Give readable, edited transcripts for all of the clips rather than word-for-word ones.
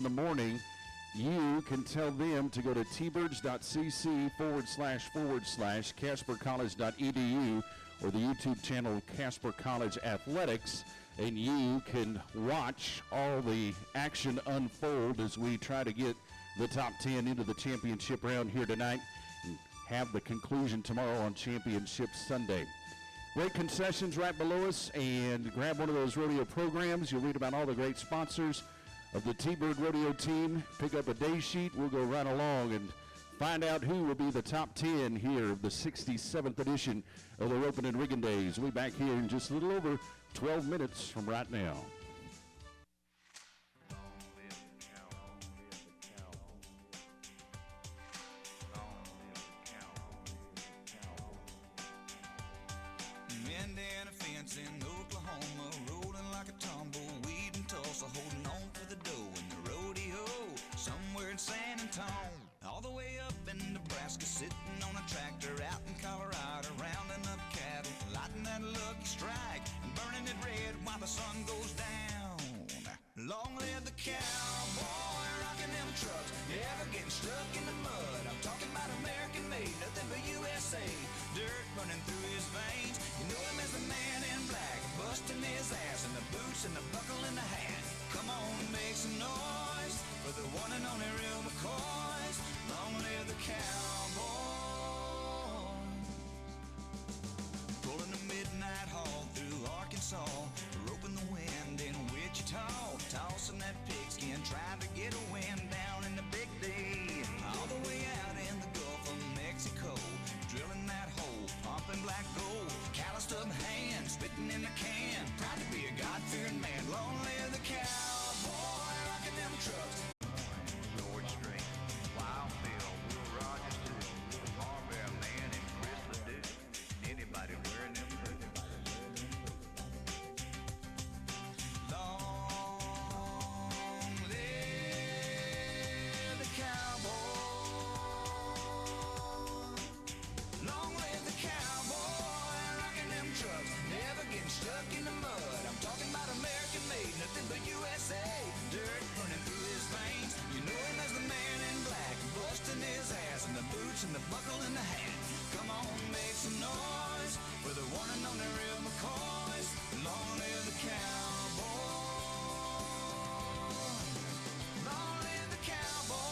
in the morning, you can tell them to go to tbirds.cc//CasperCollege.edu or the YouTube channel Casper College Athletics, and you can watch all the action unfold as we try to get the top 10 into the championship round here tonight and have the conclusion tomorrow on Championship Sunday. Great concessions right below us, and grab one of those rodeo programs. You'll read about all the great sponsors of the T-Bird Rodeo team. Pick up a day sheet. We'll go right along and find out who will be the top 10 here of the 67th edition of the Ropin and Riggin Days. We'll be back here in just a little over 12 minutes from right now. Mending a fence in Oklahoma, rolling like a tumbleweed in Tulsa, holding on for the dough in the rodeo, somewhere in San Antonio. All the way up in Nebraska, sitting on a tractor out in Colorado, rounding up cattle, lighting that lucky strike, and burning it red while the sun goes down. Long live the cowboy, rocking them trucks, never getting stuck in the mud. I'm talking about American made, nothing but USA. Dirt running through his veins, you know him as the man in black, busting his ass in the boots and the buckle and the hat. Come on, make some noise for the one and only real McCoys. Long live the cowboys. Pulling the midnight haul through Arkansas, roping the wind in Wichita, tossing that pigskin, trying to get a wind down in the big day. All the way out in the Gulf of Mexico, drilling that hole, pumping black gold, calloused up hands, spitting in the can, proud to be a God-fearing man. Long live the cowboy, rocking them trucks. George Strait, Wild Bill, Will Rogers too, the Barbell Man and Chris Ledoux. Anybody wearing them boots? Long live the cowboy. Long live the cowboy, rocking them trucks, never getting stuck in the mud. I'm talking about American made, nothing but USA. Dirt running through his veins, you know him as the man in black, busting his ass in the boots and the buckle and the hat. Come on, make some noise for the one and only real McCoys. Long live the cowboy. Long live the cowboy.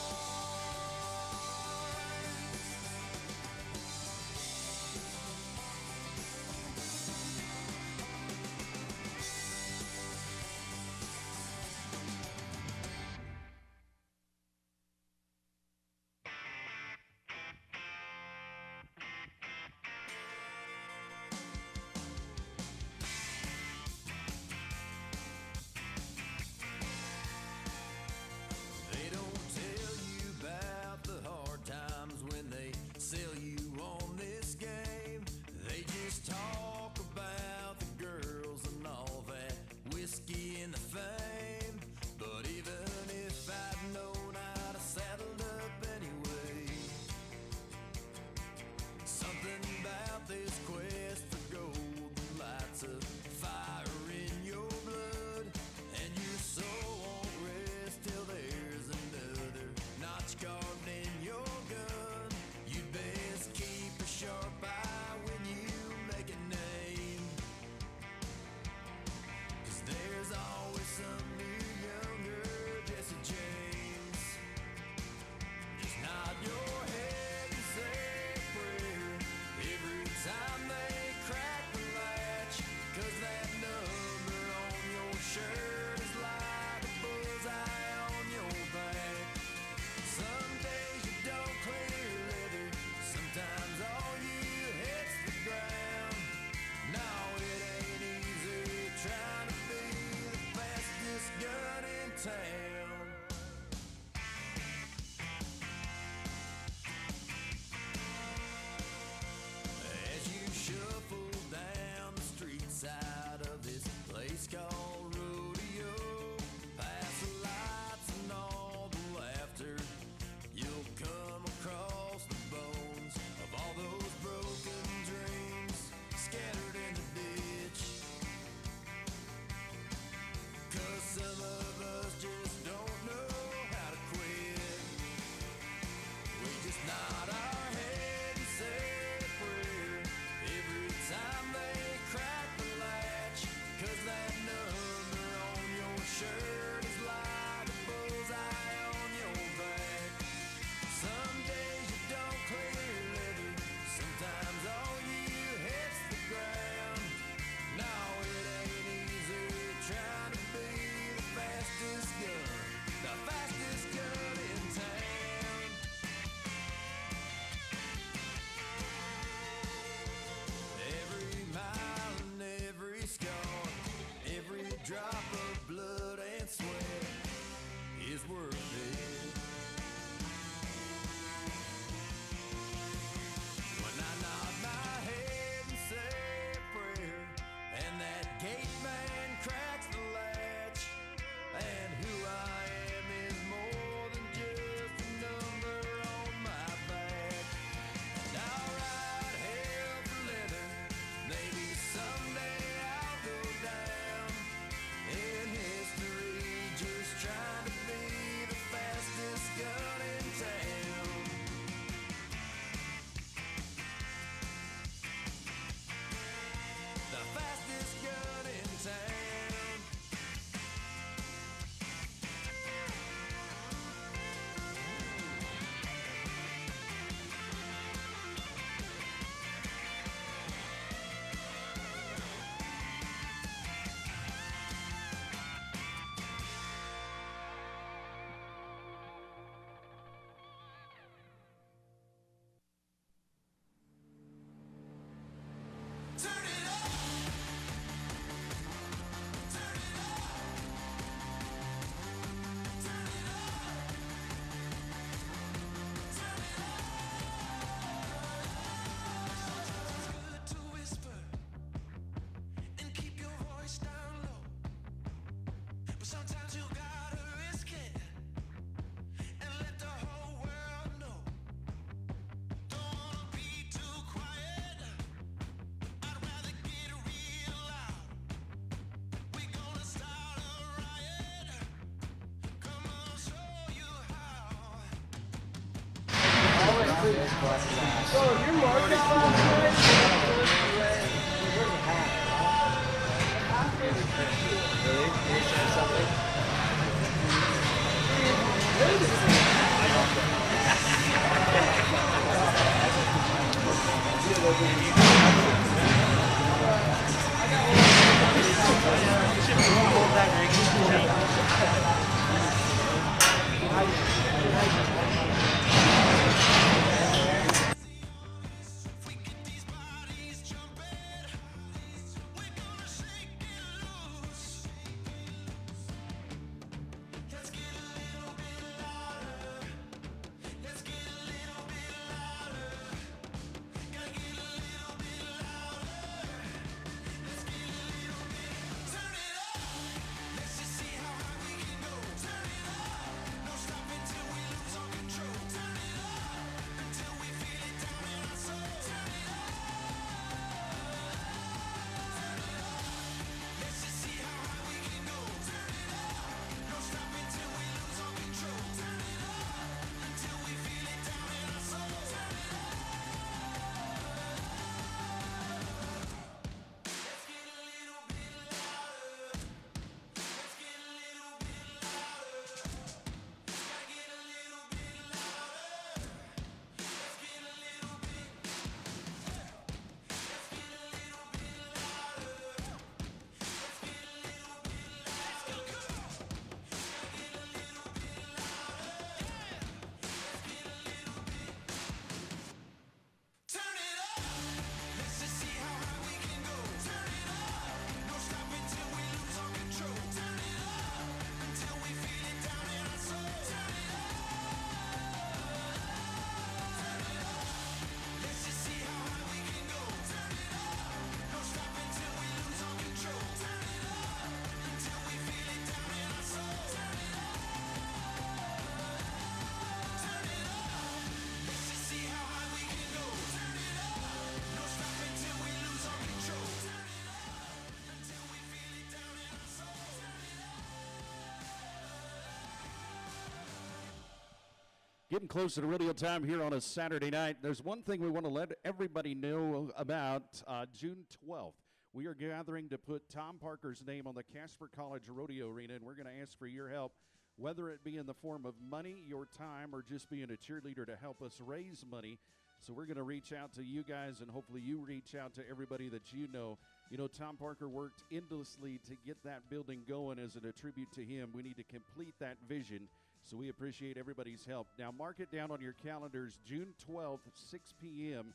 Getting closer to radio time here on a Saturday night. There's one thing we want to let everybody know about June 12th. We are gathering to put Tom Parker's name on the Casper College Rodeo Arena, and we're going to ask for your help, whether it be in the form of money, your time, or just being a cheerleader to help us raise money. So we're going to reach out to you guys, and hopefully you reach out to everybody that you know. You know, Tom Parker worked endlessly to get that building going as a tribute to him. We need to complete that vision. So we appreciate everybody's help. Now, mark it down on your calendars, June 12th, 6 p.m.,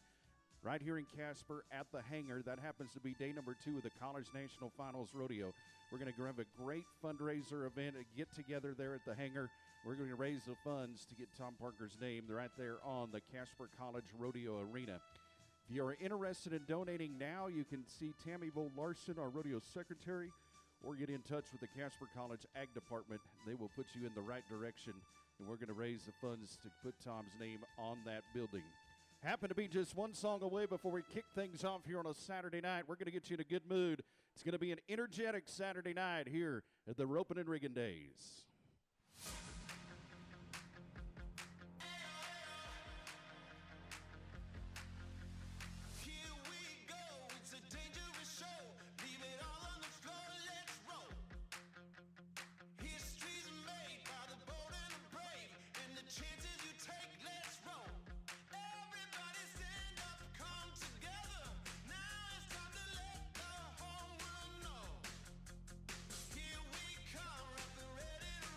right here in Casper at the hangar. That happens to be day number 2 of the College National Finals Rodeo. We're going to have a great fundraiser event, a get-together there at the hangar. We're going to raise the funds to get Tom Parker's name right there on the Casper College Rodeo Arena. If you are interested in donating now, you can see Tammy Vo Larson, our rodeo secretary, or get in touch with the Casper College Ag Department. They will put you in the right direction, and we're going to raise the funds to put Tom's name on that building. Happen to be just one song away before we kick things off here on a Saturday night. We're going to get you in a good mood. It's going to be an energetic Saturday night here at the Ropin and Riggin Days. Here we come, rockin' ready to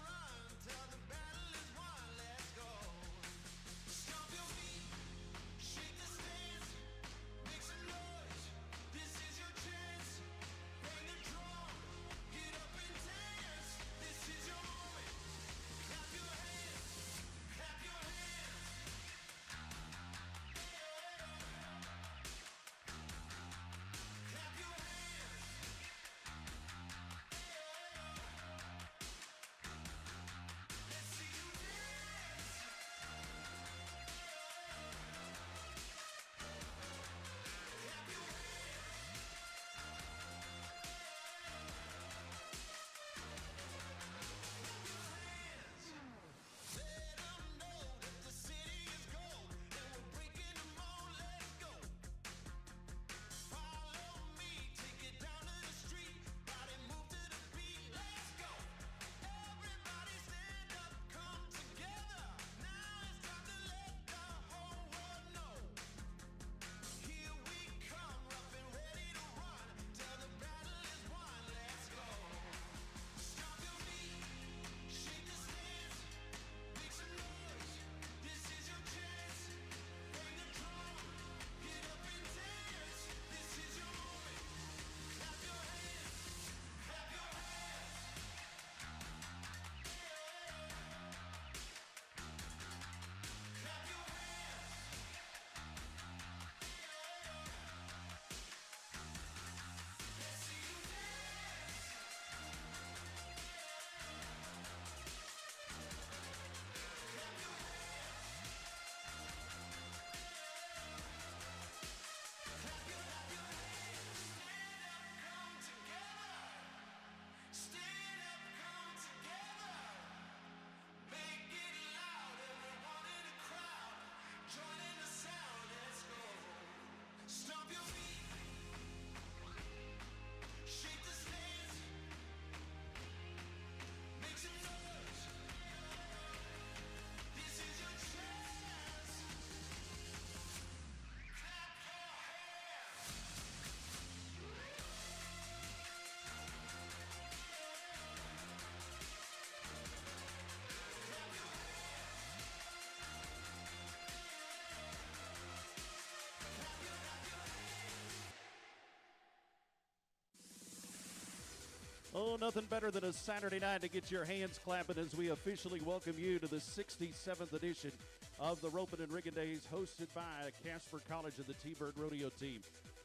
Oh, nothing better than a Saturday night to get your hands clapping as we officially welcome you to the 67th edition of the Ropin and Riggin Days, hosted by Casper College and the T-Bird Rodeo team.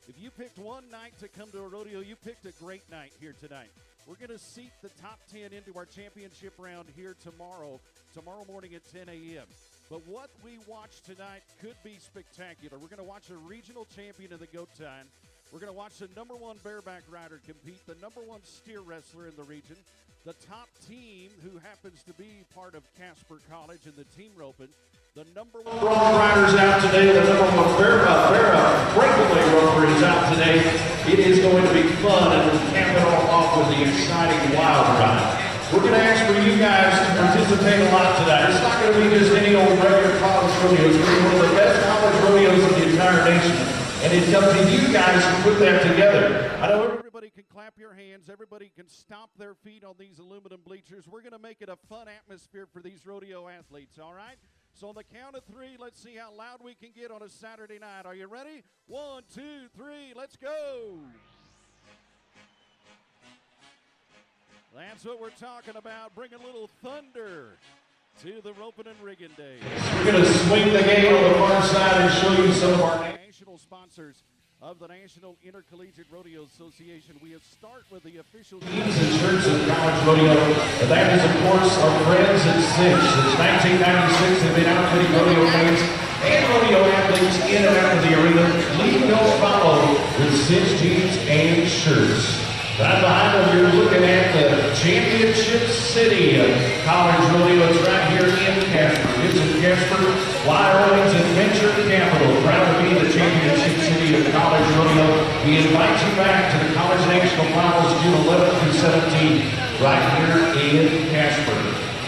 If you picked one night to come to a rodeo, you picked a great night here tonight. We're going to seat the top 10 into our championship round here tomorrow morning at 10 a.m. But what we watch tonight could be spectacular. We're going to watch a regional champion of the goat time. We're going to watch the number one bareback rider compete, the number one steer wrestler in the region, the top team who happens to be part of Casper College and the team roping, the number one Bronc riders out today, the number one Breakaway roper is out today. It is going to be fun, and we'll cap it all off with the exciting wild ride. We're going to ask for you guys to participate a lot tonight. It's not going to be just any old regular college rodeo. It's going to be one of the best college rodeos in the entire nation. And it's up to you guys to put that together. I know everybody can clap your hands. Everybody can stomp their feet on these aluminum bleachers. We're going to make it a fun atmosphere for these rodeo athletes, all right? So on the count of three, let's see how loud we can get on a Saturday night. Are you ready? 1, 2, 3, let's go. That's what we're talking about. Bring a little thunder to the Ropin and Riggin Days. We're going to swing the gate on the far side and show you some of our national sponsors of the National Intercollegiate Rodeo Association. We start with the official teams and shirts of college rodeo, and that is, of course, our friends at Cinch. Since 1996, they've been outfitting rodeo fans and rodeo athletes in and out of the arena. Lead, don't follow with Cinch jeans and shirts. Right behind them, you're looking at the Championship City of College Rodeo. It's right here in Casper. It's in Casper, Wyoming's adventure capital. Proud to be the Championship City of College Rodeo. We invite you back to the College National Finals June 11th through 17th, right here in Casper.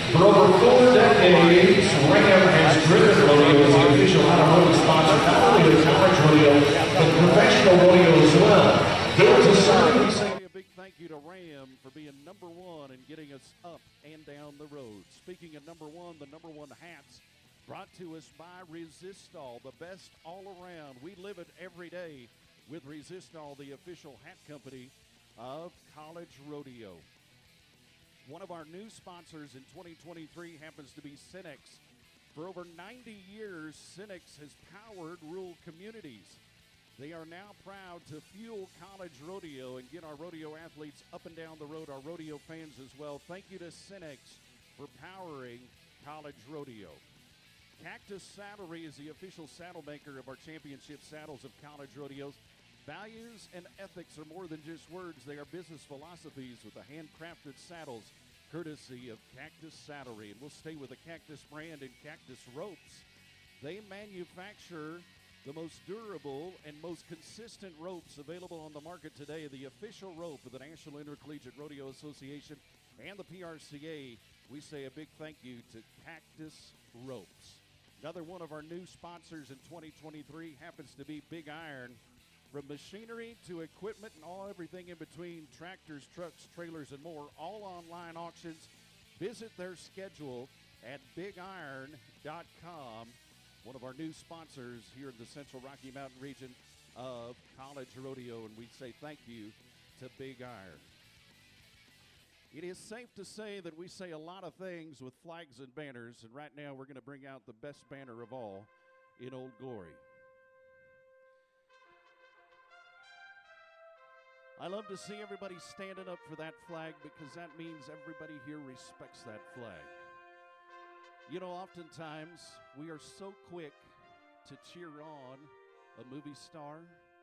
For over 4 decades, Riggin has driven rodeo as the official out-of-road sponsor, not only of college rodeo, but professional rodeo as well. Built to serve. Thank you to Ram for being number one and getting us up and down the road. Speaking of number one, the number one hats brought to us by Resistol, the best all around. We live it every day with Resistol, the official hat company of College Rodeo. One of our new sponsors in 2023 happens to be Cenex. For over 90 years, Cenex has powered rural communities. They are now proud to fuel college rodeo and get our rodeo athletes up and down the road, our rodeo fans as well. Thank you to Cenex for powering college rodeo. Cactus Saddlery is the official saddle maker of our championship saddles of college rodeos. Values and ethics are more than just words. They are business philosophies with the handcrafted saddles, courtesy of Cactus Saddlery. And we'll stay with the Cactus brand and Cactus Ropes. They manufacture the most durable and most consistent ropes available on the market today. The official rope of the National Intercollegiate Rodeo Association and the PRCA. We say a big thank you to Cactus Ropes. Another one of our new sponsors in 2023 happens to be Big Iron. From machinery to equipment and everything in between, tractors, trucks, trailers, and more, all online auctions. Visit their schedule at bigiron.com. One of our new sponsors here in the Central Rocky Mountain region of College Rodeo, and we say thank you to Big Iron. It is safe to say that we say a lot of things with flags and banners, and right now we're going to bring out the best banner of all in Old Glory. I love to see everybody standing up for that flag because that means everybody here respects that flag. You know, oftentimes we are so quick to cheer on a movie star,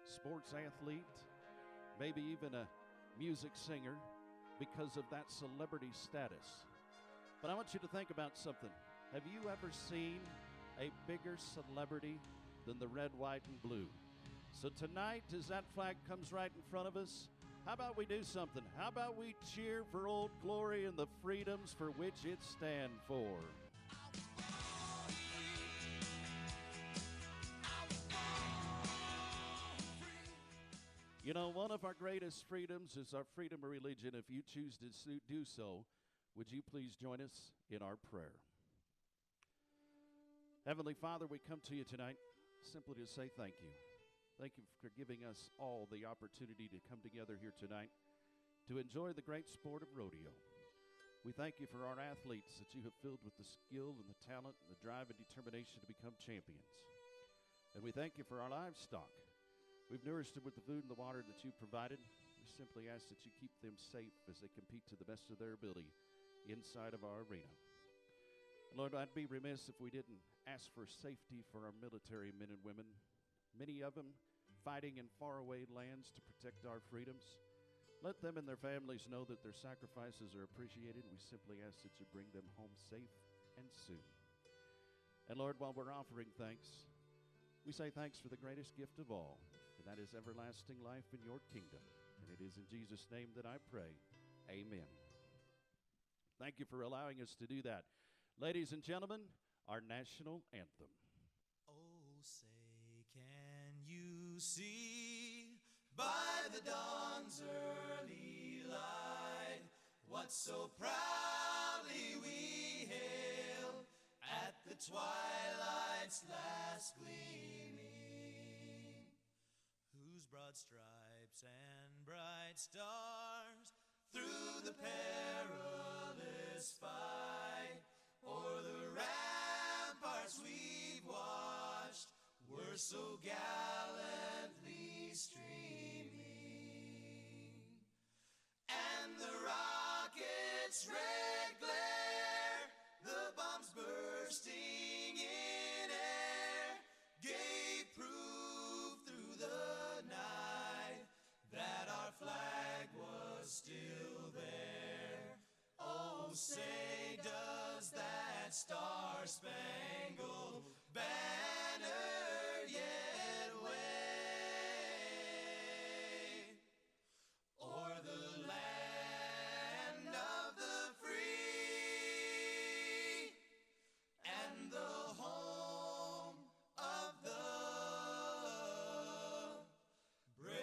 sports athlete, maybe even a music singer because of that celebrity status. But I want you to think about something. Have you ever seen a bigger celebrity than the red, white, and blue? So tonight, as that flag comes right in front of us, how about we do something? How about we cheer for Old Glory and the freedoms for which it stands for? You know, one of our greatest freedoms is our freedom of religion. If you choose to do so, would you please join us in our prayer? Heavenly Father, we come to you tonight simply to say thank you. Thank you for giving us all the opportunity to come together here tonight to enjoy the great sport of rodeo. We thank you for our athletes that you have filled with the skill and the talent and the drive and determination to become champions. And we thank you for our livestock. We've nourished them with the food and the water that you've provided. We simply ask that you keep them safe as they compete to the best of their ability inside of our arena. And Lord, I'd be remiss if we didn't ask for safety for our military men and women, many of them fighting in faraway lands to protect our freedoms. Let them and their families know that their sacrifices are appreciated. We simply ask that you bring them home safe and soon. And Lord, while we're offering thanks, we say thanks for the greatest gift of all, and that is everlasting life in your kingdom. And it is in Jesus' name that I pray. Amen. Thank you for allowing us to do that. Ladies and gentlemen, our national anthem. Oh, say, can you see by the dawn's early light what so proudly we hailed at the twilight's last gleaming, whose broad stripes and bright stars through the perilous fight o'er the ramparts we've watched were so gallantly streaming, and the rocket's red glare, the bombs bursting in air, gave proof through the night that our flag was still there. Oh, say, does that star-spangled banner yet wave o'er the land of the free and the home of the brave?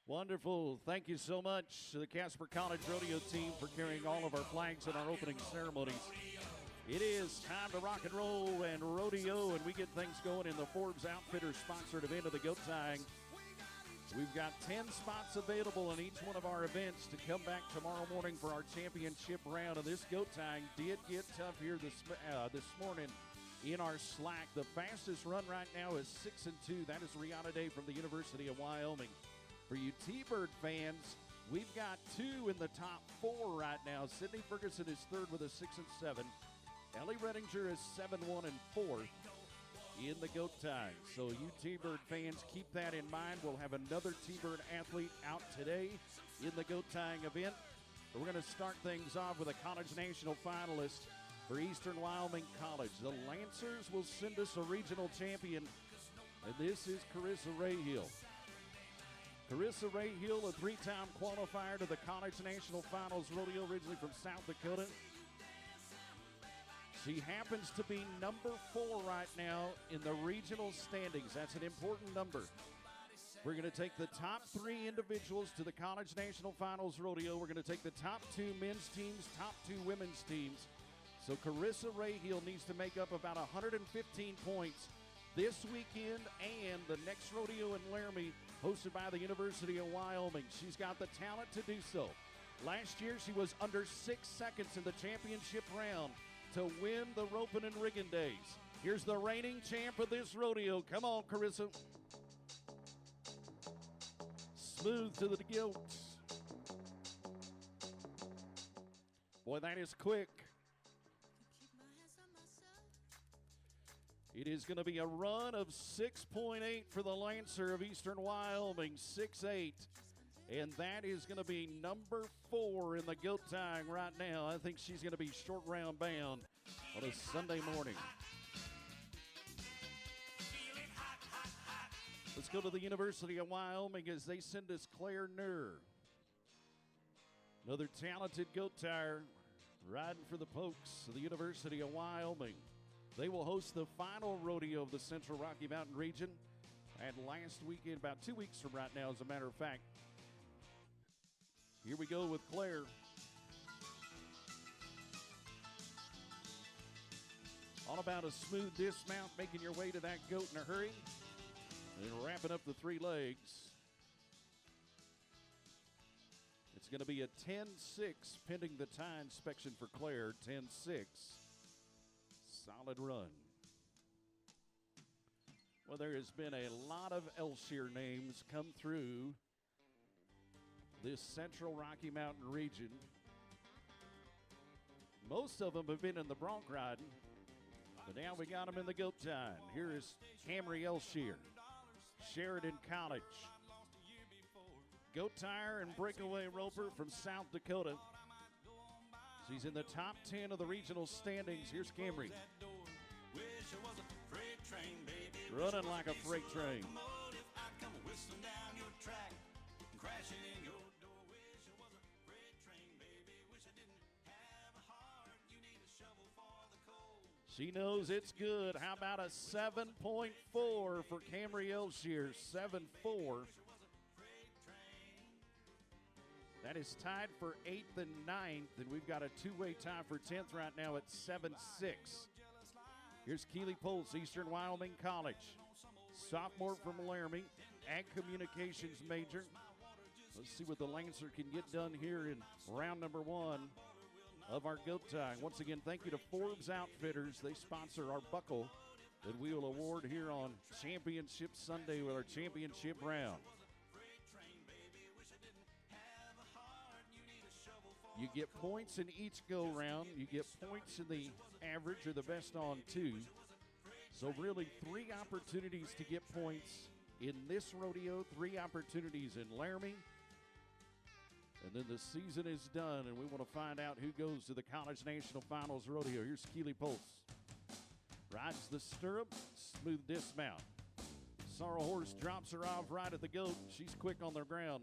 Wonderful. Thank you so much to the Casper College Rodeo team for carrying all of our flags in our opening ceremonies. It is time to rock and roll and rodeo, and we get things going in the Forbes Outfitters sponsored event of the goat tying. We've got 10 spots available in each one of our events to come back tomorrow morning for our championship round. And this goat tying did get tough here this morning in our slack. The fastest run right now is 6-2. That is Rihanna Day from the University of Wyoming. For you T-Bird fans, we've got 2 in the top 4 right now. Sydney Ferguson is 3rd with a 6-7. Ellie Redinger is 7-1 and 4th in the goat tying. So you T-Bird fans, keep that in mind. We'll have another T-Bird athlete out today in the goat tying event. But we're going to start things off with a college national finalist for Eastern Wyoming College. The Lancers will send us a regional champion, and this is Carissa Rayhill. Carissa Rayhill, a 3-time qualifier to the College National Finals Rodeo, originally from South Dakota. She happens to be number 4 right now in the regional standings. That's an important number. We're going to take the top 3 individuals to the College National Finals Rodeo. We're going to take the top 2 men's teams, top 2 women's teams. So Carissa Rayhill needs to make up about 115 points this weekend and the next rodeo in Laramie, hosted by the University of Wyoming. She's got the talent to do so. Last year, she was under 6 seconds in the championship round to win the Ropin and Riggin days. Here's the reigning champ of this rodeo. Come on, Carissa. Smooth to the gilt. Boy, that is quick. It is going to be a run of 6.8 for the Lancer of Eastern Wyoming, 6.8. And that is going to be number 4 in the goat tying right now. I think she's going to be short round bound on a Sunday morning. Let's go to the University of Wyoming as they send us Claire Nuhr. Another talented goat tyer riding for the Pokes of the University of Wyoming. They will host the final rodeo of the Central Rocky Mountain region. And last weekend, about 2 weeks from right now, as a matter of fact. Here we go with Claire. All about a smooth dismount, making your way to that goat in a hurry. And wrapping up the 3 legs. It's going to be a 10-6 pending the tie inspection for Claire. 10-6. Solid run. Well, there has been a lot of Elshere names come through this central Rocky Mountain region. Most of them have been in the Bronc riding, but now we got them in the goat time. Here is Camry Elshere, Sheridan College, Goat Tire and Breakaway Roper from South Dakota. She's in the top 10 of the regional standings. Here's Camry. Running like a freight train. She knows it's good. How about a 7.4 for Camry Elshere? 7.4. That is tied for 8th and 9th, and we've got a 2-way tie for 10th right now at 7.6. Here's Keely Pulse, Eastern Wyoming College. Sophomore from Laramie, Ag Communications major. Let's see what the Lancer can get done here in round number 1 of our goat tie. Once again, thank you to Forbes Outfitters. They sponsor our buckle that we will award here on Championship Sunday with our championship round. You get points in each go-round. You get points in the average or the best on 2. So really 3 opportunities to get points in this rodeo, 3 opportunities in Laramie. And then the season is done, and we want to find out who goes to the College National Finals rodeo. Here's Keely Pulse. Rides the stirrup, smooth dismount. Sorrel Horse drops her off right at the goat. She's quick on the ground.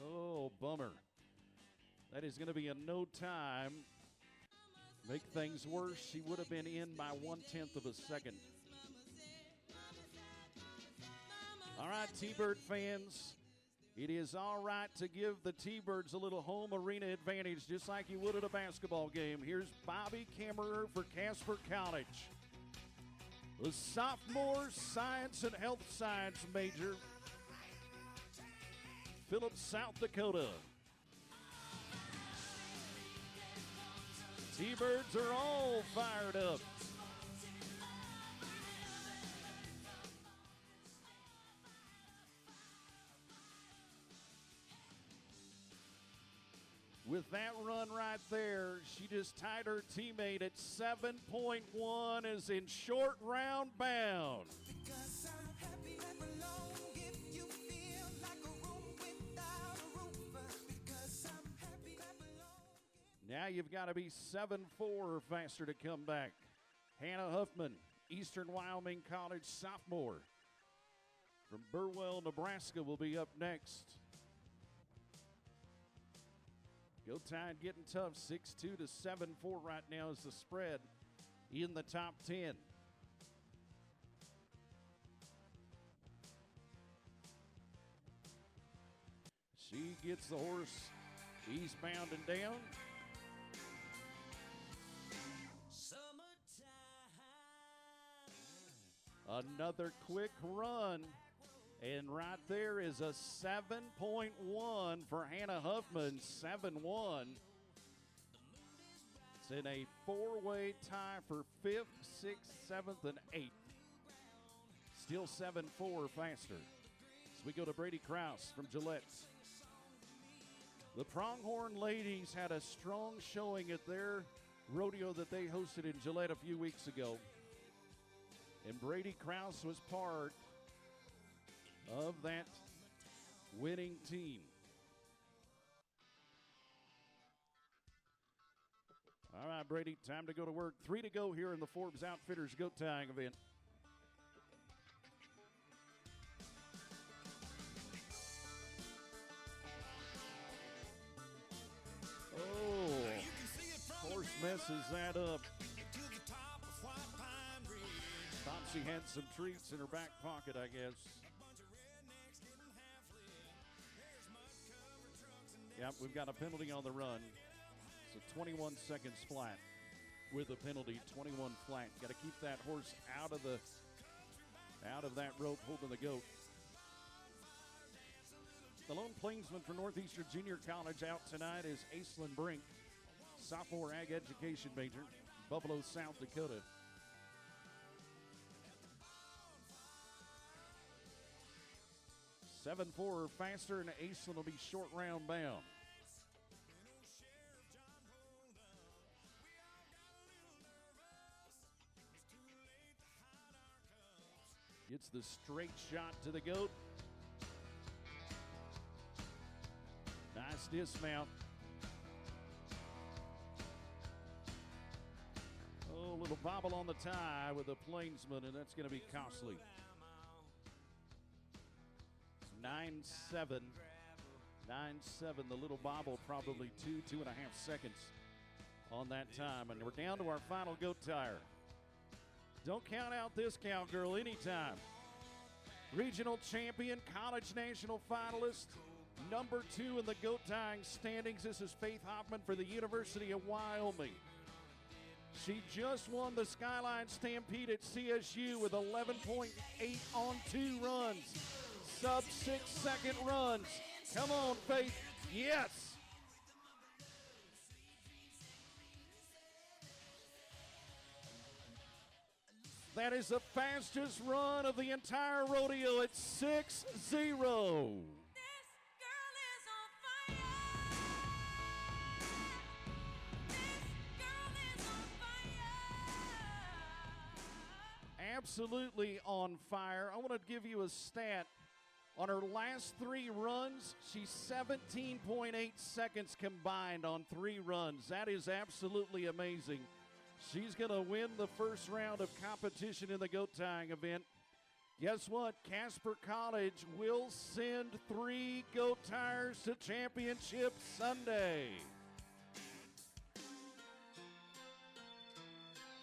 Oh, bummer. That is going to be a no time. Make things worse, she would have been in by 1/10 of a second. All right, T-Bird fans, it is all right to give the T-Birds a little home arena advantage, just like you would at a basketball game. Here's Bobby Kammerer for Casper College, the sophomore science and health science major, Phillips, South Dakota. T-Birds are all fired up. With that run right there, she just tied her teammate at 7.1 as in short round bound. Because I'm happy that belong if you feel like a room without a roof. Because I'm happy that belong. Now you've got to be 7.4 or faster to come back. Hannah Huffman, Eastern Wyoming College sophomore from Burwell, Nebraska, will be up next. Go Tide getting tough, 6.2 to 7.4 right now is the spread in the top 10. She gets the horse eastbound and down. Another quick run. And right there is a 7.1 for Hannah Huffman, 7.1. It's in a 4-way tie for 5th, 6th, 7th, and 8th. Still 7.4 faster. As we go to Brady Krause from Gillette. The Pronghorn ladies had a strong showing at their rodeo that they hosted in Gillette a few weeks ago. And Brady Krause was part of that winning team. All right, Brady, time to go to work. 3 to go here in the Forbes Outfitters goat tying event. Oh, horse messes that up. Thought she had some treats in her back pocket, I guess. Yep, we've got a penalty on the run. So 21 seconds flat with a penalty, 21 flat. Got to keep that horse out of that rope holding the goat. The lone plainsman for Northeastern Junior College out tonight is Aislinn Brink, sophomore ag education major, Buffalo, South Dakota. Seven four or faster, and Aislinn will be short round bound. Gets the straight shot to the goat. Nice dismount. Oh, a little bobble on the tie with the plainsman, and that's going to be costly. 9-7. 9-7. The little bobble, probably 2.5 seconds on that time. And we're down to our final goat tire. Don't count out this cowgirl anytime. Regional champion, college national finalist, number 2 in the goat tying standings. This is Faith Hoffman for the University of Wyoming. She just won the Skyline Stampede at CSU with 11.8 on 2 runs. Sub 6 second runs. Come on, Faith. Yes. That is the fastest run of the entire rodeo at 6-0. Absolutely on fire. I want to give you a stat. On her last 3 runs, she's 17.8 seconds combined on 3 runs. That is absolutely amazing. She's going to win the first round of competition in the goat tying event. Guess what? Casper College will send 3 goat tyers to Championship Sunday.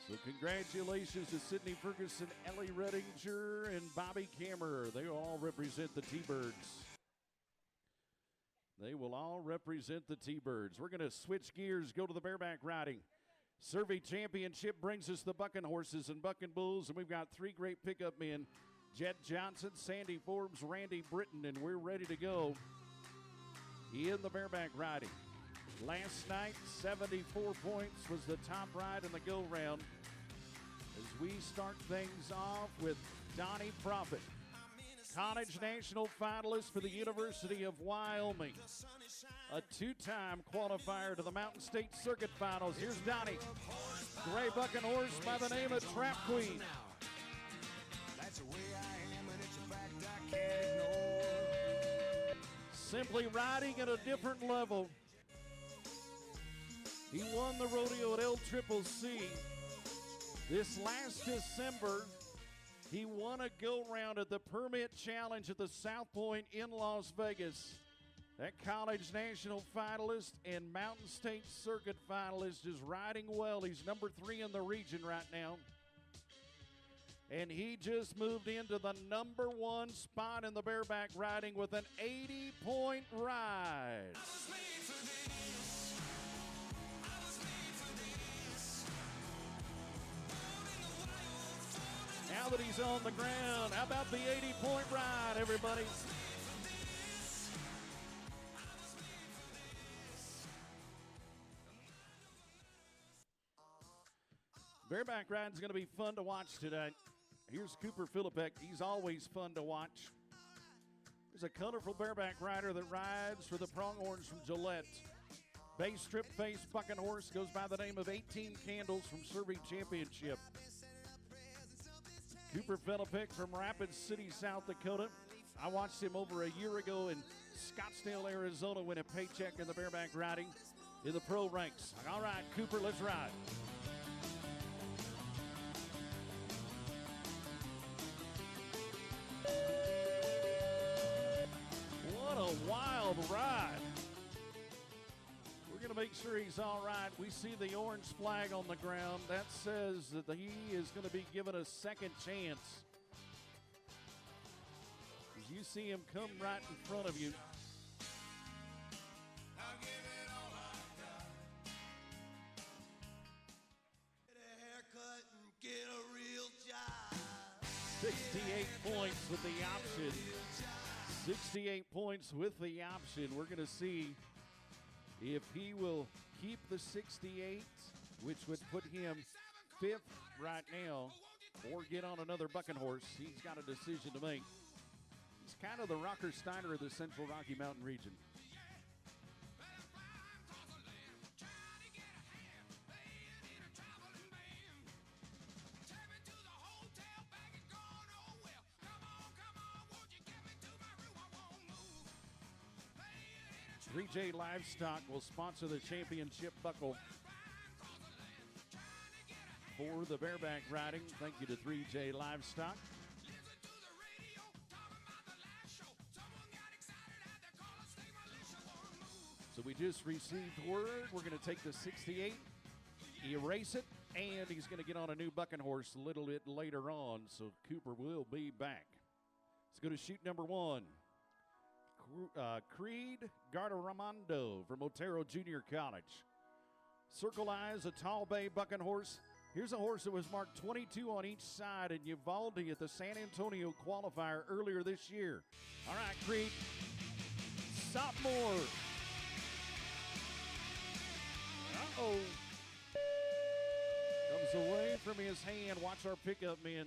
So congratulations to Sydney Ferguson, Ellie Redinger, and Bobby Kammerer. They all represent the T-Birds. They will all represent the T-Birds. We're going to switch gears, go to the bareback riding. Survey Championship brings us the bucking horses and bucking bulls, and we've got 3 great pickup men, Jet Johnson, Sandy Forbes, Randy Britton, and we're ready to go in the bareback riding. Last night, 74 points was the top ride in the go round. As we start things off with Donnie Profit, college national finalist for the University of Wyoming, a 2-time qualifier to the Mountain State Circuit Finals. Here's Donnie, gray bucking horse by the name of Trap Queen. That's the way I am, and it's a fact I can't ignore. Simply riding at a different level. He won the rodeo at LCCC. This last December, he won a go-round at the Permit Challenge at the South Point in Las Vegas. That college national finalist and Mountain State Circuit finalist is riding well. He's number 3 in the region right now. And he just moved into the number 1 spot in the bareback riding with an 80-point ride. Now that he's on the ground, how about the 80-point ride, everybody? Bareback riding is going to be fun to watch tonight. Here's Cooper Philippek. He's always fun to watch. There's a colorful bareback rider that rides for the Pronghorns from Gillette. Bay strip face bucking horse goes by the name of 18 Candles from Survey Championship. Cooper Philippek from Rapid City, South Dakota. I watched him over a year ago in Scottsdale, Arizona, win a paycheck in the bareback riding in the pro ranks. All right, Cooper, let's ride. What a wild ride. We're going to make sure he's all right. We see the orange flag on the ground. That says that he is going to be given a second chance. As you see him come right in front of you. with the option. 68 points with the option. We're going to see if he will keep the 68, which would put him 5th right now, or get on another bucking horse. He's got a decision to make. He's kind of the Rocker Steiner of the Central Rocky Mountain region. J Livestock will sponsor the championship buckle for the bareback riding. Thank you to 3J Livestock. So we just received word. We're going to take the 68, erase it, and he's going to get on a new bucking horse a little bit later on. So Cooper will be back. Let's go to chute number 1. Creed Gardaramando from Otero Junior College. Circle Eyes, a tall bay bucking horse. Here's a horse that was marked 22 on each side in Uvalde at the San Antonio qualifier earlier this year. All right, Creed. Sophomore. Uh-oh. Comes away from his hand. Watch our pickup men.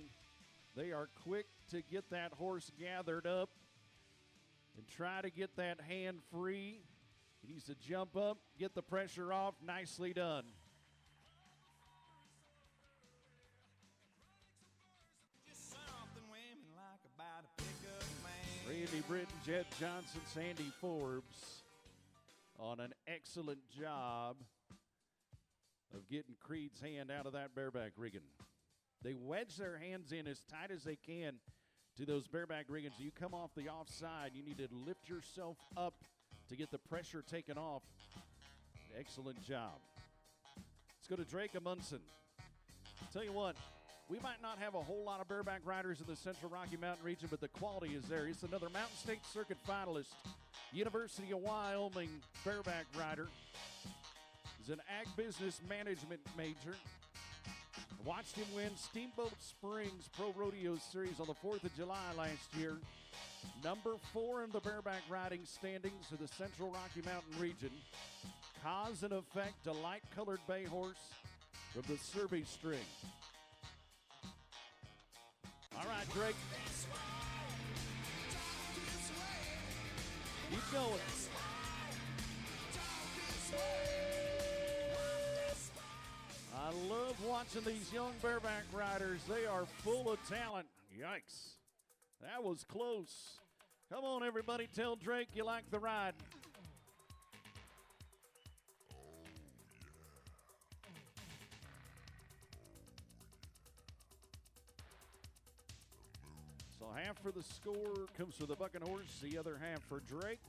They are quick to get that horse gathered up and try to get that hand free. He needs to jump up, get the pressure off. Nicely done. Randy Britton, Jed Johnson, Sandy Forbes on an excellent job of getting Creed's hand out of that bareback rigging. They wedge their hands in as tight as they can to those bareback riggings. You come off the offside, you need to lift yourself up to get the pressure taken off. Excellent job. Let's go to Drake Amundsen. Tell you what, we might not have a whole lot of bareback riders in the Central Rocky Mountain region, but the quality is there. He's another Mountain State Circuit finalist, University of Wyoming bareback rider. He's an ag business management major. I watched him win Steamboat Springs Pro Rodeo Series on the 4th of July last year. Number 4 in the bareback riding standings of the Central Rocky Mountain region. Cause and effect, a light-colored bay horse from the Serby string. All right, Drake. Keep going. I love watching these young bareback riders. They are full of talent. Yikes. That was close. Come on, everybody. Tell Drake you like the ride. So half for the score comes for the bucking horse, the other half for Drake.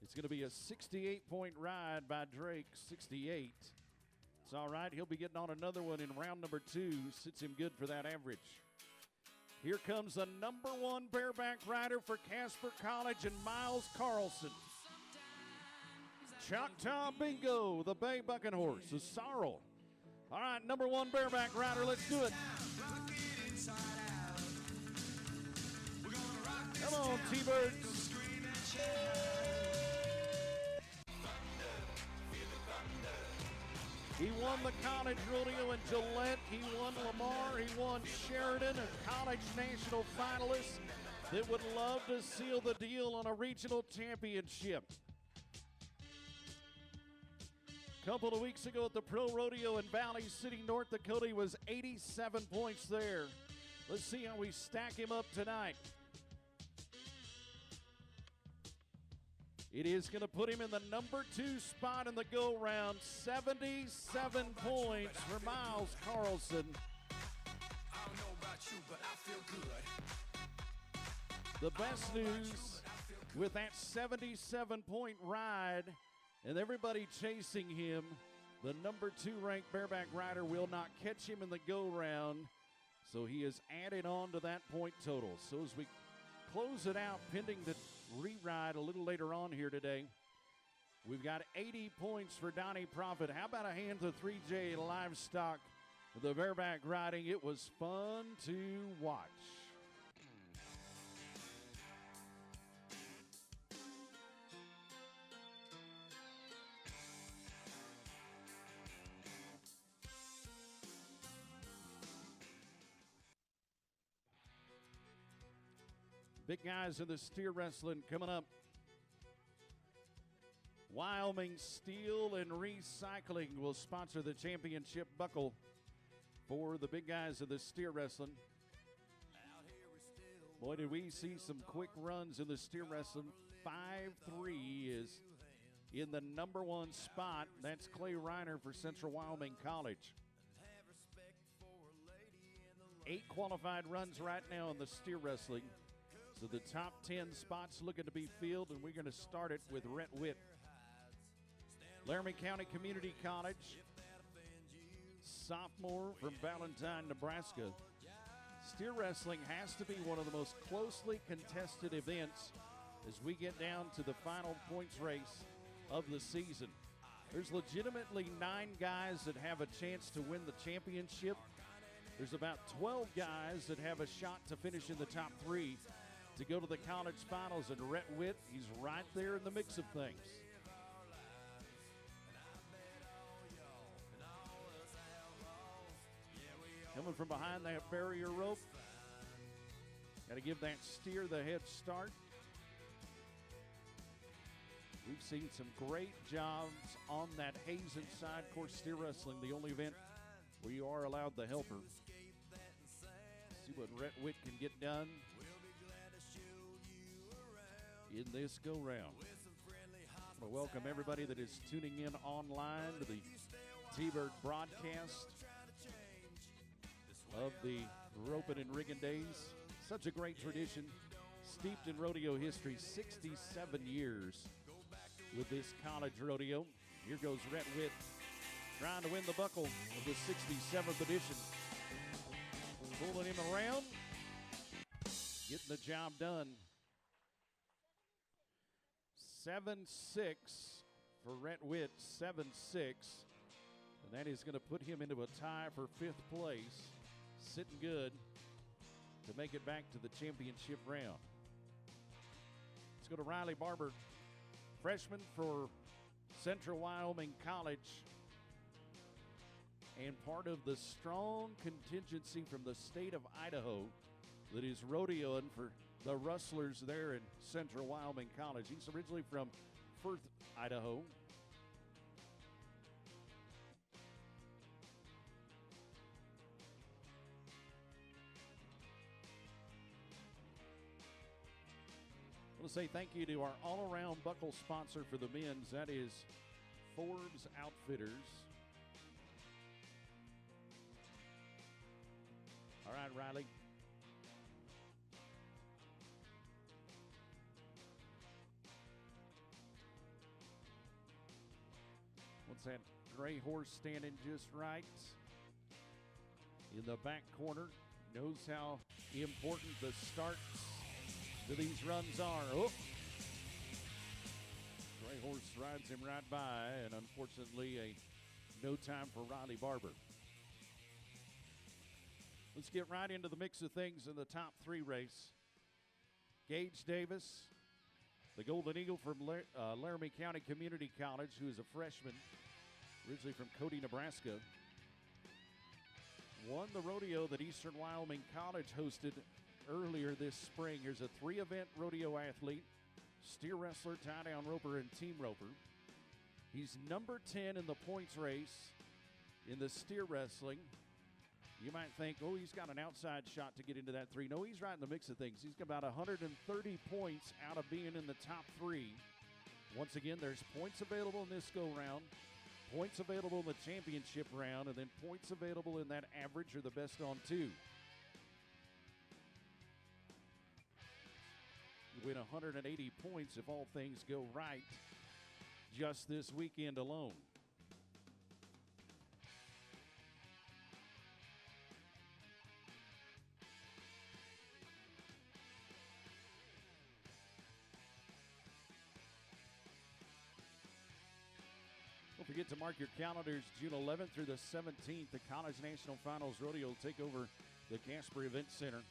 It's going to be a 68-point ride by Drake, 68. It's all right. He'll be getting on another one in round number 2. Sits him good for that average. Here comes the number 1 bareback rider for Casper College and Miles Carlson. Choctaw Bingo, the bay bucking horse, the sorrel. All right, number 1 bareback rider, let's do it. Come on, T-Birds. He won the college rodeo in Gillette. He won Lamar. He won Sheridan, a college national finalist that would love to seal the deal on a regional championship. A couple of weeks ago at the Pro Rodeo in Valley City, North Dakota, he was 87 points there. Let's see how we stack him up tonight. It is going to put him in the number 2 spot in the go round. 77 points for Miles Carlson. I don't know about you, but I feel good. The best news with that 77-point ride and everybody chasing him, the number 2 ranked bareback rider will not catch him in the go round. So he is added on to that point total. So as we close it out, pending the re-ride a little later on here today, we've got 80 points for Donnie Profit. How about a hand to 3J Livestock, the bareback riding? It was fun to watch. Big guys in the steer wrestling coming up. Wyoming Steel and Recycling will sponsor the championship buckle for the big guys of the steer wrestling. Boy, did we see some quick runs in the steer wrestling. 5'3" is in the #1 spot. That's Clay Reiner for Central Wyoming College. 8 qualified runs right now in the steer wrestling. So the top 10 spots looking to be filled, and we're going to start it with Rhett Witt. Laramie County Community College, sophomore from Valentine, Nebraska. Steer wrestling has to be one of the most closely contested events as we get down to the final points race of the season. There's legitimately 9 guys that have a chance to win the championship. There's about 12 guys that have a shot to finish in the top 3 to go to the college finals, and Rhett Witt, he's right there in the mix of things. Coming from behind that barrier rope. Got to give that steer the head start. We've seen some great jobs on that Hazen side. Of course, steer wrestling, the only event where you are allowed the helper. See what Rhett Witt can get done in this go-round. I want to welcome everybody that is tuning in online to the T-Bird broadcast of the Ropin and Riggin days. Such a great tradition, steeped in rodeo history, 67 years with this college rodeo. Here goes Rhett Witt trying to win the buckle of the 67th edition. Pulling him around, getting the job done. 7-6 for Rhett Witt, 7-6. And that is going to put him into a tie for 5th place. Sitting good to make it back to the championship round. Let's go to Riley Barber, freshman for Central Wyoming College, and part of the strong contingency from the state of Idaho that is rodeoing for the Rustlers there in Central Wyoming College. He's originally from Firth, Idaho. I want to say thank you to our all-around buckle sponsor for the men's. That is Forbes Outfitters. All right, Riley. What's that gray horse standing just right in the back corner? Knows how important the starts to these runs are. Oh! Gray horse rides him right by, and unfortunately, no time for Riley Barber. Let's get right into the mix of things in the top 3 race. Gage Davis, the Golden Eagle from Laramie County Community College, who is a freshman, originally from Cody, Nebraska, won the rodeo that Eastern Wyoming College hosted earlier this spring. Here's a 3-event rodeo athlete, steer wrestler, tie-down roper, and team roper. He's number 10 in the points race in the steer wrestling. You might think, oh, he's got an outside shot to get into that 3. No, he's right in the mix of things. He's got about 130 points out of being in the top 3. Once again, there's points available in this go-round, points available in the championship round, and then points available in that average or the best on 2. You win 180 points if all things go right just this weekend alone. Don't forget to mark your calendars. June 11th through the 17th, the College National Finals Rodeo will take over the Casper Event Center.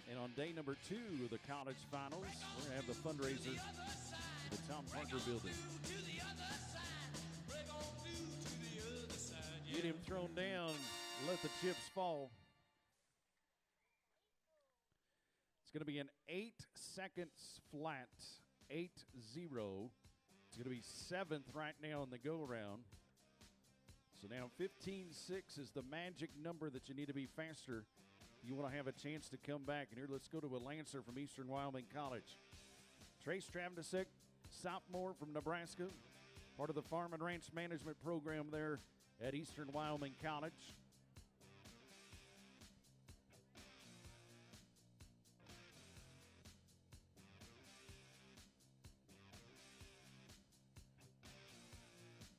And on day number 2 of the college finals, we're going to have the fundraiser at the Tom Parker Building. Get him thrown down, let the chips fall. It's going to be an 8 seconds flat, 8-0. It's going to be 7th right now in the go-around. So now 15.6 is the magic number that you need to be faster. You want to have a chance to come back. And here, let's go to a Lancer from Eastern Wyoming College. Trace Travnicek, sophomore from Nebraska, part of the Farm and Ranch Management program there at Eastern Wyoming College.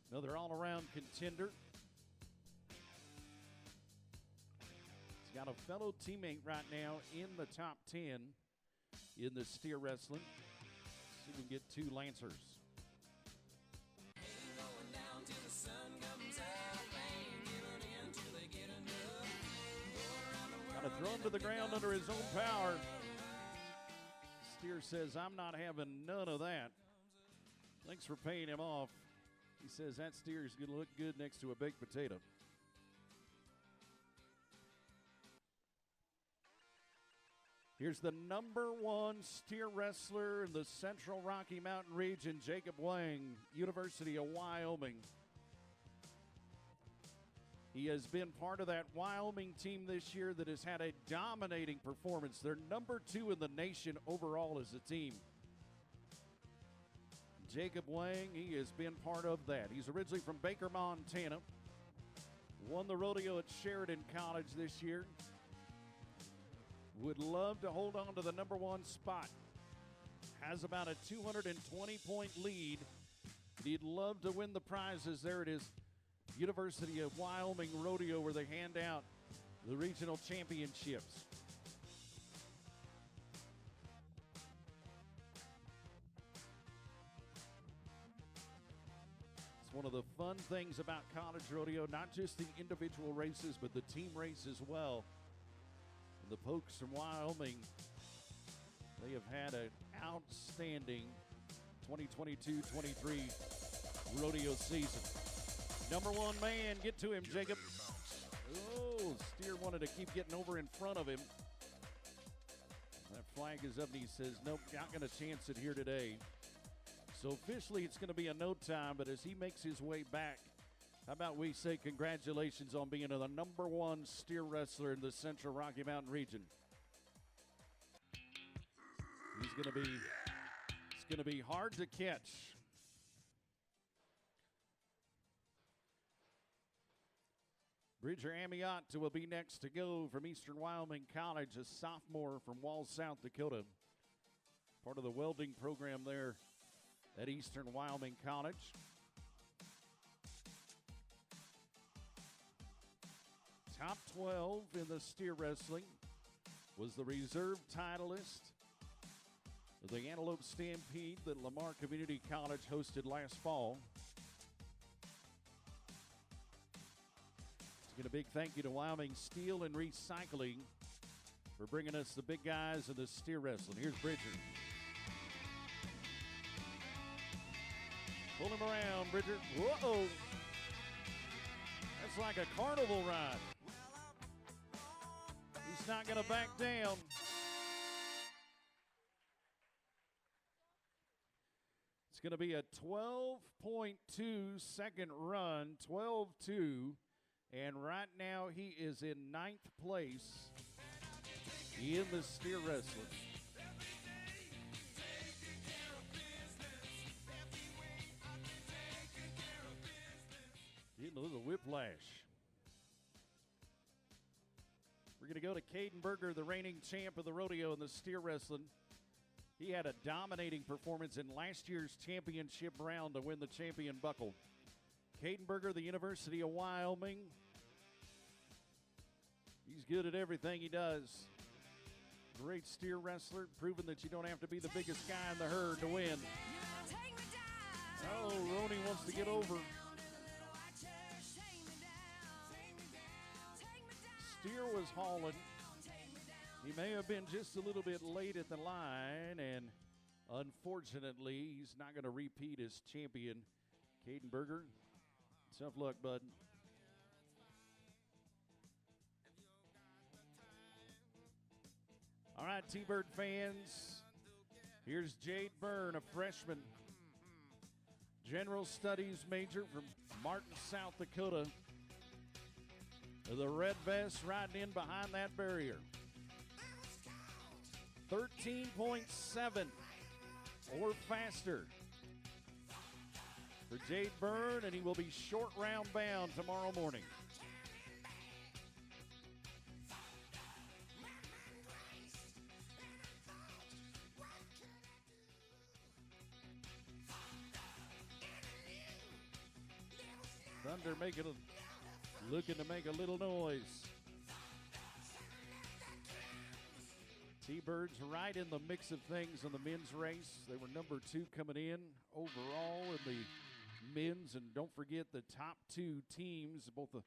Another all-around contender. He's got a fellow teammate right now in the top 10 in the steer wrestling. See if we can get 2 Lancers. Kind of thrown to the ground under his own power. Steer says, I'm not having none of that. Thanks for paying him off. He says that steer is going to look good next to a baked potato. Here's the #1 steer wrestler in the Central Rocky Mountain region, Jacob Wang, University of Wyoming. He has been part of that Wyoming team this year that has had a dominating performance. They're #2 in the nation overall as a team. Jacob Wang, he has been part of that. He's originally from Baker, Montana. Won the rodeo at Sheridan College this year. Would love to hold on to the #1 spot. Has about a 220-point lead. He'd love to win the prizes there at his University of Wyoming rodeo where they hand out the regional championships. It's one of the fun things about college rodeo, not just the individual races, but the team race as well. And the Pokes from Wyoming, they have had an outstanding 2022-23 rodeo season. #1 man, get to him, Jacob. Oh, steer wanted to keep getting over in front of him. That flag is up, and he says, nope, not going to chance it here today. So officially it's going to be a no time, but as he makes his way back, how about we say congratulations on being the #1 steer wrestler in the Central Rocky Mountain region. It's going to be hard to catch. Bridger Amiot will be next to go from Eastern Wyoming College, a sophomore from Walls, South Dakota. Part of the welding program there at Eastern Wyoming College. Top 12 in the steer wrestling. Was the reserve titleist of the Antelope Stampede that Lamar Community College hosted last fall. Let's get a big thank you to Wyoming Steel and Recycling for bringing us the big guys in the steer wrestling. Here's Bridger. Pull him around, Bridger. Whoa! That's like a carnival ride. He's not going to back down. It's going to be a 12.2 second run, 12-2. And right now he is in 9th place in the steer wrestling. Getting a little whiplash. We're going to go to Caden Berger, the reigning champ of the rodeo in the steer wrestling. He had a dominating performance in last year's championship round to win the champion buckle. Caden Berger, the University of Wyoming. He's good at everything he does. Great steer wrestler, proving that you don't have to be the biggest guy in the herd to win. Oh, Roney wants to get over. Steer was hauling. He may have been just a little bit late at the line, and unfortunately, he's not going to repeat as champion. Caden Berger, tough luck, bud. All right, T-Bird fans, here's Jade Byrne, a freshman, general studies major from Martin, South Dakota. The red vest riding in behind that barrier. 13.7 or faster for Jade Byrne, and he will be short round bound tomorrow morning. Thunder looking to make a little noise. T-Birds right in the mix of things in the men's race. They were number 2 coming in overall in the men's. And don't forget the top 2 teams, both the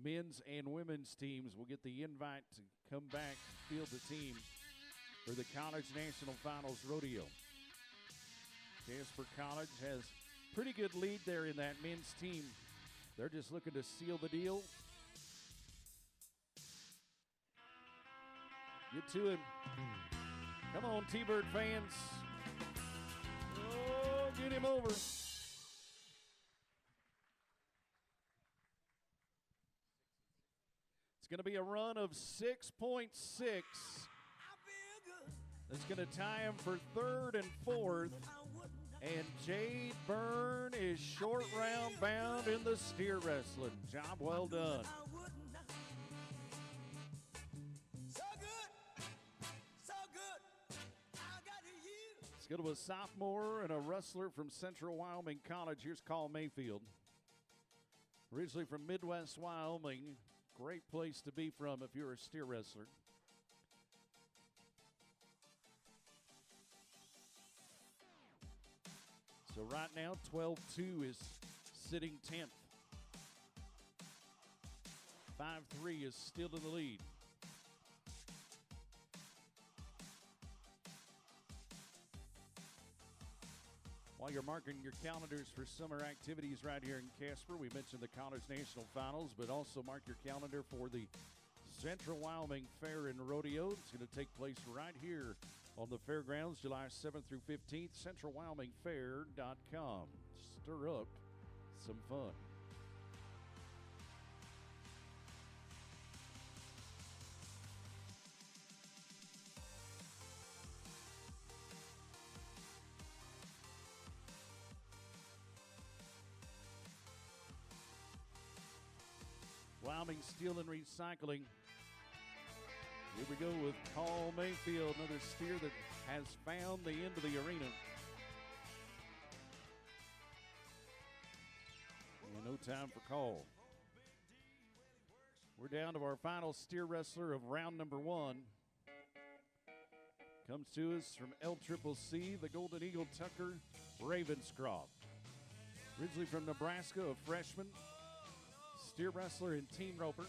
men's and women's teams, will get the invite to come back, field the team for the College National Finals Rodeo. Casper College has pretty good lead there in that men's team. They're just looking to seal the deal. Get to him. Come on, T-Bird fans. Oh, get him over. It's going to be a run of 6.6. That's going to tie him for 3rd and 4th. And Jade Byrne is short round bound in the steer wrestling. Job well done. Let's go to a sophomore and a wrestler from Central Wyoming College. Here's Cole Mayfield. Originally from Midwest Wyoming. Great place to be from if you're a steer wrestler. So right now, 12-2 is sitting 10th. 5-3 is still in the lead. While you're marking your calendars for summer activities right here in Casper, we mentioned the College National Finals, but also mark your calendar for the Central Wyoming Fair and Rodeo. It's going to take place right here on the fairgrounds, July 7th through 15th, centralwyomingfair.com. Stir up some fun. Wyoming Steel and Recycling. Here we go with Cole Mayfield, another steer that has found the end of the arena. And no time for Cole. We're down to our final steer wrestler of round number 1. Comes to us from LCCC, the Golden Eagle Tucker Ravenscroft. Originally from Nebraska, a freshman, steer wrestler and team roper.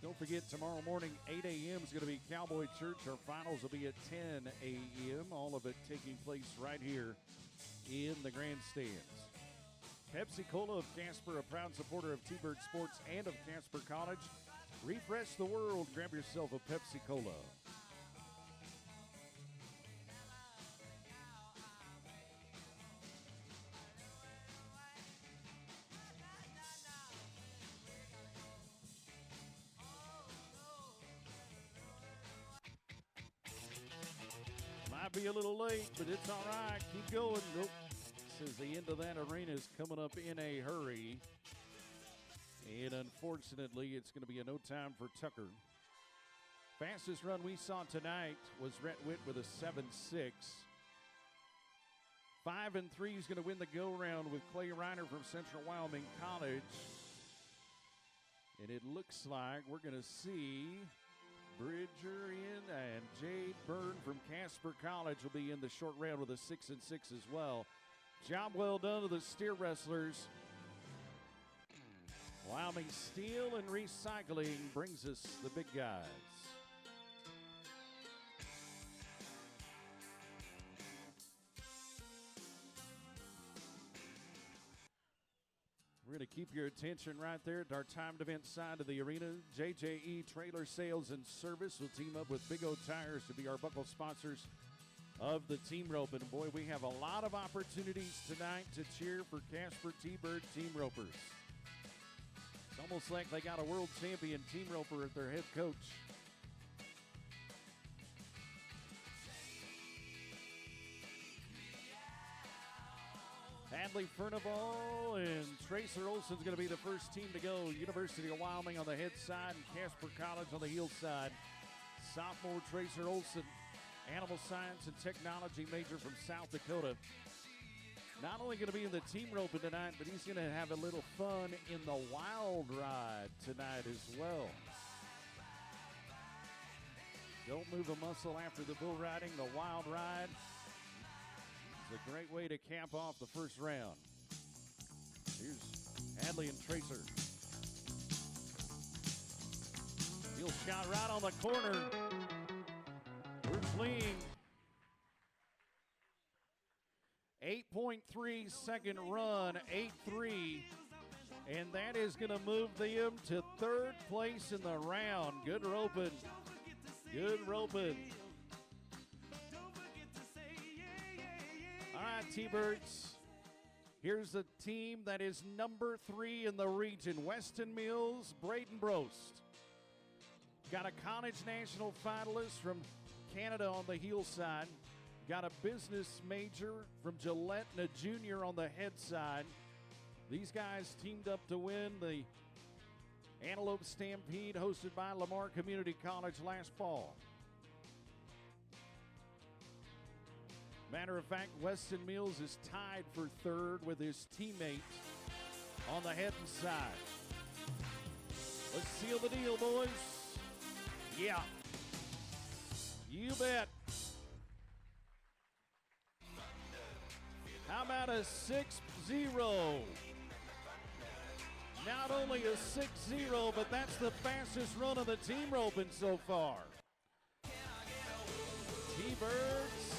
Don't forget, tomorrow morning, 8 a.m. is going to be Cowboy Church. Our finals will be at 10 a.m. All of it taking place right here in the grandstands. Pepsi Cola of Casper, a proud supporter of T-Bird Sports and of Casper College. Refresh the world. Grab yourself a Pepsi Cola. Might be a little late, but it's all right. Keep going. Nope. Says the end of that arena is coming up in a hurry. And unfortunately, it's going to be a no time for Tucker. Fastest run we saw tonight was Rhett Witt with a 7.6. 5-3 is going to win the go-round with Clay Reiner from Central Wyoming College. And it looks like we're going to see Bridger in, and Jade Byrne from Casper College will be in the short round with a 6-6 as well. Job well done to the steer wrestlers. Wyoming Steel and Recycling brings us the big guys. We're going to keep your attention right there at our timed event side of the arena. JJE Trailer Sales and Service will team up with Big O Tires to be our buckle sponsors of the team roping. Boy, we have a lot of opportunities tonight to cheer for Casper T-Bird Team Ropers. It's almost like they got a world champion team roper at their head coach. Hadley Furnival and Tracer Olson's going to be the first team to go. University of Wyoming on the head side and Casper College on the heel side. Sophomore Tracer Olson, animal science and technology major from South Dakota. Not only going to be in the team roping tonight, but he's going to have a little fun in the wild ride tonight as well. Don't move a muscle after the bull riding, the wild ride. It's a great way to cap off the first round. Here's Hadley and Tracer. Heel shot right on the corner. We're fleeing. 8.3 second run, 8.3. And that is going to move them to third place in the round. Good roping. Good roping. All right, T-Birds. Here's the team that is number 3 in the region. Weston Mills, Braden Brost. Got a college national finalist from Canada on the heel side. Got a business major from Gillette and a junior on the head side. These guys teamed up to win the Antelope Stampede hosted by Lamar Community College last fall. Matter of fact, Weston Mills is tied for third with his teammate on the head and side. Let's seal the deal, boys. Yeah. You bet. How about a 6-0? Not only a 6-0, but that's the fastest run of the team roping so far. T-Birds,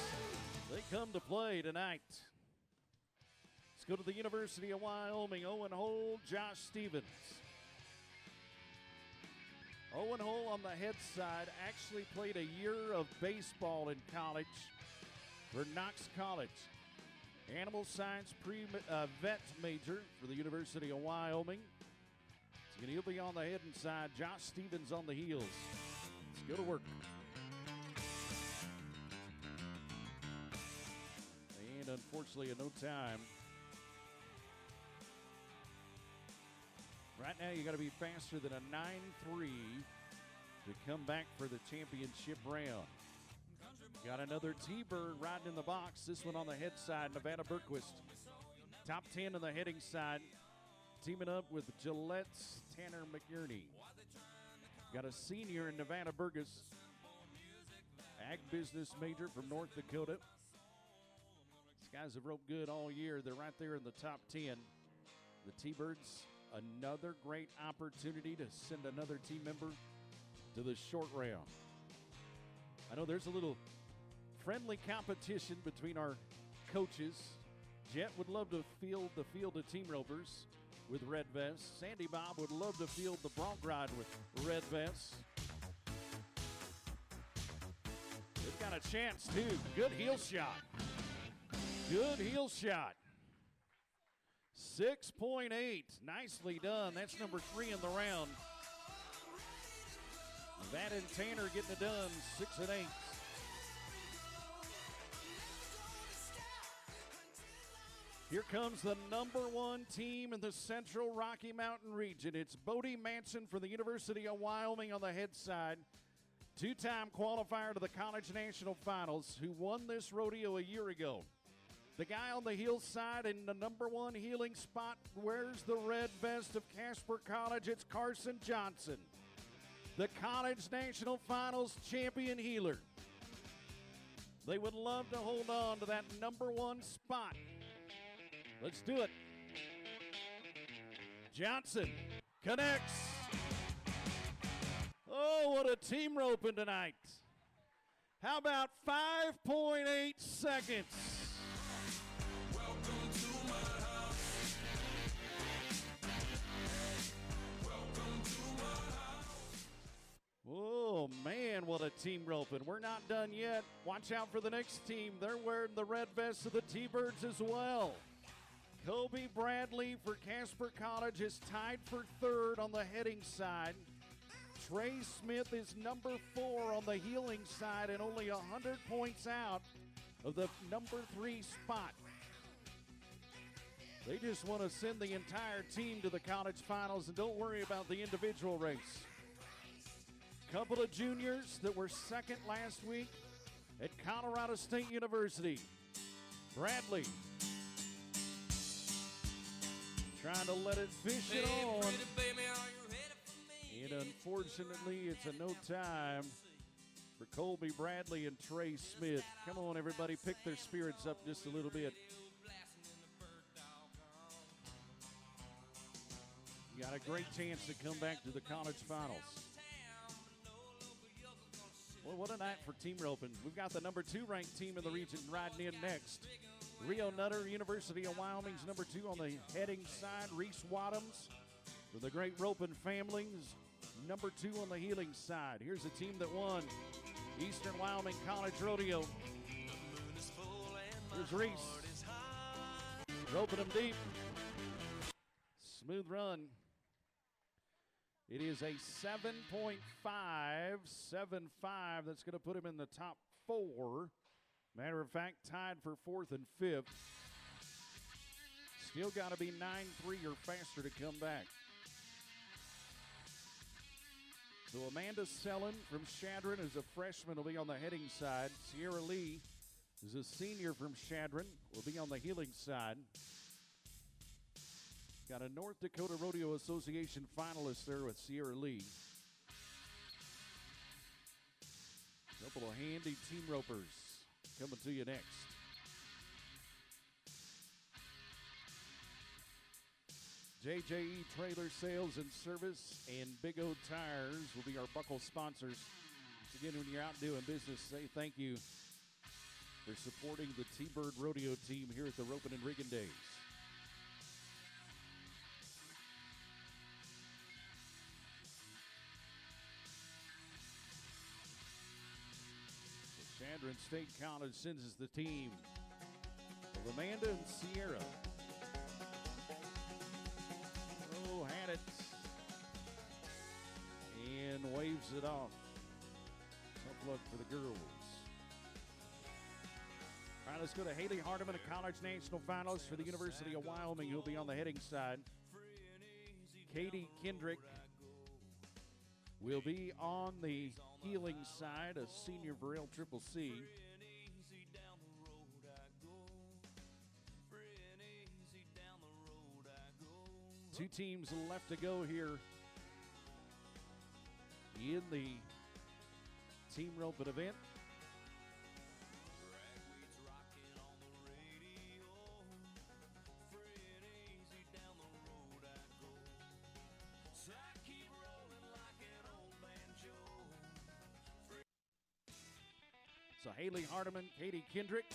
they come to play tonight. Let's go to the University of Wyoming. Owen Hole, Josh Stevens. Owen Hole on the head side actually played a year of baseball in college for Knox College. Animal science vet major for the University of Wyoming. He'll be on the head and side. Josh Stevens on the heels. Let's go to work. And unfortunately, in no time. Right now, you got to be faster than a 9.3 to come back for the championship round. Got another T-Bird riding in the box. This one on the head side, Nevada Berquist. Top 10 on the heading side. Teaming up with Gillette's Tanner McNerney. Got a senior in Nevada Burgess. Ag business major from North Dakota. These guys have roped good all year. They're right there in the top 10. The T-Birds, another great opportunity to send another team member to the short round. I know there's a little friendly competition between our coaches. Jet would love to field the field of team ropers with red vests. Sandy Bob would love to field the Bronc ride with red vests. They've got a chance, too. Good heel shot. Good heel shot. 6.8. Nicely done. That's number 3 in the round. That and Tanner getting it done, 6 and 8. Here comes the number 1 team in the Central Rocky Mountain region. It's Bodie Manson for the University of Wyoming on the head side. 2-time qualifier to the College National Finals who won this rodeo a year ago. The guy on the heel side in the number 1 heeling spot wears the red vest of Casper College. It's Carson Johnson, the College National Finals champion healer. They would love to hold on to that number 1 spot. Let's do it. Johnson connects. Oh, what a team roping tonight. How about 5.8 seconds? Welcome to my house. Oh, man, what a team roping. We're not done yet. Watch out for the next team. They're wearing the red vests of the T-Birds as well. Kobe Bradley for Casper College is tied for third on the heading side. Trey Smith is number 4 on the heeling side and only 100 points out of the number 3 spot. They just want to send the entire team to the college finals and don't worry about the individual race. Couple of juniors that were second last week at Colorado State University. Bradley trying to let it fish it on. And unfortunately, it's a no time for Colby Bradley and Trey Smith. Come on, everybody, pick their spirits up just a little bit. You got a great chance to come back to the college finals. Well, what a night for team roping. We've got the number 2 ranked team in the region riding in next. Rio Nutter, University of Wyoming's number 2 on the heading side. Reese Wadhams for the great roping families, number 2 on the heeling side. Here's a team that won Eastern Wyoming College Rodeo. Here's Reese. Roping them deep. Smooth run. It is a 7.5, 7.5. That's going to put him in the top 4. Matter of fact, tied for 4th and 5th. Still got to be 9.3 or faster to come back. So Amanda Sellen from Shadron is a freshman, will be on the heading side. Sierra Lee is a senior from Shadron, will be on the heeling side. Got a North Dakota Rodeo Association finalist there with Sierra Lee. Couple of handy team ropers coming to you next. JJE Trailer Sales and Service and Big O Tires will be our buckle sponsors. Again, when you're out doing business, say thank you for supporting the T-Bird Rodeo team here at the Ropin and Riggin Days. Shadron State College sends us the team of Amanda and Sierra. Oh, had it. And waves it off. Tough luck for the girls. All right, let's go to Haley Hardiman, a college national finalist for the University of Wyoming, who'll be on the heading side. Katie Kendrick will be on the heeling side, a senior for LCCC. Two teams left to go here in the team roping event. So Haley Hardiman, Katie Kendrick,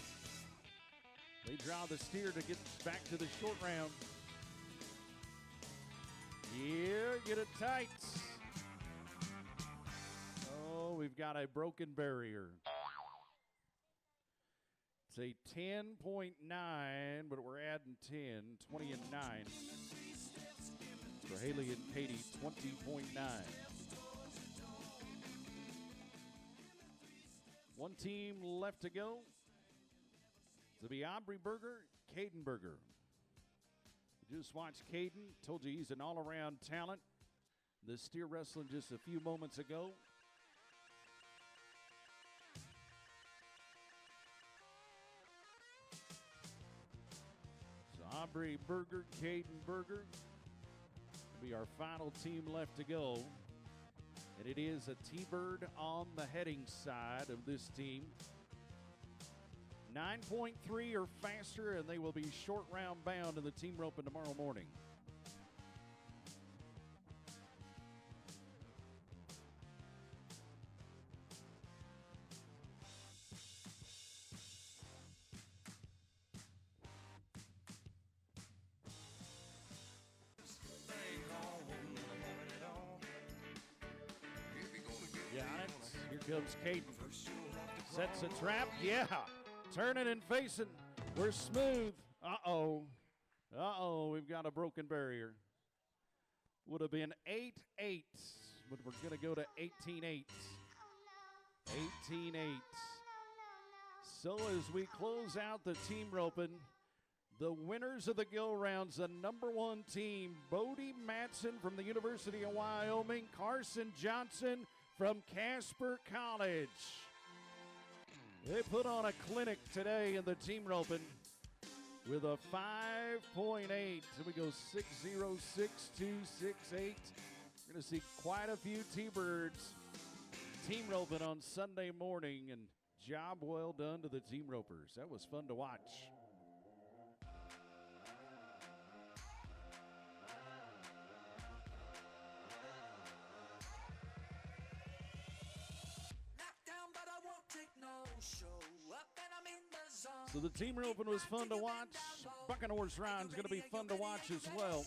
they draw the steer to get back to the short round. Here, get it tight. Oh, we've got a broken barrier. It's a 10.9, but we're adding 10, 20 and 9. For Haley and Katie, 20.9. One team left to go. To be Aubrey Berger, Caden Berger. We just watched Caden. Told you he's an all-around talent. The steer wrestling just a few moments ago. So Aubrey Berger, Caden Berger will be our final team left to go. And it is a T-Bird on the heading side of this team. 9.3 or faster, and they will be short round bound in the team roping tomorrow morning. Yeah, comes Caden. Sets a trap. Yeah. Turning and facing. We're smooth. Uh-oh. Uh-oh. We've got a broken barrier. Would have been 8-8, but we're going to go to 18-8. 18-8. So as we close out the team roping, the winners of the Gill Rounds, the number 1 team, Bodie Matson from the University of Wyoming, Carson Johnson from Casper College. They put on a clinic today in the team roping with a 5.8. So we go 6-0, 6-2, 6-8. We're going to see quite a few T-Birds team roping on Sunday morning, and job well done to the team ropers. That was fun to watch. So the team roping was fun to watch. Bucking Horse Ride's going to be fun to watch as well.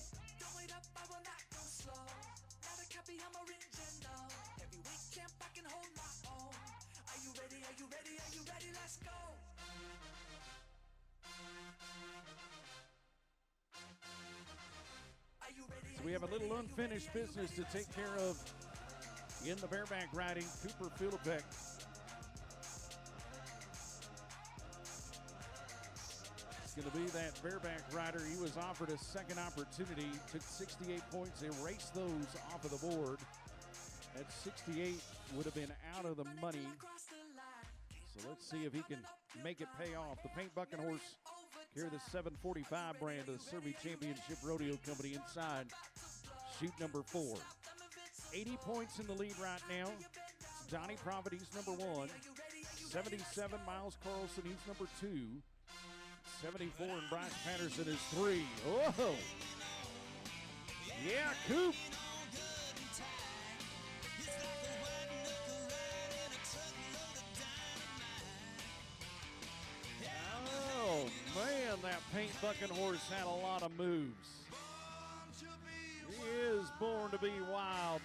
So we have a little unfinished business to take care of in the bareback riding. Cooper Fieldbeck. Going to be that bareback rider. He was offered a second opportunity, took 68 points, erased those off of the board. At 68 would have been out of the money. So let's see if he can make it pay off. The Paint Bucking Horse carry the 745 brand of the Survey Championship Rodeo Company inside chute number 4. 80 points in the lead right now. Donnie Profit, he's number 1. 77, Miles Carlson, he's number 2. 74, and Bryce Patterson is 3. Whoa! Yeah, Coop! Oh, man, that Paint Bucking Horse had a lot of moves. He is born to be wild.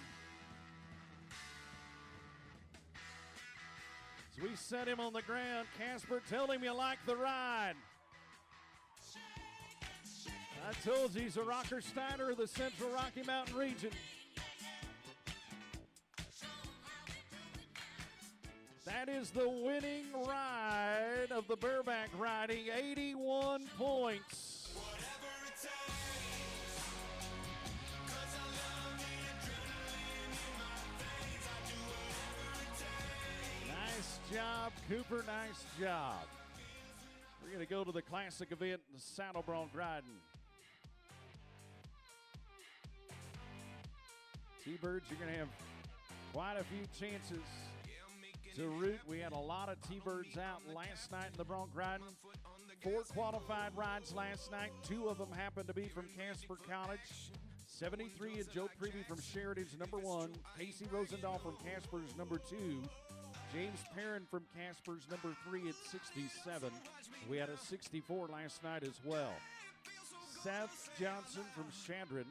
As we set him on the ground, Casper, tell him you like the ride. I told you he's a Rocker Steiner of the Central Rocky Mountain region. That is the winning ride of the bareback riding, 81 points. Nice job, Cooper, nice job. We're going to go to the classic event, the Saddle Bronc riding. T-Birds, you're going to have quite a few chances to root. We had a lot of T-Birds out last night in the Bronc riding. 4 qualified rides last night. 2 of them happened to be from Casper College. 73 and Joe Prevey from Sheridan's number 1. Casey Rosendahl from Casper's number 2. James Perrin from Casper's number 3 at 67. We had a 64 last night as well. Seth Johnson from Shadron.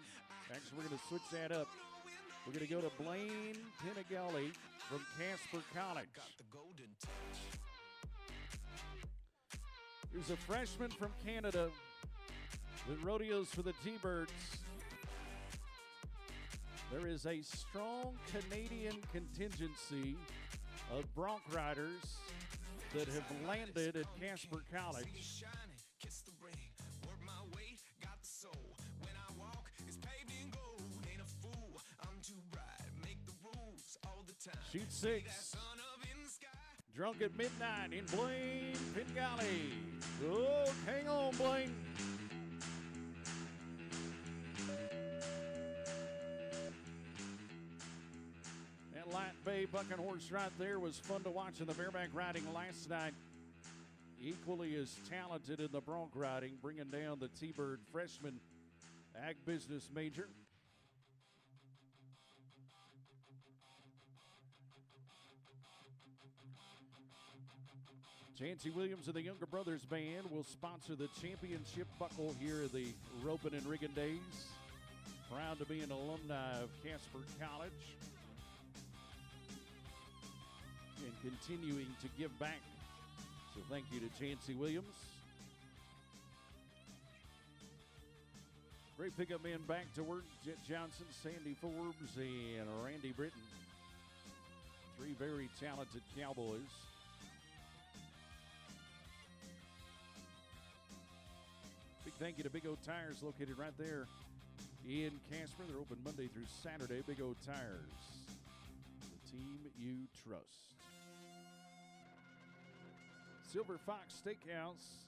Actually, we're going to switch that up. We're going to go to Blaine Pinagelli from Casper College. There's a freshman from Canada that rodeos for the T-Birds. There is a strong Canadian contingency of Bronc riders that have landed at Casper College. Chute 6. Drunk at midnight in Blaine Pingali. Oh, hang on, Blaine. That Light Bay Bucking Horse right there was fun to watch in the bareback riding last night. Equally as talented in the Bronc riding, bringing down the T-Bird freshman ag business major. Chancey Williams of the Younger Brothers Band will sponsor the championship buckle here at the Ropin and Riggin Days. Proud to be an alumni of Casper College. continuing to give back. So thank you to Chancey Williams. Great pickup men back to work. Jet Johnson, Sandy Forbes, and Randy Britton. Three very talented Cowboys. Big thank you to Big O Tires, located right there in Casper. They're open Monday through Saturday. Big O Tires, the team you trust. Silver Fox Steakhouse,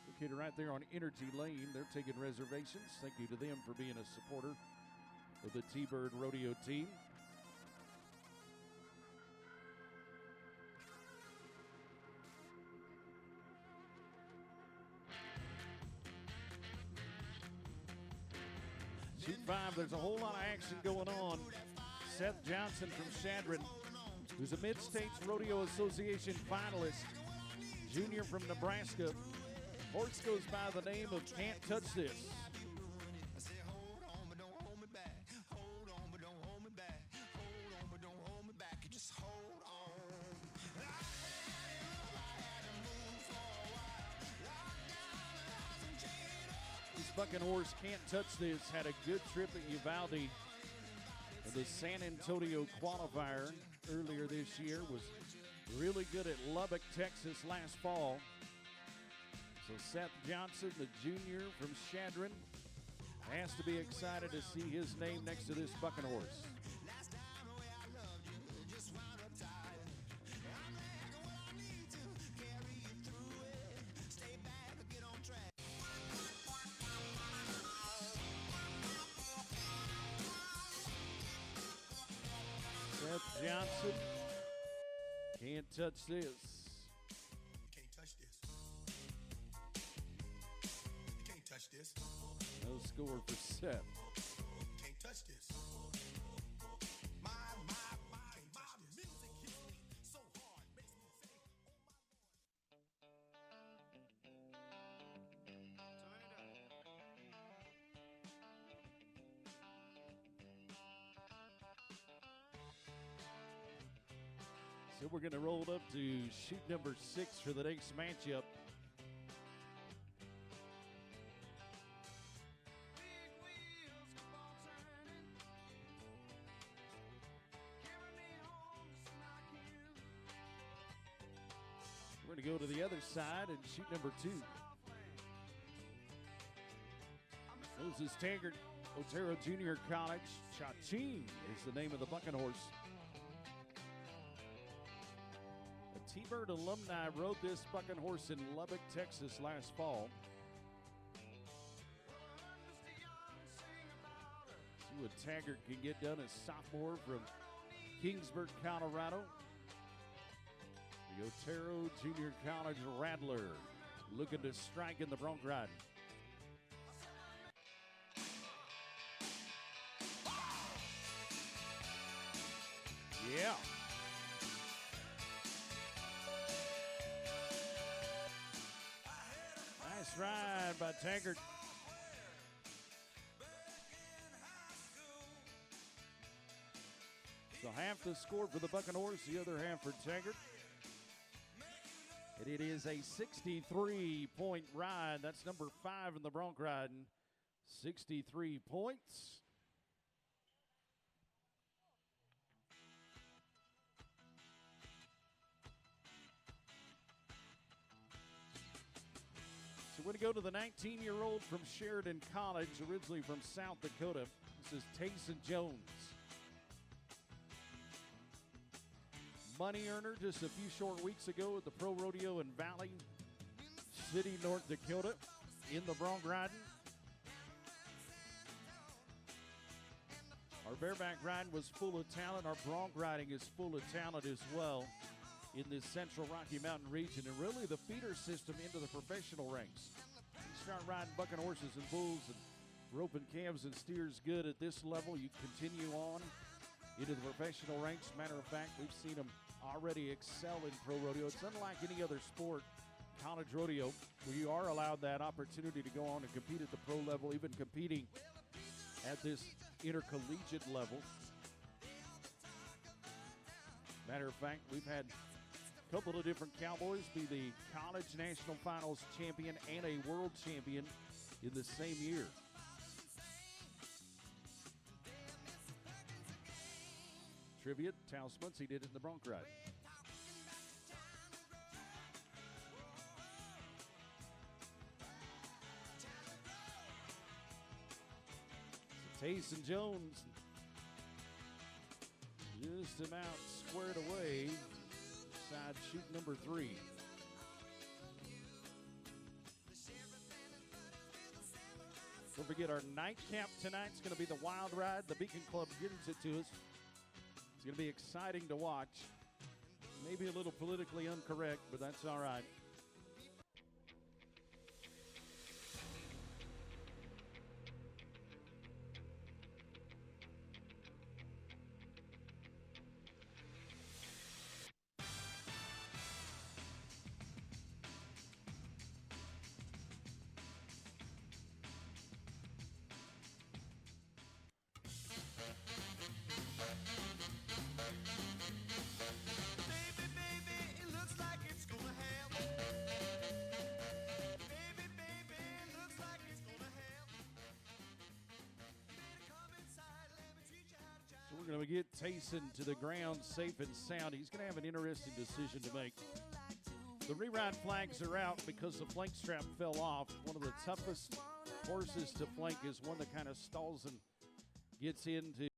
located right there on Energy Lane. They're taking reservations. Thank you to them for being a supporter of the T-Bird Rodeo team. Shoot 5, there's a whole lot of action going on. Seth Johnson from Shadron, who's a Mid-States Rodeo Association finalist, junior from Nebraska. Horse goes by the name of Can't Touch This. I say, hold on, but don't hold me back. Hold on, but don't hold me back. Hold on, but don't hold me back. You just hold on. I had to move for a while. Locked down the house and chained up. This bucking horse, Can't Touch This, had a good trip at Uvalde in the San Antonio qualifier earlier this year. Was really good at Lubbock, Texas last fall. So Seth Johnson, the junior from Shadron, has to be excited to see his name next to this bucking horse. Last time the way I loved you, just wound up tired. I'm back where I need to carry you through it. Stay back or get on track. Seth Johnson, Can't Touch This. You can't touch this. You can't touch this. No score for Seth. You can't touch this. My music hits me so hard, makes me say, So we're going to roll up to shoot number 6 for the next matchup. big wheels keep on turning. Carry me home to my kin. We're going to go to the other side and shoot number 2. This is Taggart Otero Junior College. Cha-ching is the name of the bucking horse. A T-Bird alumni rode this bucking horse in Lubbock, Texas last fall. See what Taggart can get done as sophomore from Kingsburg, Colorado. The Otero Junior College Rattler looking to strike in the Bronc riding. Yeah. Nice ride by Taggart. So half the score for the bucking horse, the other half for Taggart. And it is a 63-point ride. That's number 5 in the Bronc riding. 63 points. So we're going to go to the 19-year-old from Sheridan College, originally from South Dakota. This is Tayson Jones. Money earner just a few short weeks ago at the Pro Rodeo in Valley City, North Dakota, in the Bronc riding. Our bareback riding was full of talent. Our Bronc riding is full of talent as well in this central Rocky Mountain region, and really the feeder system into the professional ranks. You start riding bucking horses and bulls and roping calves and steers good at this level, you continue on into the professional ranks. Matter of fact, we've seen them already excel in pro rodeo. It's unlike any other sport, college rodeo, where you are allowed that opportunity to go on and compete at the pro level, even competing at this intercollegiate level. Matter of fact, we've had couple of different Cowboys be the College National Finals champion and a world champion in the same year. Trivia, Tal Smutsy did it in the Bronc ride. So Tayson Jones just about squared away. Side shoot number 3. Don't forget our nightcap tonight's going to be the Wild Ride. The Beacon Club gives it to us. It's going to be exciting to watch. Maybe a little politically incorrect, but that's all right. We're going to get Tayson to the ground safe and sound. He's going to have an interesting decision to make. The re-ride flags are out because the flank strap fell off. One of the toughest horses to flank is one that kind of stalls and gets into.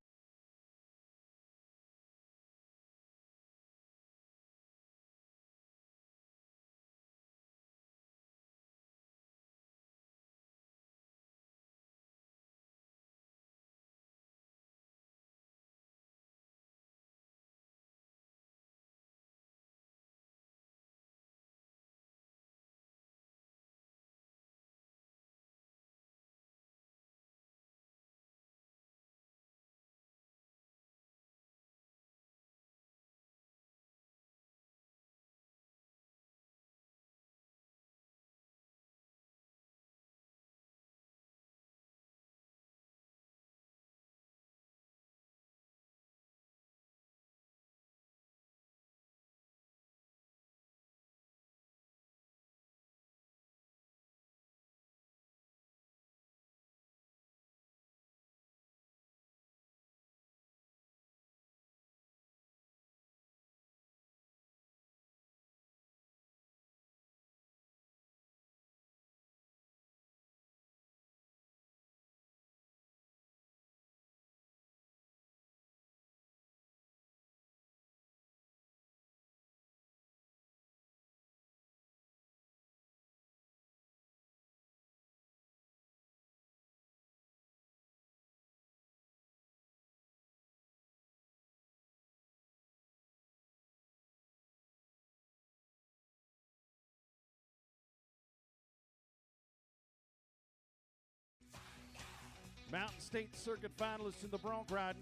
Mountain State Circuit finalists in the Bronc riding.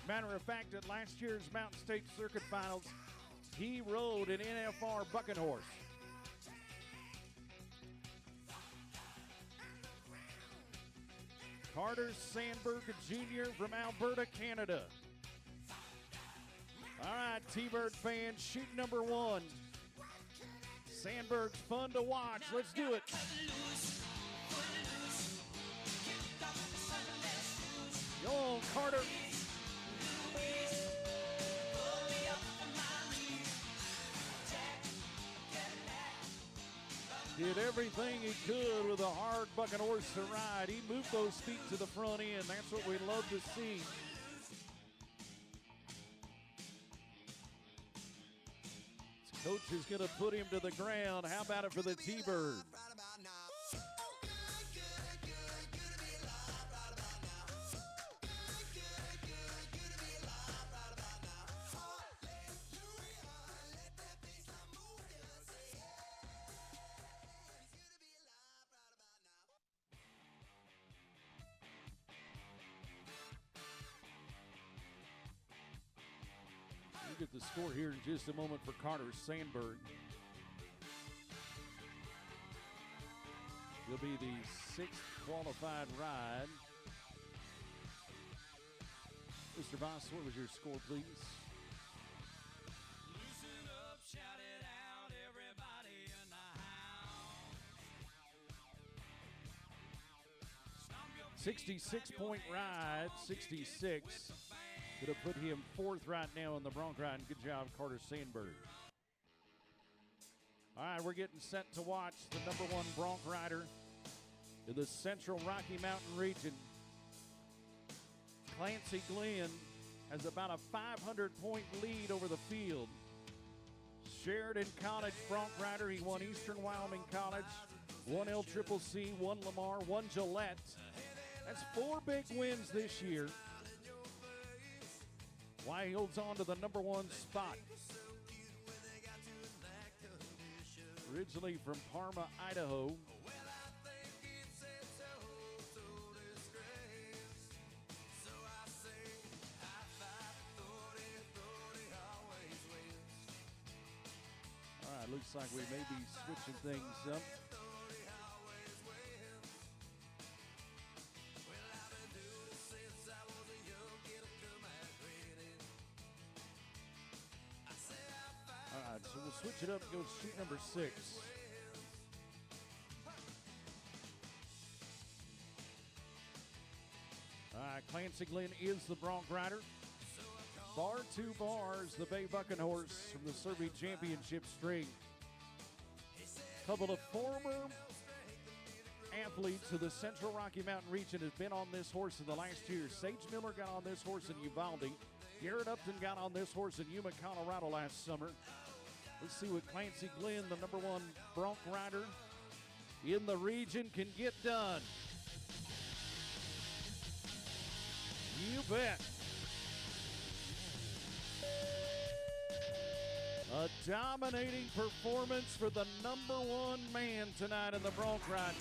Matter of fact, at last year's Mountain State Circuit finals, he rode an NFR bucking horse. Carter Sandberg Jr. from Alberta, Canada. All right, T-Bird fans, shoot number 1. Sandberg's fun to watch. Let's do it. Go on, Carter. Did everything he could with a hard bucking horse to ride. He moved those feet to the front end. That's what we love to see. His coach is going to put him to the ground. How about it for the T-Bird? We'll get the score here in just a moment for Carter Sandberg. He'll be the 6th qualified ride. Mr. Voss, what was your score, please? Loosen up, shout it 66-point ride, 66. Going to put him 4th right now in the Bronc ride. Good job, Carter Sandberg. All right, we're getting set to watch the #1 Bronc rider in the Central Rocky Mountain region. Clancy Glenn has about a 500-point lead over the field. Sheridan College Bronc rider. He won Eastern Wyoming College, 1 LCCC, 1 Lamar, 1 Gillette. That's 4 big wins this year. Why he holds on to the #1 spot. Originally from Parma, Idaho. All right, looks like we may be switching things up. All right, so we'll switch it up and go shoot number 6. All right, Clancy Glenn is the Bronc rider. Bar 2 bars, the Bay Bucking horse from the Survey Championship string. Couple of former athletes of the Central Rocky Mountain region have been on this horse in the last year. Sage Miller got on this horse in Uvalde. Garrett Upton got on this horse in Yuma, Colorado last summer. Let's see what Clancy Glenn, the #1 Bronc rider in the region, can get done. You bet. A dominating performance for the #1 man tonight in the Bronc ride.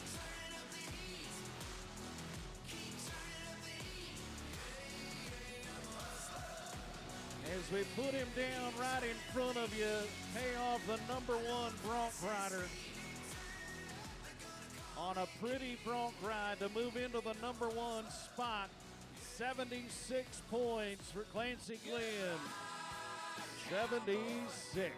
As we put him down right in front of you, pay off the #1 Bronc rider on a pretty Bronc ride to move into the #1 spot. 76 points for Clancy Glenn. 76.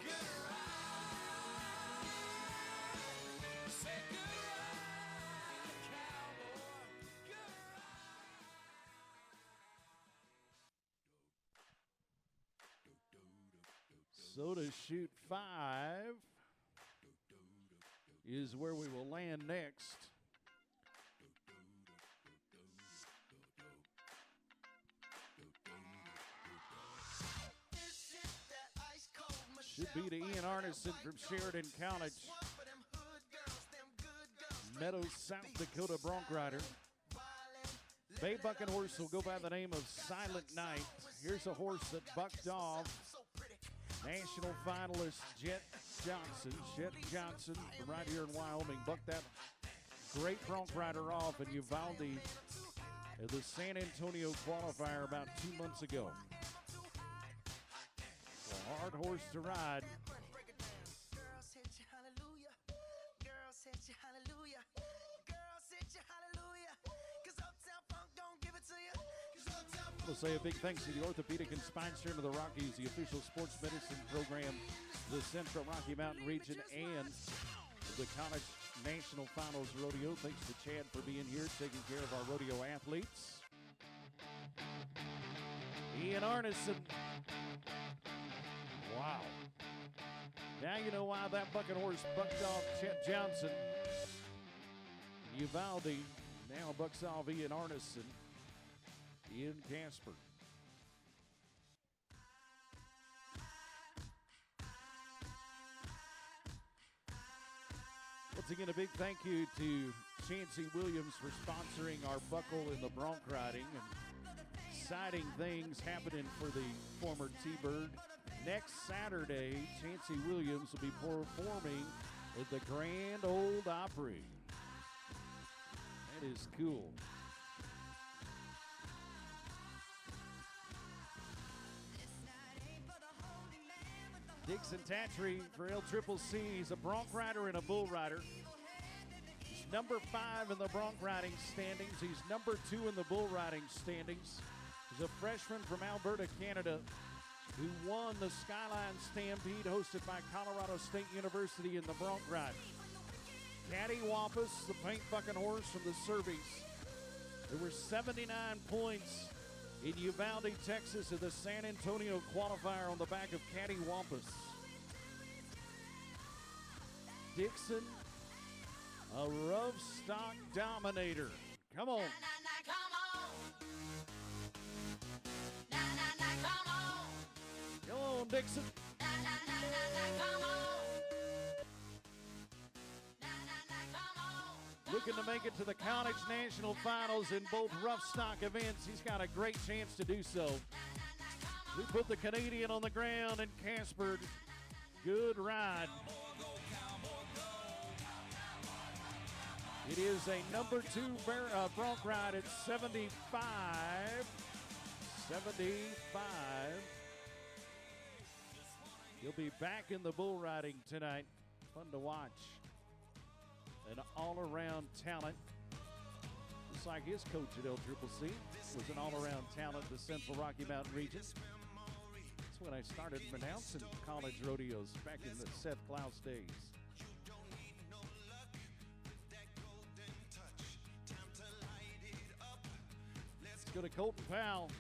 So to shoot 5 is where we will land next. Should be to Ian Arneson from Sheridan College. Meadows, South Dakota Bronc rider. Bay Bucking horse will go by the name of Silent Night. Here's a horse that bucked off national finalist Jet Johnson from right here in Wyoming. Bucked that great Bronc rider off in Uvalde at the San Antonio qualifier about 2 months ago. A hard horse to ride. We'll say a big thanks to the Orthopedic and Spine Center of the Rockies, the official sports medicine program, the Central Rocky Mountain region, and the College National Finals Rodeo. Thanks to Chad for being here, taking care of our rodeo athletes. Ian Arneson. Wow. Now you know why that bucking horse bucked off Chet Johnson. Uvalde now bucks off Ian Arneson in Casper. Once again, a big thank you to Chancey Williams for sponsoring our buckle in the Bronc riding and exciting things happening for the former T-Bird. Next Saturday, Chancey Williams will be performing at the Grand Ole Opry. That is cool. Dixon Tatry for LCCC. He's a Bronc rider and a bull rider. He's number 5 in the Bronc riding standings. He's number 2 in the bull riding standings. He's a freshman from Alberta, Canada, who won the Skyline Stampede hosted by Colorado State University in the Bronc ride. Caddy Wampus, the paint bucking horse from the Surveys. There were 79 points in Uvalde, Texas at the San Antonio qualifier on the back of Cattywampus. Dixon, a rough stock dominator. Come on. Come on, Dixon. Looking to make it to the College National Finals in both rough stock events. He's got a great chance to do so. We put the Canadian on the ground and Casper, good ride. It is a number 2 Bronc ride at 75. 75. He'll be back in the bull riding tonight. Fun to watch. An all-around talent. Just like his coach at LCCC was an all-around talent in the Central Rocky Mountain region. That's when I started announcing college rodeos back in the Seth Klaus days. Let's go to Colton Powell.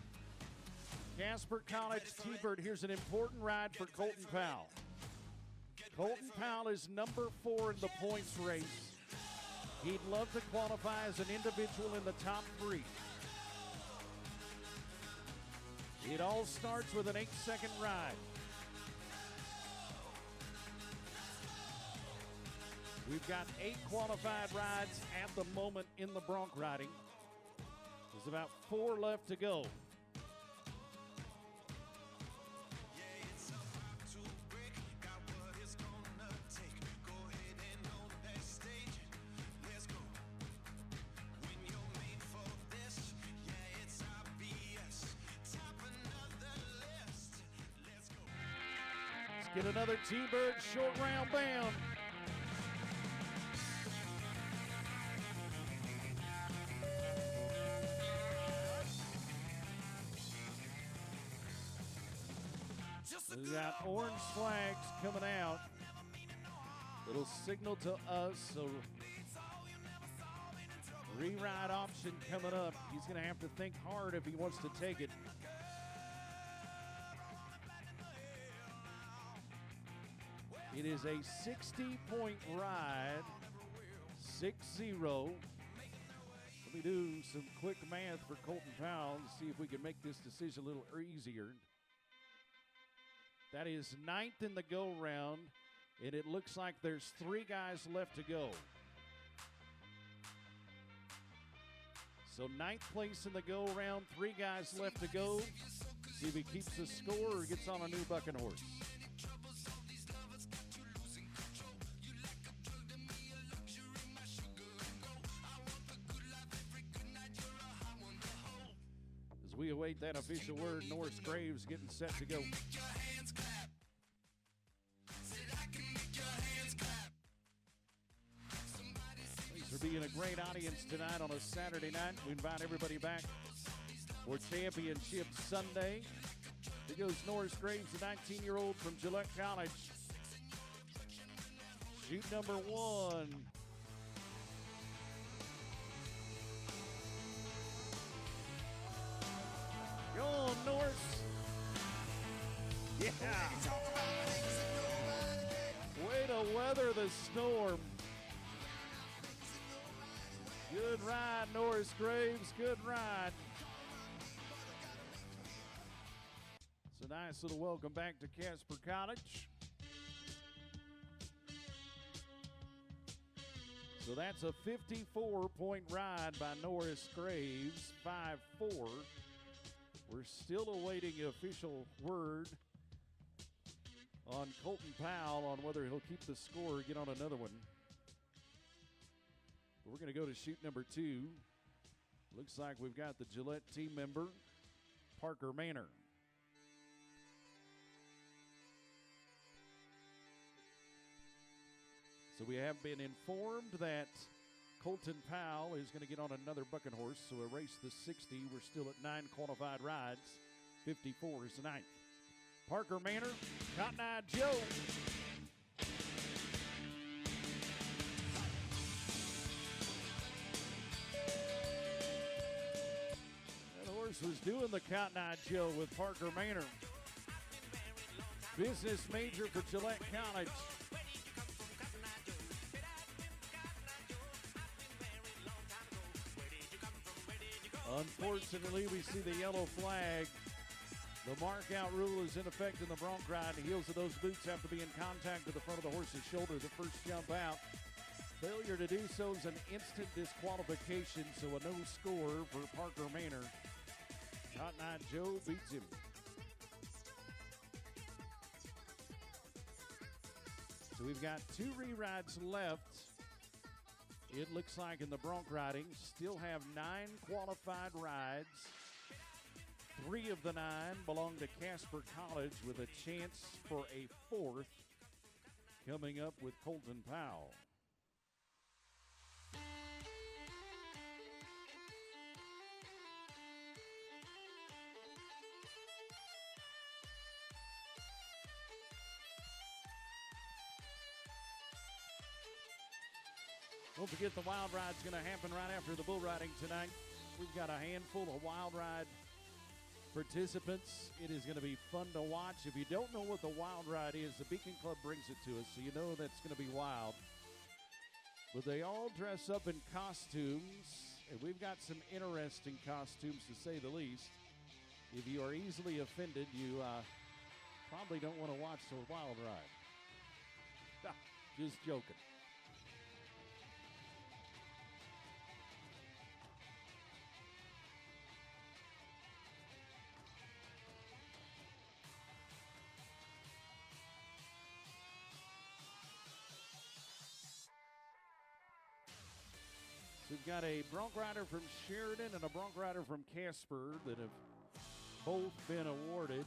Casper College T-Bird. Here's an important ride for Colton Powell. Colton Powell is number 4 in the points race. He'd love to qualify as an individual in the top 3. It all starts with an 8-second ride. We've got 8 qualified rides at the moment in the Bronc riding. There's about 4 left to go. Get another T-Bird short round bound. We got orange flags coming out. It'll signal to us, so re-ride option coming up. He's going to have to think hard if he wants to take it. It is a 60-point ride, 6-0. Let me do some quick math for Colton Powell to see if we can make this decision a little easier. That is 9th in the go-round, and it looks like there's 3 guys left to go. So 9th place in the go-round, 3 guys left to go. See if he keeps the score or gets on a new bucking horse. We await that official word. Norris Graves getting set to go. Thanks for being a great audience tonight on a Saturday night. We invite everybody back for Championship Sunday. Here goes Norris Graves, the 19-year-old from Gillette College. Shoot number 1. Go on, Norris. Yeah. Way to weather the storm. Good ride, Norris Graves. Good ride. It's a nice little welcome back to Casper College. So that's a 54-point ride by Norris Graves, 5-4. We're still awaiting the official word on Colton Powell on whether he'll keep the score or get on another one. But we're going to go to shoot number 2. Looks like we've got the Gillette team member, Parker Manor. So we have been informed that Colton Powell is going to get on another bucking horse, so erase the 60. We're still at 9 qualified rides. 54 is the 9th. Parker Manor, Cotton Eye Joe. is doing the Cotton Eye Joe with Parker Maynard. Business major for Gillette College. Unfortunately, we see the yellow flag. The mark-out rule is in effect in the Bronc ride. The heels of those boots have to be in contact with the front of the horse's shoulder the first jump out. Failure to do so is an instant disqualification, so a no score for Parker Maynard. Cotton Eye Joe beats him. So we've got 2 re-rides left. It looks like in the Bronc riding, still have 9 qualified rides. 3 of the 9 belong to Casper College with a chance for a 4th coming up with Colton Powell. Don't forget the wild ride's going to happen right after the bull riding tonight. We've got a handful of wild ride participants. It is going to be fun to watch. If you don't know what the wild ride is, the Beacon Club brings it to us, so you know that's going to be wild. But they all dress up in costumes, and we've got some interesting costumes to say the least. If you are easily offended, you probably don't want to watch the wild ride. Just joking. We've got a Bronc rider from Sheridan and a Bronc rider from Casper that have both been awarded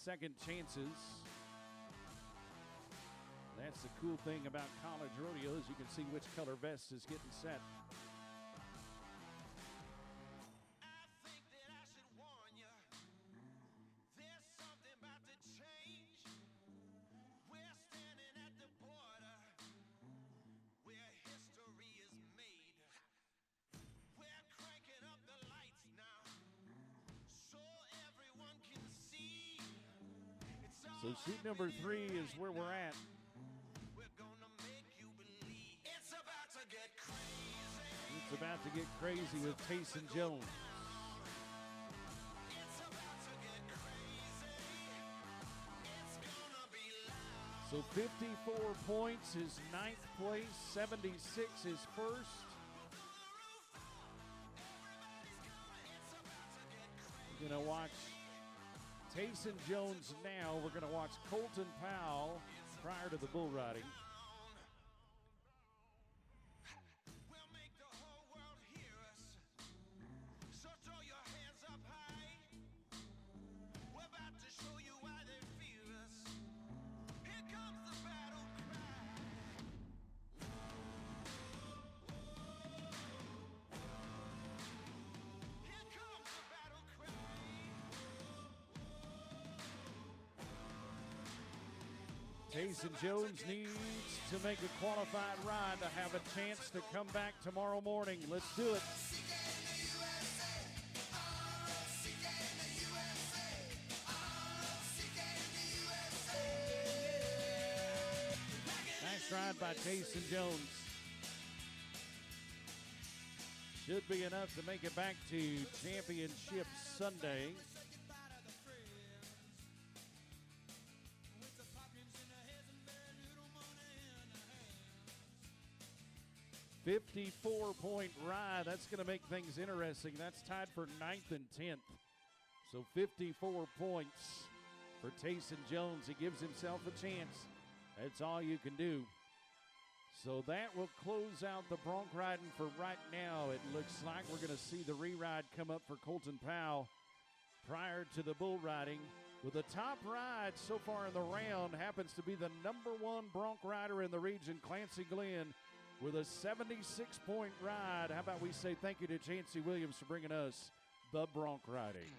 second chances. That's the cool thing about college rodeos. You can see which color vest is getting set. So seat number 3 is where we're at. It's about to get crazy with Tayson Jones. So 54 points is 9th place, 76 is first. We're going to watch Tayson Jones now. We're going to watch Colton Powell prior to the bull riding. Tayson Jones needs to make a qualified ride to have a chance to come back tomorrow morning. Let's do it. Nice ride by Tayson Jones. Should be enough to make it back to Championship Sunday. .54 ride. That's going to make things interesting. That's tied for 9th and 10th. So 54 points for Tayson Jones. He gives himself a chance. That's all you can do. So that will close out the Bronc riding for right now. It looks like we're going to see the re-ride come up for Colton Powell prior to the bull riding. With the top ride so far in the round happens to be the #1 Bronc rider in the region, Clancy Glenn, with a 76-point ride. How about we say thank you to Chancey Williams for bringing us the Bronc riding.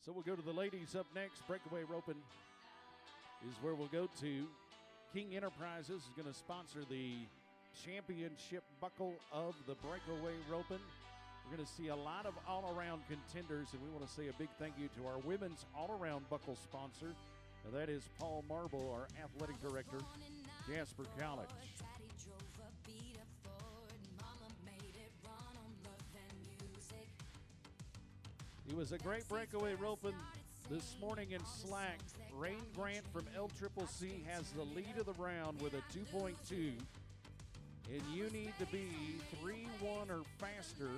So we'll go to the ladies up next. Breakaway roping is where we'll go to. King Enterprises is going to sponsor the championship buckle of the Breakaway roping. We're going to see a lot of all-around contenders, and we want to say a big thank you to our women's all-around buckle sponsor, and that is Paul Marble, our athletic director, Jasper College. It was a great breakaway roping this morning in slack. Rain Grant from LCCC has the lead of the round with a 2.2, and you need to be 3-1 or faster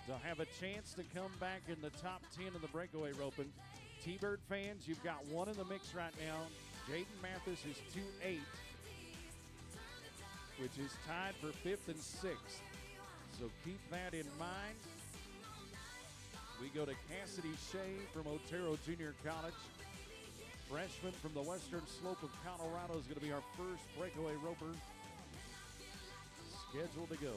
to have a chance to come back in the top 10 of the breakaway roping. T-Bird fans, you've got one in the mix right now. Jaden Mathis is 2.8, which is tied for 5th and 6th. So keep that in mind. We go to Cassidy Shea from Otero Junior College. Freshman from the western slope of Colorado is going to be our first breakaway roper scheduled to go.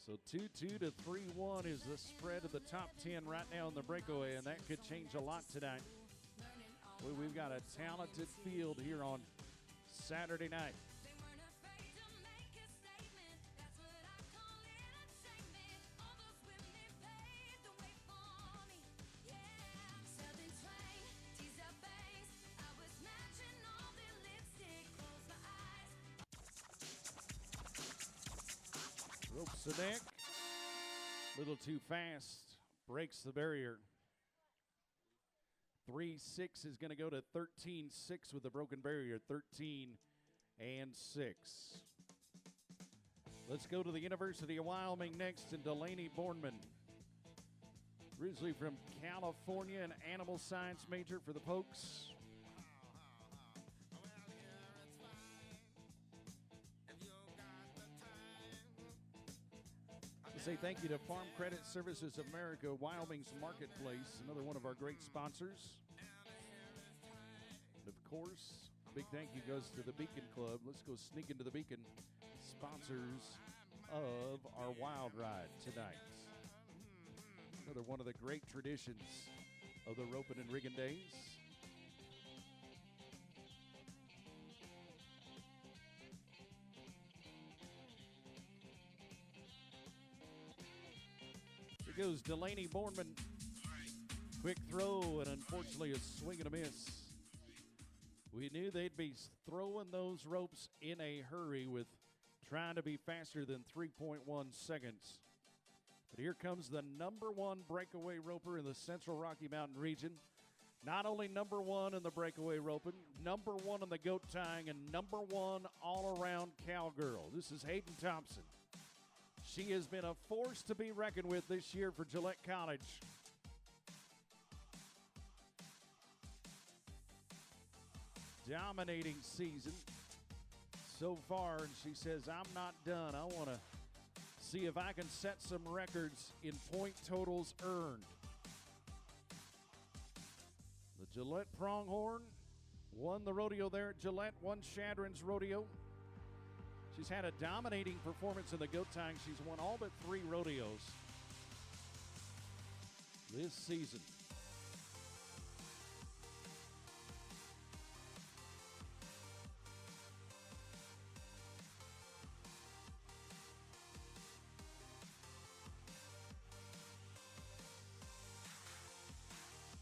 So 2-2 to 3-1 is the spread of the top 10 right now in the breakaway, and that could change a lot tonight. We've got a talented field here on Saturday night. Ropes the neck. Little too fast. Breaks the barrier. 3-6 is going to go to 13-6 with a broken barrier. 13 and 6. Let's go to the University of Wyoming next, and Delaney Bourneman. Originally from California, an animal science major for the Pokes. Say thank you to Farm Credit Services America, Wyoming's Marketplace, another one of our great sponsors. And of course, big thank you goes to the Beacon Club. Let's go sneak into the Beacon, sponsors of our Wild Ride tonight. Another one of the great traditions of the Ropin and Riggin days. Here goes Delaney Bourneman. Quick throw, and unfortunately a swing and a miss. We knew they'd be throwing those ropes in a hurry with trying to be faster than 3.1 seconds. But here comes the #1 breakaway roper in the Central Rocky Mountain region. Not only #1 in the breakaway roping, #1 in the goat tying, and #1 all-around cowgirl. This is Hayden Thompson. She has been a force to be reckoned with this year for Gillette College. Dominating season so far, and she says, I'm not done. I want to see if I can set some records in point totals earned. The Gillette Pronghorn won the rodeo there at Gillette, won Shadron's rodeo. She's had a dominating performance in the goat tying. She's won all but 3 rodeos this season.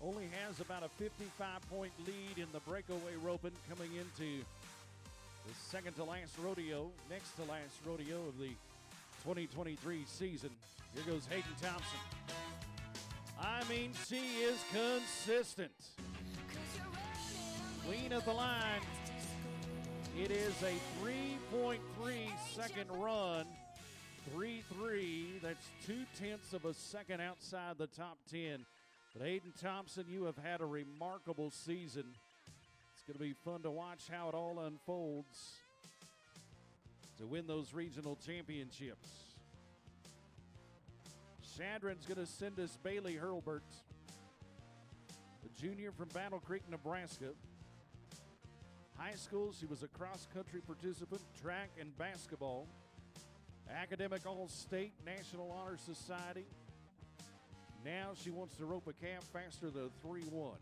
Only has about a 55-point lead in the breakaway roping coming into the second to last rodeo, next to last rodeo of the 2023 season. Here goes Hayden Thompson. I mean, she is consistent. Clean at the line. It is a 3.3 second run. 3.3. That's 0.2 of a second outside the top 10. But Hayden Thompson, you have had a remarkable season. It's going to be fun to watch how it all unfolds to win those regional championships. Shadron's going to send us Bailey Hurlbert. A junior from Battle Creek, Nebraska. High school, she was a cross-country participant, track and basketball. Academic All-State, National Honor Society. Now she wants to rope a calf faster than a 3-1.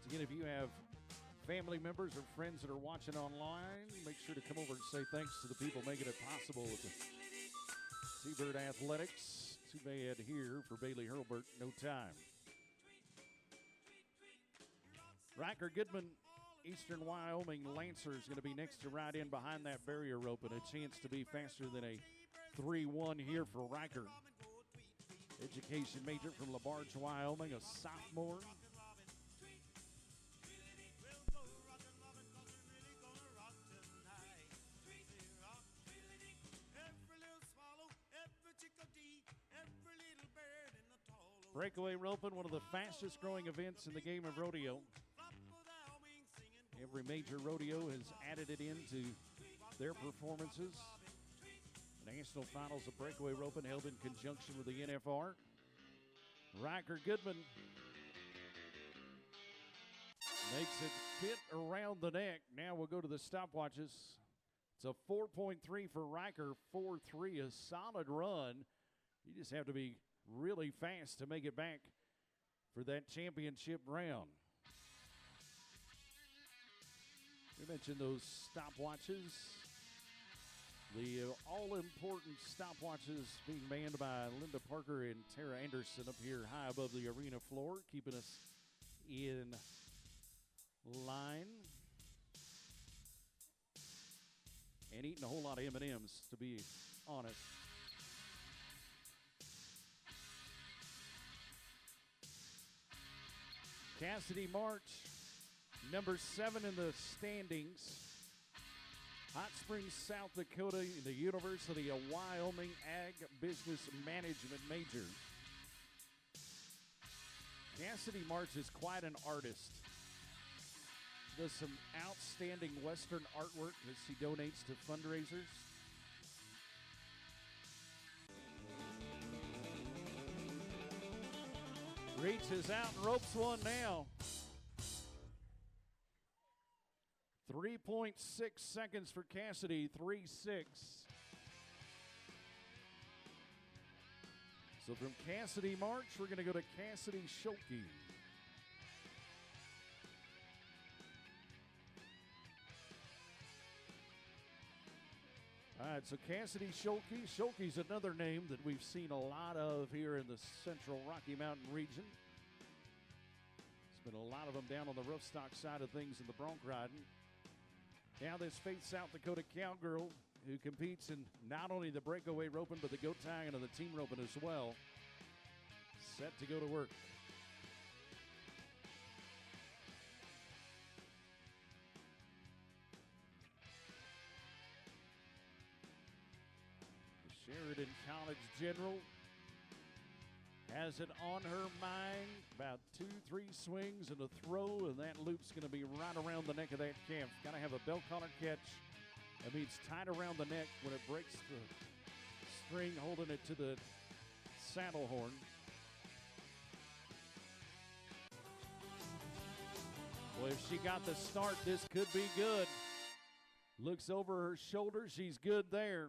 Again, if you have family members or friends that are watching online, make sure to come over and say thanks to the people making it possible with the Seabird Athletics. Too bad here for Bailey Hurlburt, no time. Riker Goodman, Eastern Wyoming Lancer is going to be next to ride in behind that barrier rope, and a chance to be faster than a 3-1 here for Riker. Education major from LaBarge, Wyoming, a sophomore. Breakaway roping, one of the fastest growing events in the game of rodeo. Every major rodeo has added it into their performances. National finals of breakaway roping held in conjunction with the NFR. Riker Goodman makes it fit around the neck. Now we'll go to the stopwatches. It's a 4.3 for Riker, 4.3, a solid run. You just have to be really fast to make it back for that championship round. We mentioned those stopwatches. The all-important stopwatches being manned by Linda Parker and Tara Anderson up here high above the arena floor, keeping us in line. And eating a whole lot of M&Ms, to be honest. Cassidy March, number 7 in the standings. Hot Springs, South Dakota, in the University of Wyoming Ag Business Management major. Cassidy March is quite an artist. She does some outstanding Western artwork that she donates to fundraisers. Reaches out and ropes one now. 3.6 seconds for Cassidy, 3.6. So from Cassidy March, we're going to go to Cassidy Schulke. All right, so Cassidy Schulke. Schulke's another name that we've seen a lot of here in the central Rocky Mountain region. There's been a lot of them down on the rough stock side of things in the bronc riding. Now this faith South Dakota cowgirl who competes in not only the breakaway roping, but the goat tying and the team roping as well. Set to go to work. The Sheridan College General has it on her mind. About 2-3 swings and a throw, and that loop's going to be right around the neck of that calf. Got to have a bell collar catch. That means tight around the neck when it breaks the string, holding it to the saddle horn. Well, if she got the start, this could be good. Looks over her shoulder. She's good there.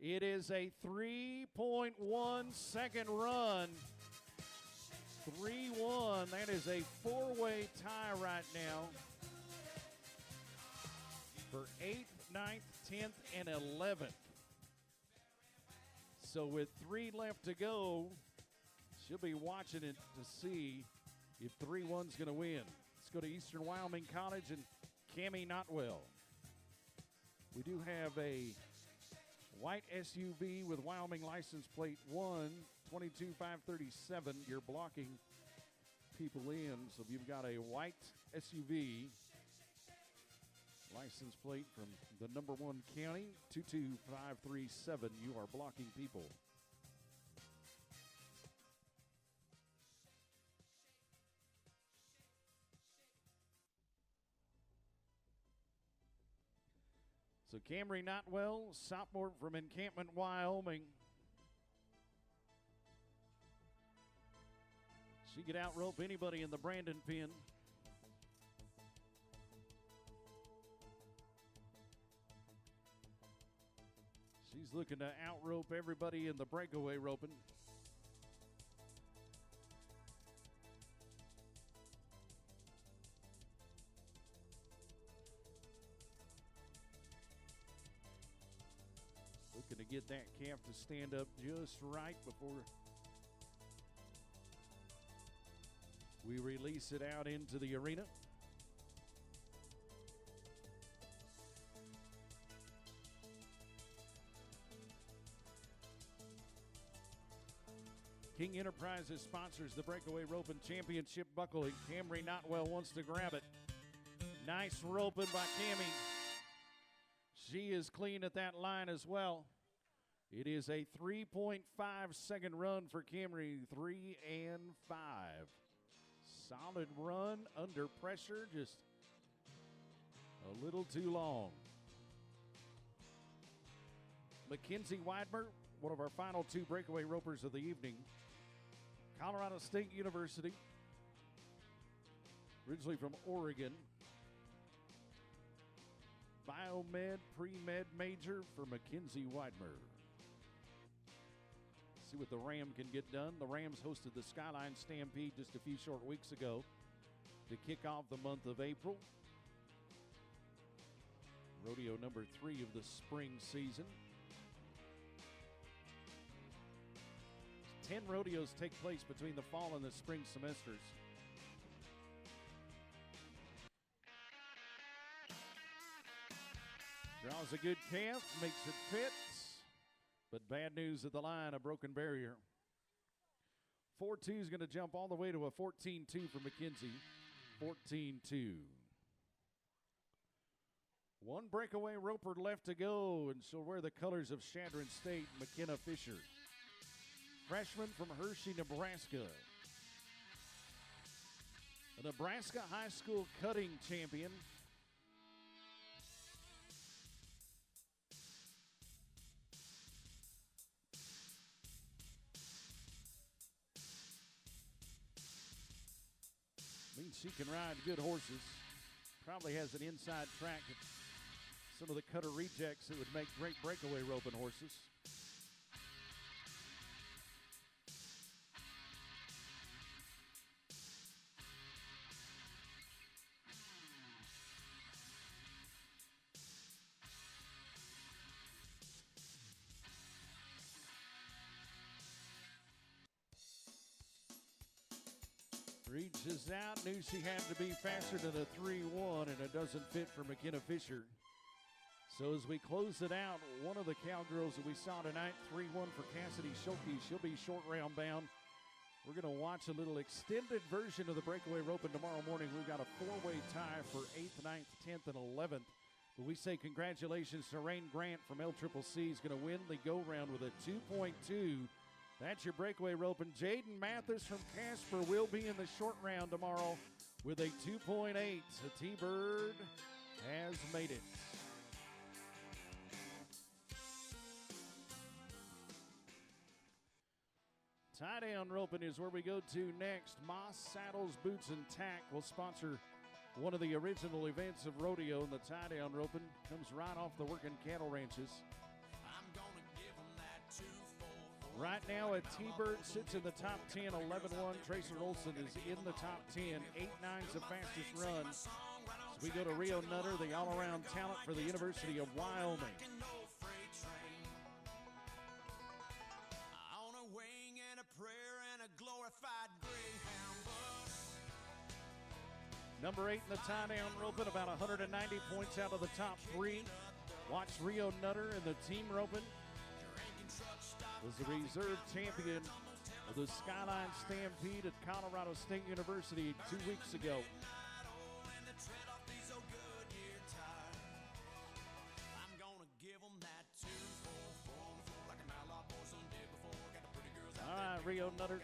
It is a 3.1 second run. 3-1. That is a four-way tie right now for 8th, 9th, 10th, and 11th. So with 3 left to go, she'll be watching it to see if 3-1's going to win. Let's go to Eastern Wyoming College and Cammie Notwell. We do have a white SUV with Wyoming license plate 22537. You're blocking people in. So if you've got a white SUV license plate from the number 1 county, 22537, you are blocking people. So Camry Notwell, sophomore from Encampment, Wyoming. She could outrope anybody in the Brandon pin. She's looking to outrope everybody in the breakaway roping. Looking to get that calf to stand up just right before we release it out into the arena. King Enterprises sponsors the Breakaway Roping Championship buckle, and Camry Notwell wants to grab it. Nice roping by Cammy. She is clean at that line as well. It is a 3.5-second run for Camry, 3 and 5. Solid run under pressure, just a little too long. Mackenzie Weidmer, one of our final two breakaway ropers of the evening. Colorado State University, originally from Oregon. Biomed pre-med major for Mackenzie Weidmer. See what the Ram can get done. The Rams hosted the Skyline Stampede just a few short weeks ago to kick off the month of April. Rodeo number 3 of the spring season. 10 rodeos take place between the fall and the spring semesters. Draws a good calf, makes it fit. But bad news at the line, a broken barrier. 4-2 is going to jump all the way to a 14-2 for McKenzie. 14-2. One breakaway roper left to go, and she'll wear the colors of Chadron State, McKenna Fisher. Freshman from Hershey, Nebraska. A Nebraska high school cutting champion. Means she can ride good horses. Probably has an inside track at some of the cutter rejects that would make great breakaway roping horses. Reaches out, knew she had to be faster than a 3-1, and it doesn't fit for McKenna Fisher. So as we close it out, one of the cowgirls that we saw tonight, 3-1 for Cassidy Schulke. She'll be short round bound. We're going to watch a little extended version of the breakaway roping tomorrow morning. We've got a 4-way tie for 8th, 9th, 10th, and 11th. But we say congratulations to Rain Grant from LCCC. Is going to win the go-round with a 2.2. That's your breakaway roping. Jaden Mathis from Casper will be in the short round tomorrow with a 2.8. The T-Bird has made it. Tie-down roping is where we go to next. Moss Saddles, Boots, and Tack will sponsor one of the original events of rodeo, and the tie-down roping comes right off the working cattle ranches. Right now, a T-Bird sits in the top 10, 11-1. Tracer Olson is in the top 10, 8-9's the fastest run. So we go to Rio Nutter, the all-around talent for the University of Wyoming. On a wing and a prayer and a glorified Greyhound bus. Number 8 in the tie-down roping, about 190 points out of the top 3. Watch Rio Nutter in the team roping. Was the reserve champion of the Skyline Stampede at Colorado State University 2 weeks ago. All right, Rio Nutter.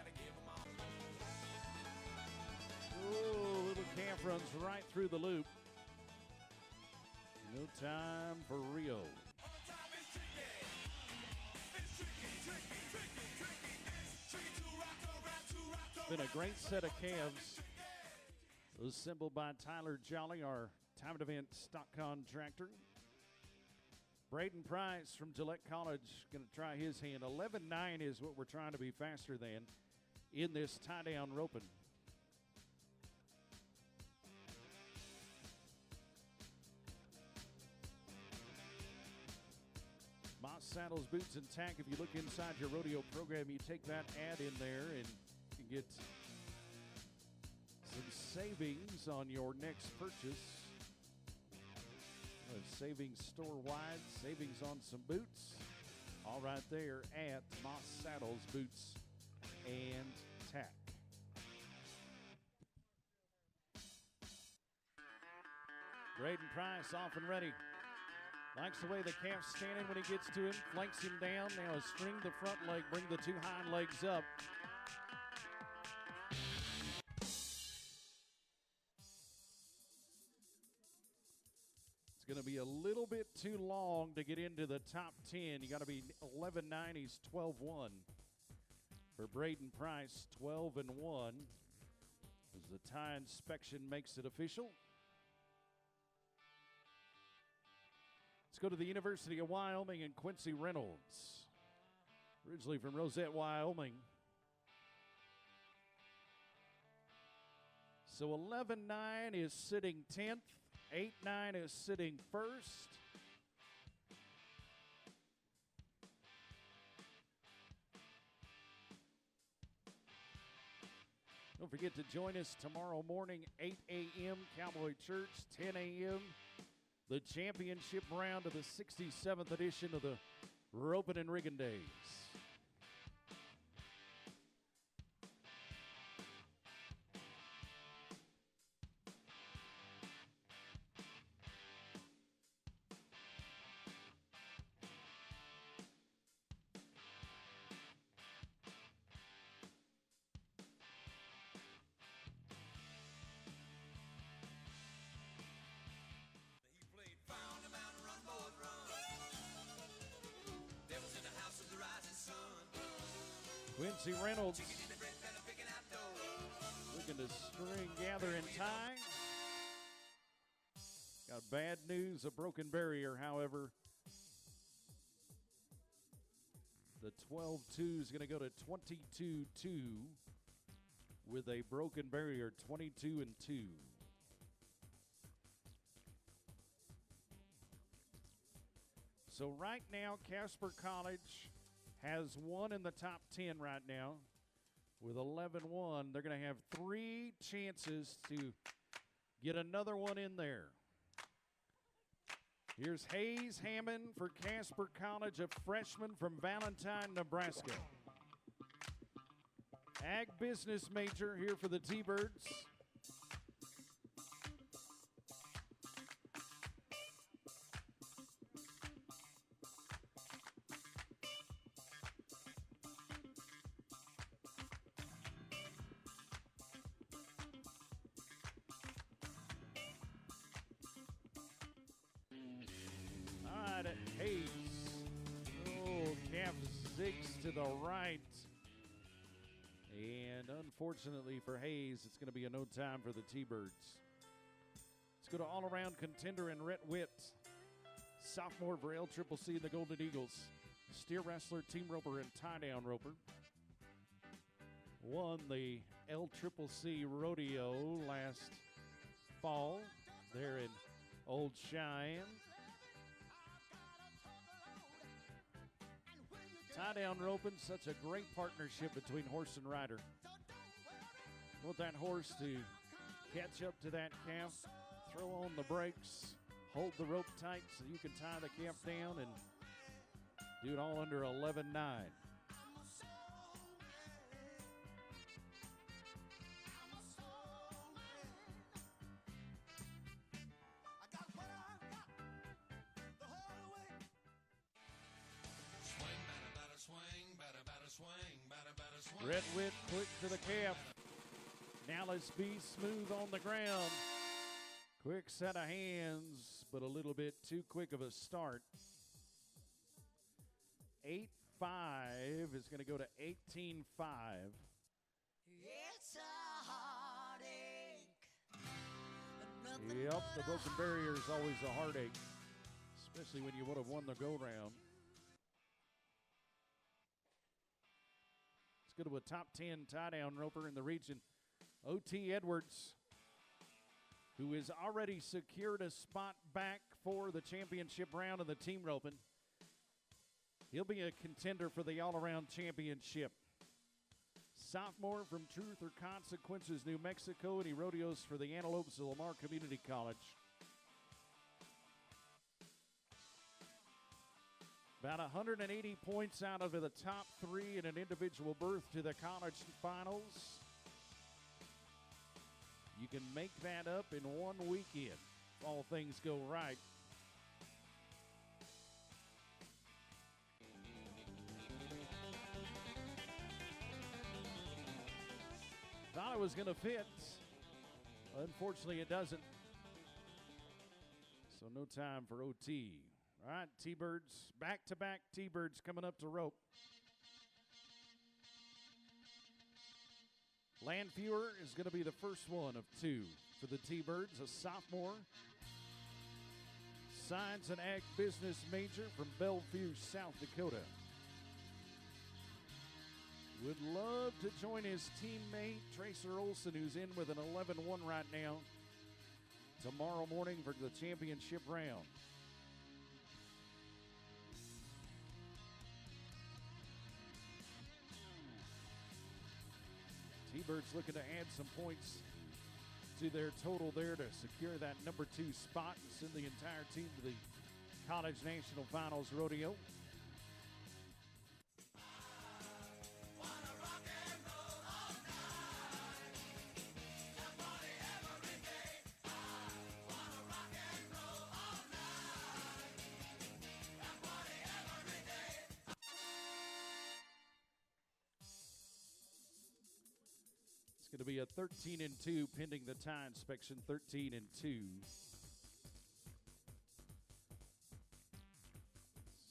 Oh, little calf runs right through the loop. No time for Rio. Been a great set of calves assembled by Tyler Jolly, our time of event stock contractor. Braden Price from Gillette College going to try his hand. 11.9 is what we're trying to be faster than in this tie-down roping. Moss Saddles, Boots, and Tack. If you look inside your rodeo program, you take that ad in there and you can get some savings on your next purchase. Savings store-wide, savings on some boots. All right there at Moss Saddles, Boots, and Tack. Braden Price off and ready. Likes the way the calf's standing when he gets to him. Flanks him down. Now string the front leg, bring the two hind legs up. It's going to be a little bit too long to get into the top 10. You got to be 11.9. He's 12-1. For Braden Price, 12-1. As the tie inspection makes it official. Let's go to the University of Wyoming and Quincy Reynolds. Originally from Rosette, Wyoming. So 11.9 is sitting 10th. 8.9 is sitting first. Don't forget to join us tomorrow morning, 8 a.m. Cowboy Church, 10 a.m. The championship round of the 67th edition of the Ropin and Riggin Days. Quincy Reynolds looking to string, gather, and tie. Got bad news, a broken barrier, however. The 12-2 is going to go to 22-2 with a broken barrier, 22-2. So right now, Casper College has one in the top 10 right now with 11-1. They're going to have 3 chances to get another one in there. Here's Hayes Hammond for Casper College, a freshman from Valentine, Nebraska. Ag business major here for the T-Birds. Hayes. Oh, calf zigs to the right. And unfortunately for Hayes, it's going to be a no time for the T-Birds. Let's go to all-around contender and Rhett Witt. Sophomore for LCCC and the Golden Eagles. Steer wrestler, team roper, and tie-down roper. Won the LCCC rodeo last fall there in Old Cheyenne. Tie-down roping, such a great partnership between horse and rider. You want that horse to catch up to that calf, throw on the brakes, hold the rope tight so you can tie the calf down and do it all under 11.9. Red Witt quick to the calf. Now let's be smooth on the ground. Quick set of hands but a little bit too quick of a start. 8-5 is going to go to 18-5. It's a heartache. Yep, the broken barrier is always a heartache, especially when you would have won the go-round. Let's go to a top 10 tie-down roper in the region. O.T. Edwards, who has already secured a spot back for the championship round of the team roping. He'll be a contender for the all-around championship. Sophomore from Truth or Consequences, New Mexico, and he rodeos for the Antelopes of Lamar Community College. About 180 points out of the top 3 in an individual berth to the college finals. You can make that up in one weekend if all things go right. Thought it was going to fit. Unfortunately, it doesn't. So no time for OT. All right, T-Birds, back-to-back T-Birds coming up to rope. Landfewer is going to be the first one of 2 for the T-Birds, a sophomore. Science and Ag Business major from Bellevue, South Dakota. Would love to join his teammate, Tracer Olson, who's in with an 11-1 right now, tomorrow morning for the championship round. T-Birds looking to add some points to their total there to secure that number 2 spot and send the entire team to the College National Finals Rodeo. It's going to be a 13-2 pending the tie inspection, 13-2.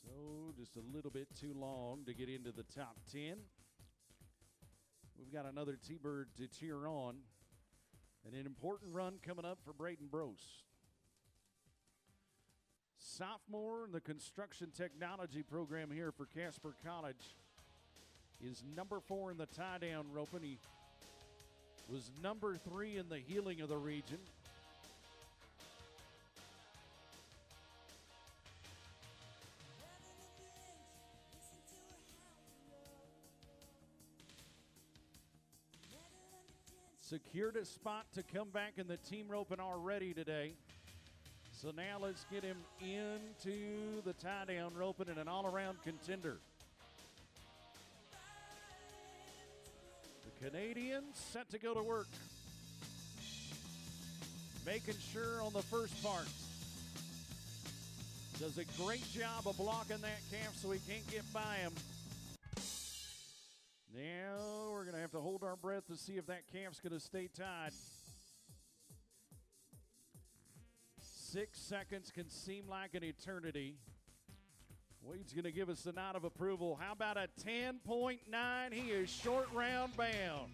So just a little bit too long to get into the top 10. We've got another T-Bird to cheer on. And an important run coming up for Braden Brose. Sophomore in the construction technology program here for Casper College is number 4 in the tie-down roping. He was number 3 in the heeling of the region. Secured a spot to come back in the team roping already today. So now let's get him into the tie-down roping and an all-around contender. The Canadian set to go to work. Making sure on the first part. Does a great job of blocking that calf so he can't get by him. Now we're going to have to hold our breath to see if that calf's going to stay tied. 6 seconds can seem like an eternity. Wade's going to give us the nod of approval. How about a 10.9? He is short round bound.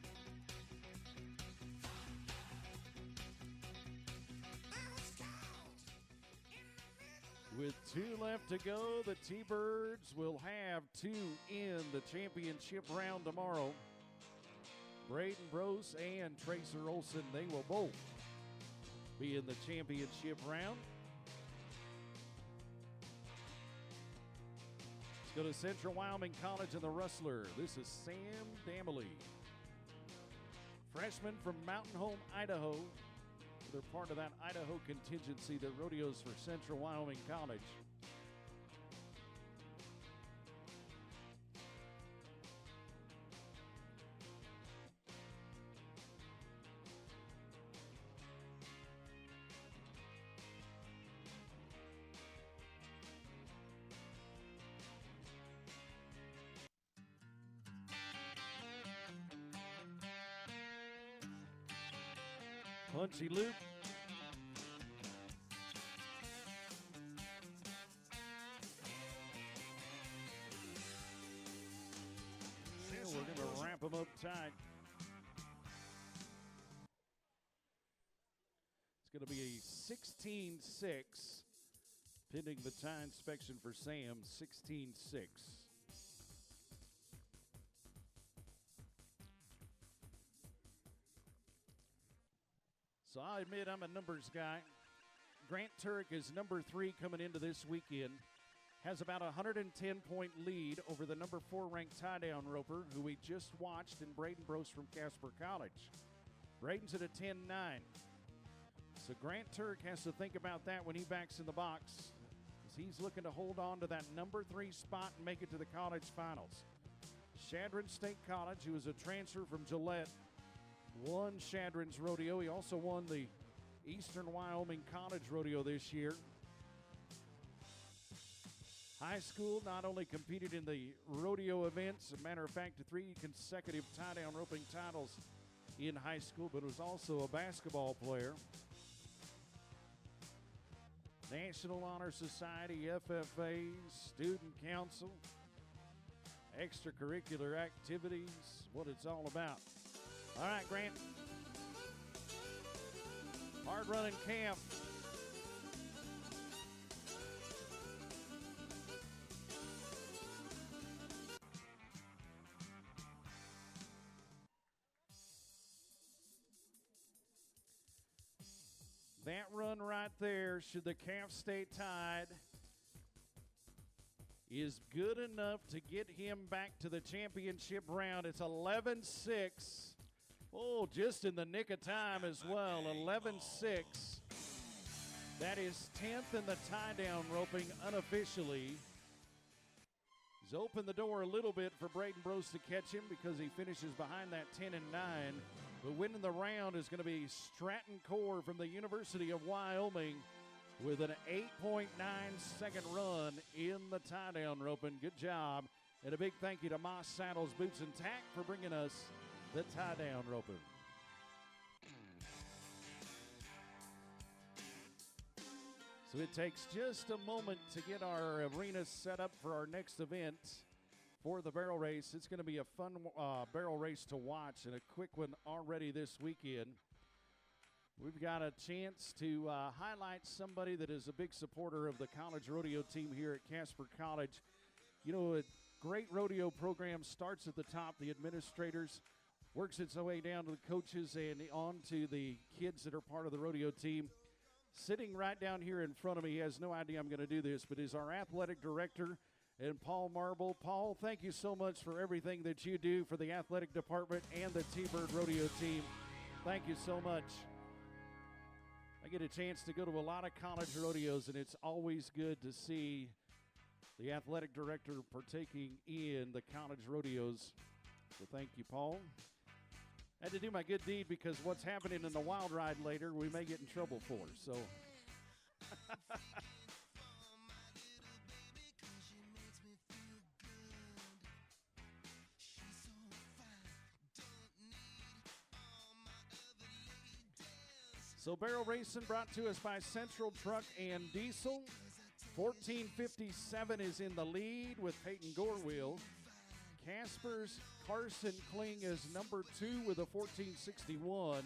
With 2 left to go, the T-Birds will have 2 in the championship round tomorrow. Braden Brose and Tracer Olson, they will both be in the championship round. Let's go to Central Wyoming College and the Rustler. This is Sam Damley. Freshman from Mountain Home, Idaho. They're part of that Idaho contingency that rodeos for Central Wyoming College. Punchy loop. tight. It's going to be a 16-6, pending the tie inspection for Sam, 16-6. So I admit I'm a numbers guy. Grant Turek is number 3 coming into this weekend. Has about a 110-point lead over the number 4 ranked tie-down roper, who we just watched in Braden Brose from Casper College. Braden's at a 10-9. So Grant Turek has to think about that when he backs in the box, as he's looking to hold on to that number 3 spot and make it to the college finals. Chadron State College, who is a transfer from Gillette, won Chadron's rodeo. He also won the Eastern Wyoming College Rodeo this year. High school not only competed in the rodeo events, as a matter of fact, 3 consecutive tie-down roping titles in high school, but was also a basketball player. National Honor Society, FFA, Student Council, extracurricular activities, what it's all about. All right, Grant. Hard running camp. That run right there, should the calf stay tied, is good enough to get him back to the championship round. It's 11-6. Oh, just in the nick of time as well, 11-6. That is 10th in the tie-down roping unofficially. He's opened the door a little bit for Braden Brose to catch him because he finishes behind that 10-9. But winning the round is going to be Stratton Core from the University of Wyoming with an 8.9-second run in the tie-down roping. Good job. And a big thank you to Moss Saddles Boots and Tack for bringing us the tie-down roping. So it takes just a moment to get our arena set up for our next event for the barrel race. It's going to be a fun barrel race to watch, and a quick one already this weekend. We've got a chance to highlight somebody that is a big supporter of the college rodeo team here at Casper College. You know, a great rodeo program starts at the top, the administrators, works its way down to the coaches and on to the kids that are part of the rodeo team. Sitting right down here in front of me, he has no idea I'm going to do this, but is our athletic director, and Paul Marble. Paul, thank you so much for everything that you do for the athletic department and the T-Bird Rodeo team. Thank you so much. I get a chance to go to a lot of college rodeos, and it's always good to see the athletic director partaking in the college rodeos. So thank you, Paul. I had to do my good deed because what's happening in the wild ride later, we may get in trouble for. So. So barrel racing brought to us by Central Truck and Diesel. 1457 is in the lead with Peyton Gorewheel. Casper's Carson Kling is number 2 with a 1461. Let's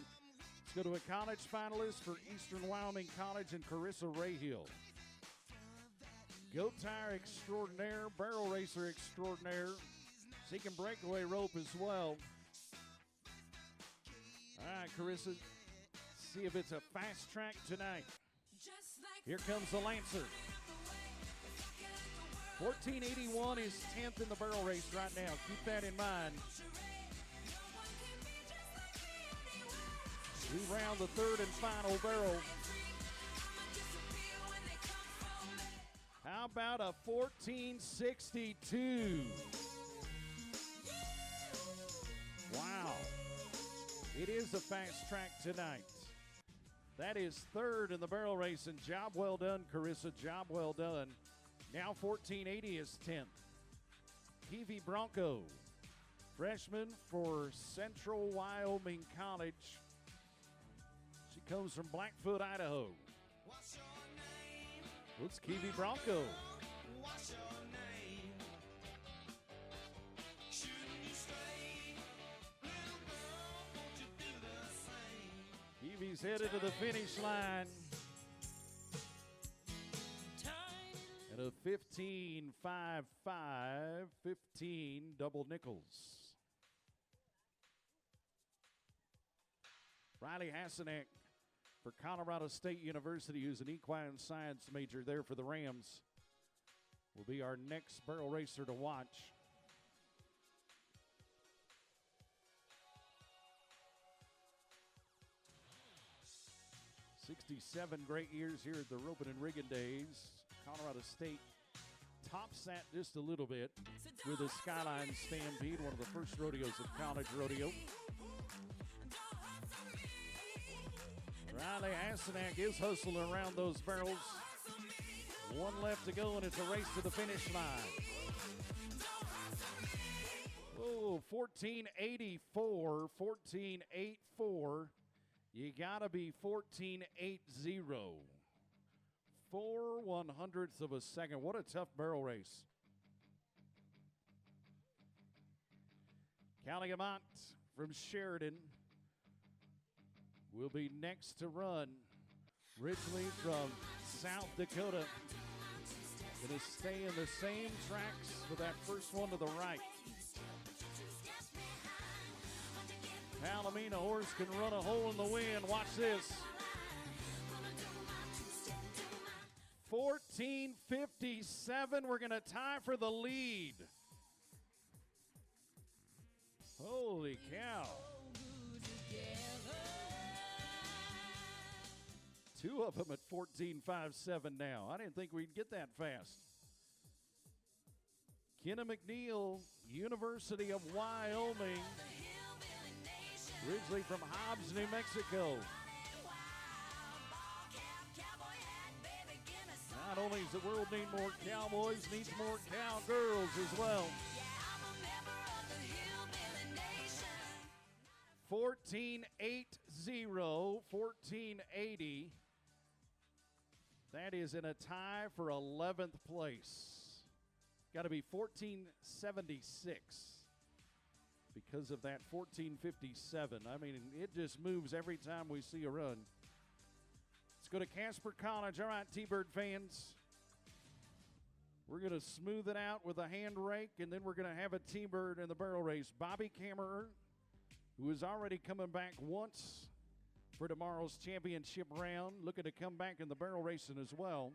go to a college finalist for Eastern Wyoming College and Carissa Rayhill. Goat tire extraordinaire, barrel racer extraordinaire. Seeking breakaway rope as well. All right, Carissa, see if it's a fast track tonight. Here comes the Lancer. 1481 is 10th in the barrel race right now. Keep that in mind. We round the third and final barrel. How about a 1462? Wow. It is a fast track tonight. That is third in the barrel race, and job well done, Carissa. Job well done. Now 1480 is 10th. Kiwi Bronco, freshman for Central Wyoming College. She comes from Blackfoot, Idaho. It's Kiwi Bronco. What's your name? Shouldn't you stay? He's headed to the finish line. And a 15.55, 15 double nickels. Riley Hassanek for Colorado State University, who's an equine science major there for the Rams, will be our next barrel racer to watch. '67 great years here at the Ropin and Riggin days. Colorado State tops that just a little bit with the Skyline Stampede, one of the first rodeos of college rodeo. Riley Hassanek is hustling around those barrels. One left to go, and it's a race to the finish line. Oh, 14.84, 14.84. You got to be 14.80. 4/100ths of a second. What a tough barrel race. Calumet from Sheridan will be next to run. Ridgely from South Dakota going to stay in the same tracks with that first one to the right. Palomino horse can run a hole in the wind. Watch this. 14.57. We're going to tie for the lead. Holy cow. Two of them at 14.57 now. I didn't think we'd get that fast. Kenna McNeil, University of Wyoming. Originally from Hobbs, New Mexico. Not only does the world need more cowboys, needs more cowgirls as well. 14.80, 14.80. That is in a tie for 11th place. Got to be 14.76 because of that 14.57. I mean, it just moves every time we see a run. Let's go to Casper College. All right, T-Bird fans. We're going to smooth it out with a hand rake, and then we're going to have a T-Bird in the barrel race. Bobby Kammerer, who is already coming back once for tomorrow's championship round, looking to come back in the barrel racing as well.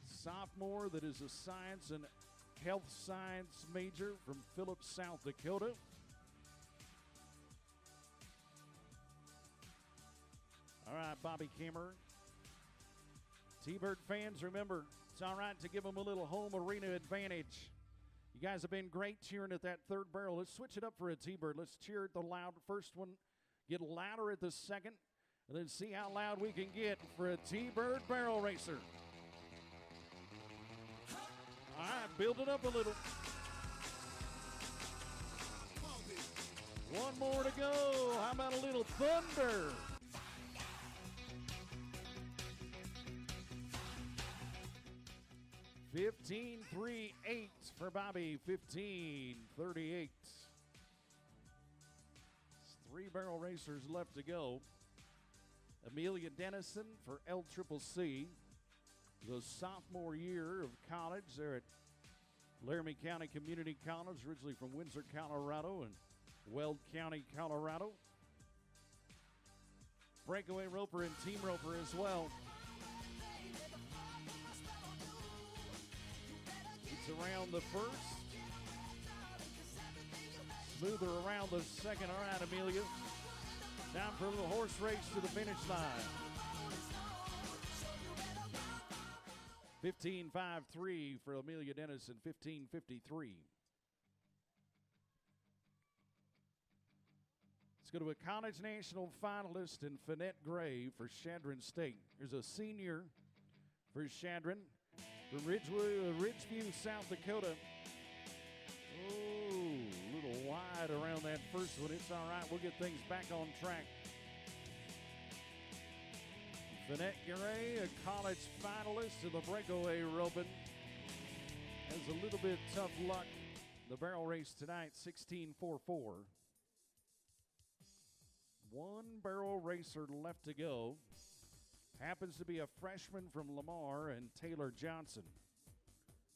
Sophomore that is a science and health science major from Phillips, South Dakota. All right, Bobby Kammerer. T-Bird fans, remember, it's all right to give them a little home arena advantage. You guys have been great cheering at that third barrel. Let's switch it up for a T-Bird. Let's cheer at the loud first one, get louder at the second, and then see how loud we can get for a T-Bird barrel racer. All right, build it up a little. One more to go. How about a little thunder? $15.38 for Bobby, $15.38. Three barrel racers left to go. Amelia Dennison for LCCC, the sophomore year of college there at Laramie County Community College, originally from Windsor, Colorado, and Weld County, Colorado. Breakaway roper and team roper as well. It's around the first. Smoother around the second. All right, Amelia. Time for a little horse race to the finish line. 15.53 for Amelia Dennison, 15.53. Let's go to a College National finalist in Finette Gray for Chadron State. There's a senior for Chadron from Ridgeview, South Dakota. Oh, a little wide around that first one. It's all right. We'll get things back on track. Finette Gray, a college finalist in the Breakaway Ropin, has a little bit tough luck. The barrel race tonight, 16.44. One barrel racer left to go. Happens to be a freshman from Lamar and Taylor Johnson.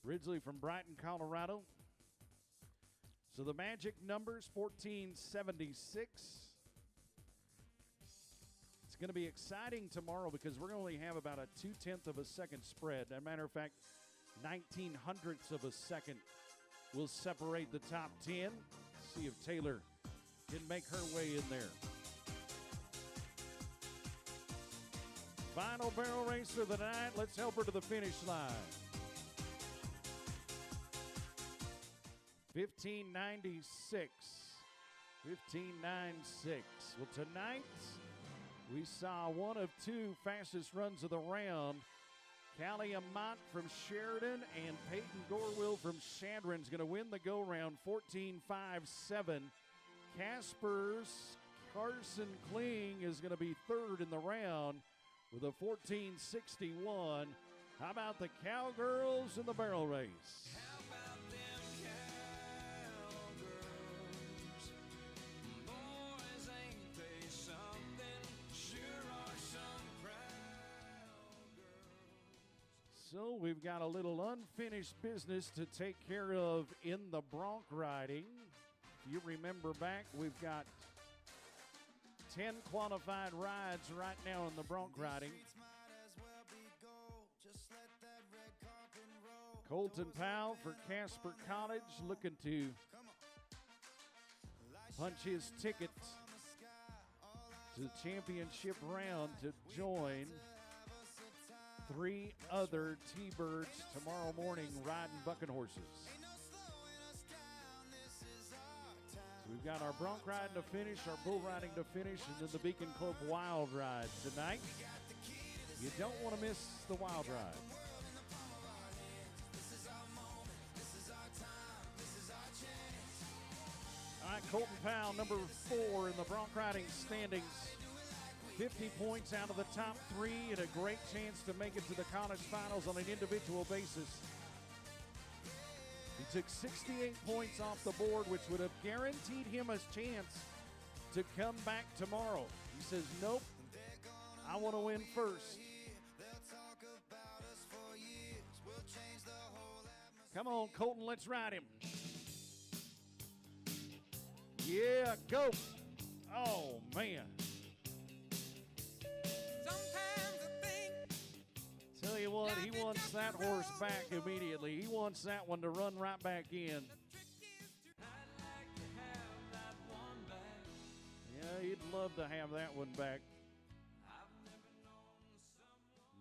Originally from Brighton, Colorado. So the magic numbers, 1476. It's going to be exciting tomorrow because we're going to only have about a 0.2 of a second spread. As a matter of fact, 1900ths of a second will separate the top 10. See if Taylor can make her way in there. Final barrel racer of the night. Let's help her to the finish line. 1596. 1596. Well, tonight we saw one of two fastest runs of the round. Callie Amont from Sheridan and Peyton Gorwill from Shadron is going to win the go-round 14.57. Casper's Carson Kling is going to be third in the round with a 14.61. How about the Cowgirls in the barrel race? How about them cowgirls? Boys, ain't they something? Sure are some proud girls. So we've got a little unfinished business to take care of in the Bronc riding. If you remember back, we've got 10 qualified rides right now in the Bronc riding. Colton Powell for Casper College looking to punch his ticket to the championship round to join 3 other T-Birds tomorrow morning riding bucking horses. So we've got our Bronc riding to finish, our bull riding to finish, and then the Beacon Club Wild Ride tonight. You don't want to miss the Wild Ride. All right, Colton Powell, number 4 in the Bronc riding standings. 50 points out of the top 3 and a great chance to make it to the college finals on an individual basis. He took 68 points off the board, which would have guaranteed him a chance to come back tomorrow. He says, nope, I want to win first. Come on, Colton, let's ride him. Yeah, go. Oh, man. Sometimes I think Tell you what, he wants that horse back immediately. He wants that one to run right back in. Yeah, he'd love to have that one back.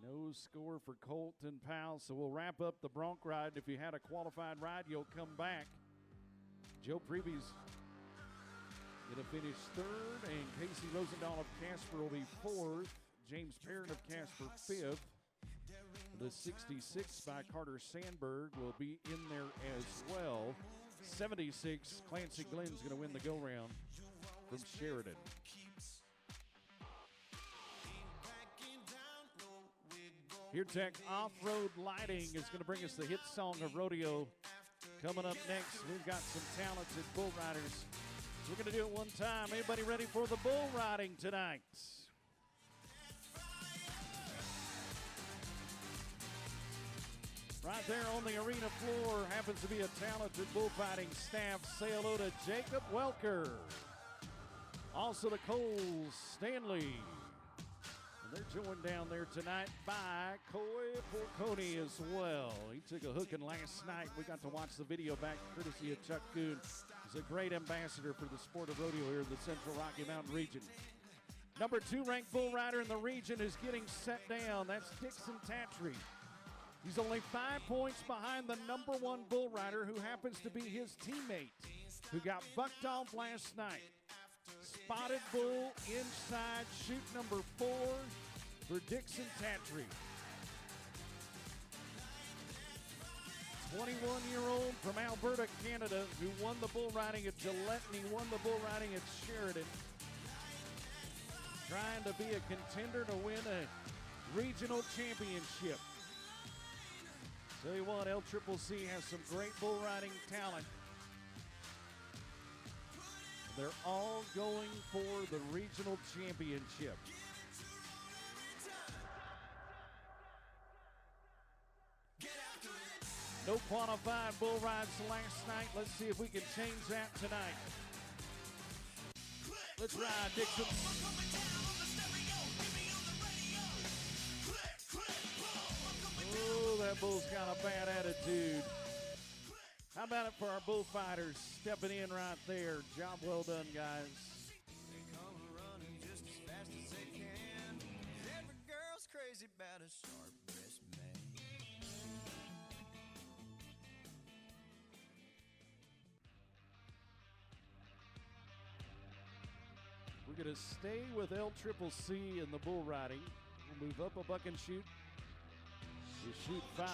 No score for Colton Powell, so we'll wrap up the Bronc ride. If you had a qualified ride, you'll come back. Joe Preby's going to finish 3rd, and Casey Rosendahl of Casper will be 4th. James Perrin of Casper 5th. The 66 by Carter Sandberg will be in there as well. 76, Clancy Glenn's going to win the go-round from Sheridan. Here Tech Off-Road Lighting is going to bring us the hit song of rodeo. Coming up next, we've got some talented bull riders. We're going to do it one time. Anybody ready for the bull riding tonight? Right there on the arena floor happens to be a talented bullfighting staff. Say hello to Jacob Welker. Also to Cole Stanley. And they're joined down there tonight by Coy Porconi as well. He took a hooking last night. We got to watch the video back courtesy of Chuck Kuhn. He's a great ambassador for the sport of rodeo here in the Central Rocky Mountain region. Number 2 ranked bull rider in the region is getting set down. That's Dixon Tatry. He's only 5 points behind the number 1 bull rider, who happens to be his teammate, who got bucked off last night. Spotted bull inside chute number 4 for Dixon Tatry. 21-year-old from Alberta, Canada, who won the bull riding at Gillette and he won the bull riding at Sheridan. Trying to be a contender to win a regional championship. Tell you what, LCCC has some great bull riding talent. They're all going for the regional championship. No qualified bull rides last night. Let's see if we can change that tonight. Let's ride, Dixon. Oh, that bull's got a bad attitude. How about it for our bullfighters stepping in right there? Job well done, guys. They come running just as fast as they can. Every girl's crazy about a sharp-dressed man. We're going to stay with LCCC in the bull riding. We'll move up a buck and shoot. We shoot 5.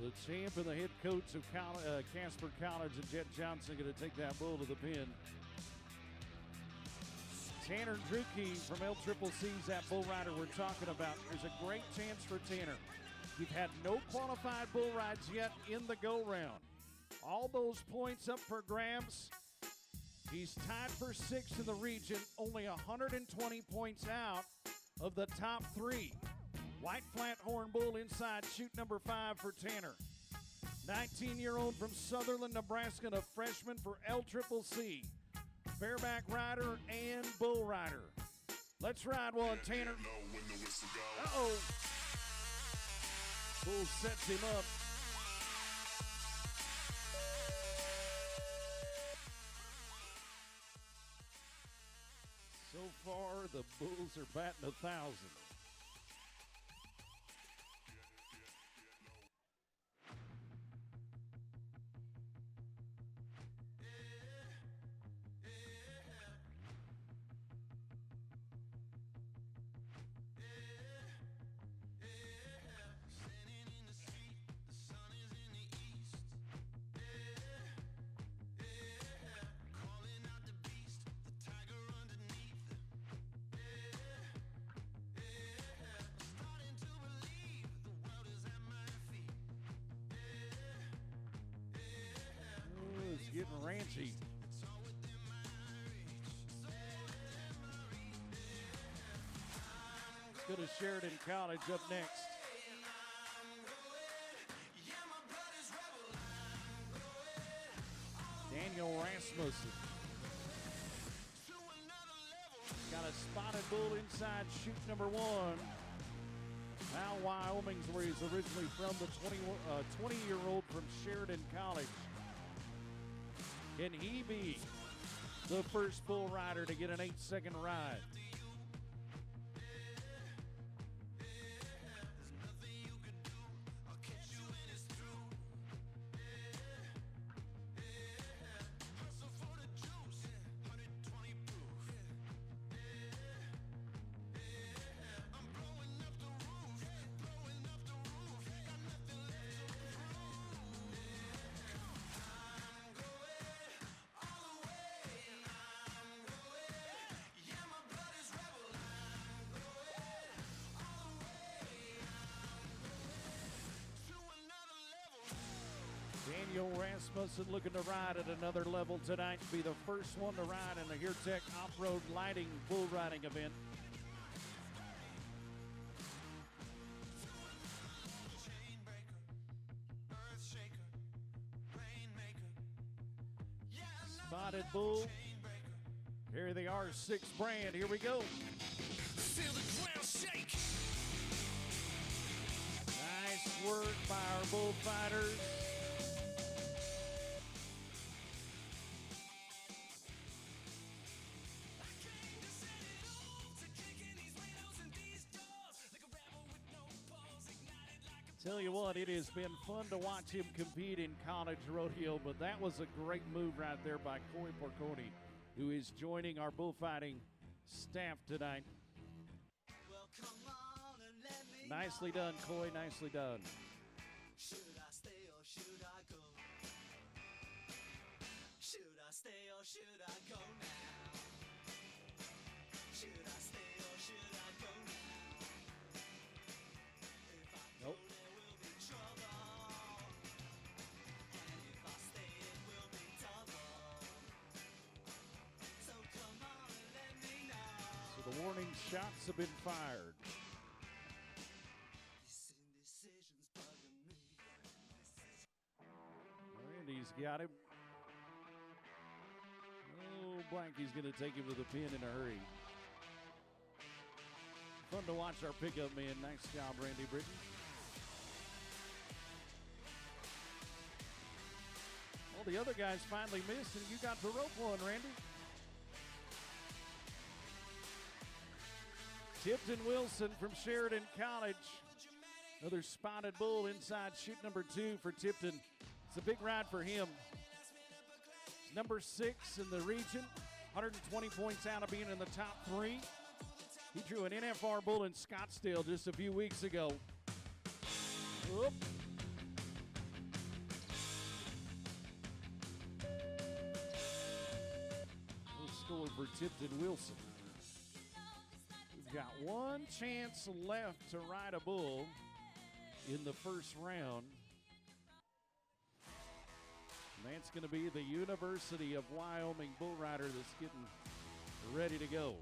The champ and the head coach of Casper College and Jet Johnson going to take that bull to the pin. Tanner Drucke from LCCC's that bull rider we're talking about. There's a great chance for Tanner. You've had no qualified bull rides yet in the go-round. All those points up for grabs. He's tied for 6th in the region, only 120 points out of the top 3. White Flathorn bull inside, shoot number 5 for Tanner. 19-year-old from Sutherland, Nebraska, and a freshman for LCCC. Bareback rider and bull rider. Let's ride one, Tanner. Uh-oh. Bull sets him up. So far, the Bulls are batting 1,000. It's getting ranchy. Let's go to Sheridan College up next. Daniel Rasmussen. Got a spotted bull inside, shoot number 1. Now Wyoming's where he's originally from, the 20-year-old from Sheridan College. Can he be the first bull rider to get an 8-second ride? Daniel Rasmussen looking to ride at another level tonight. Be the first one to ride in the HereTech Off-Road Lighting Bull Riding event. Spotted bull. Here they are, 6 brand. Here we go. Feel the ground shake. Nice work by our bullfighters. Tell you what, it has been fun to watch him compete in college rodeo, but that was a great move right there by Coy Porconi, who is joining our bullfighting staff tonight. Well, come on and let me Nicely done, Coy, nicely done. Should I stay or should I go? Should I stay or should I go now? Should I stay or should I go now? If I Nope. go, there will be trouble. And if I stay, it will be double. So come on and let me know. So the warning shots have been fired. This indecision's bugging me. Randy's got him. Oh, Blanky's going to take him to the pin in a hurry. Fun to watch our pickup man. Nice job, Randy Britton. Well, the other guys finally missed, and you got to rope one, Randy. Tipton Wilson from Sheridan College. Another spotted bull inside chute number 2 for Tipton. It's a big ride for him. He's number 6 in the region, 120 points out of being in the top 3. He drew an NFR bull in Scottsdale just a few weeks ago. Whoop. We'll score for Tipton Wilson. We've got one chance left to ride a bull in the first round. And that's going to be the University of Wyoming bull rider that's getting ready to go.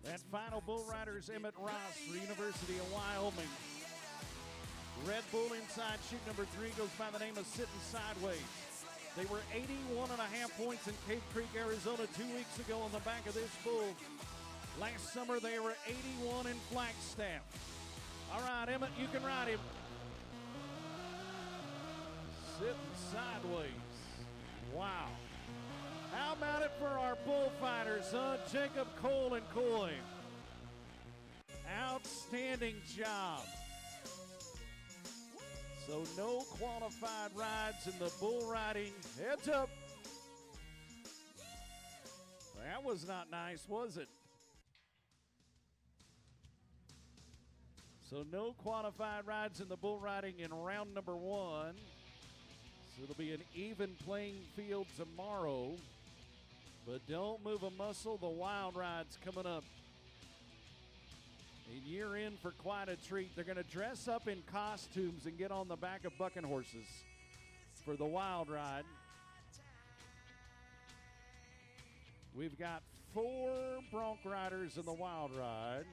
That final bull rider is Emmett Ross for University of Wyoming. Red Bull inside chute number 3 goes by the name of Sitting Sideways. They were 81.5 points in Cave Creek, Arizona 2 weeks ago on the back of this bull. Last summer they were 81 in Flagstaff. All right, Emmett, you can ride him. Sitting Sideways. Wow. How about it for our bullfighters, huh? Jacob, Cole, and Coy. Outstanding job. So no qualified rides in the bull riding. Heads up. That was not nice, was it? So no qualified rides in the bull riding in round number 1. So it'll be an even playing field tomorrow. But don't move a muscle. The wild ride's coming up. And you're in for quite a treat. They're going to dress up in costumes and get on the back of bucking horses for the wild ride. We've got 4 bronc riders in the wild ride.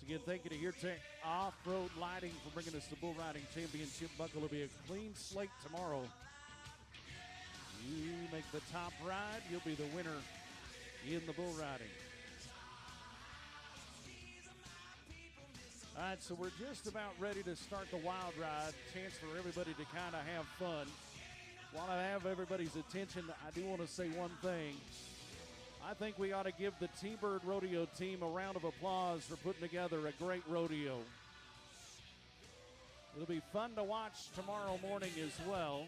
Again, thank you to HereTech Off-Road Lighting for bringing us the Bull Riding Championship buckle. It'll be a clean slate tomorrow. You make the top ride, you'll be the winner in the bull riding. All right, so we're just about ready to start the wild ride. Chance for everybody to kind of have fun. While I have everybody's attention, I do want to say one thing. I think we ought to give the T-Bird Rodeo team a round of applause for putting together a great rodeo. It'll be fun to watch tomorrow morning as well.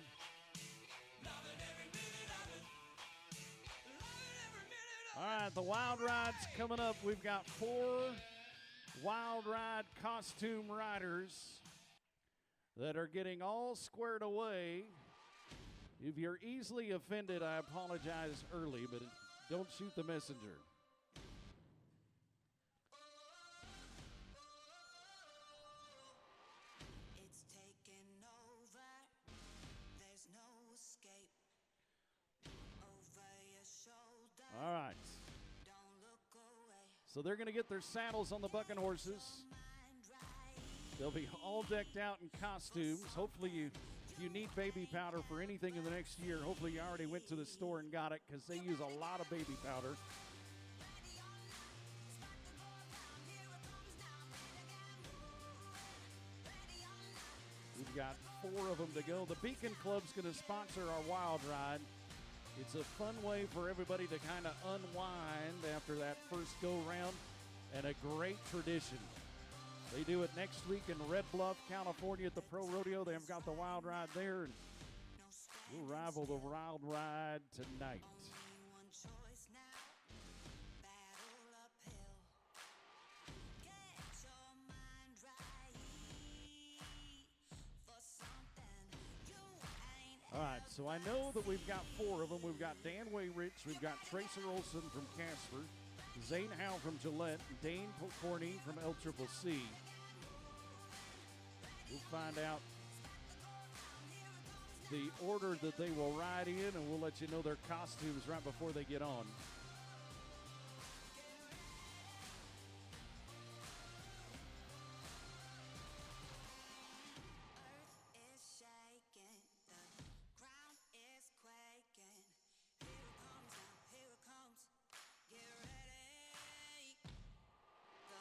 All right, the Wild Ride's coming up. We've got 4 Wild Ride costume riders that are getting all squared away. If you're easily offended, I apologize early, but don't shoot the messenger. It's taken over. There's no escape. Over your shoulder. All right. Don't look away. So they're going to get their saddles on the bucking horses. Mind right. They'll be all decked out in costumes. Hopefully if you need baby powder for anything in the next year, hopefully you already went to the store and got it because they use a lot of baby powder. We've got 4 of them to go. The Beacon Club's going to sponsor our Wild Ride. It's a fun way for everybody to kind of unwind after that first go-round, and a great tradition. They do it next week in Red Bluff, California at the Pro Rodeo. They've got the Wild Ride there, and we'll rival the Wild Ride tonight. Only one choice now. Battle uphill. Get your mind right. For something you ain't. All right, so I know that we've got 4 of them. We've got Dan Wayrich, we've got Tracer Olson from Casper, Zane Howe from Gillette, and Dane Pokorny from LCCC. We'll find out the order that they will ride in, and we'll let you know their costumes right before they get on. Earth is shaking. The ground is quaking. Here it comes now. Here it comes. Get ready. The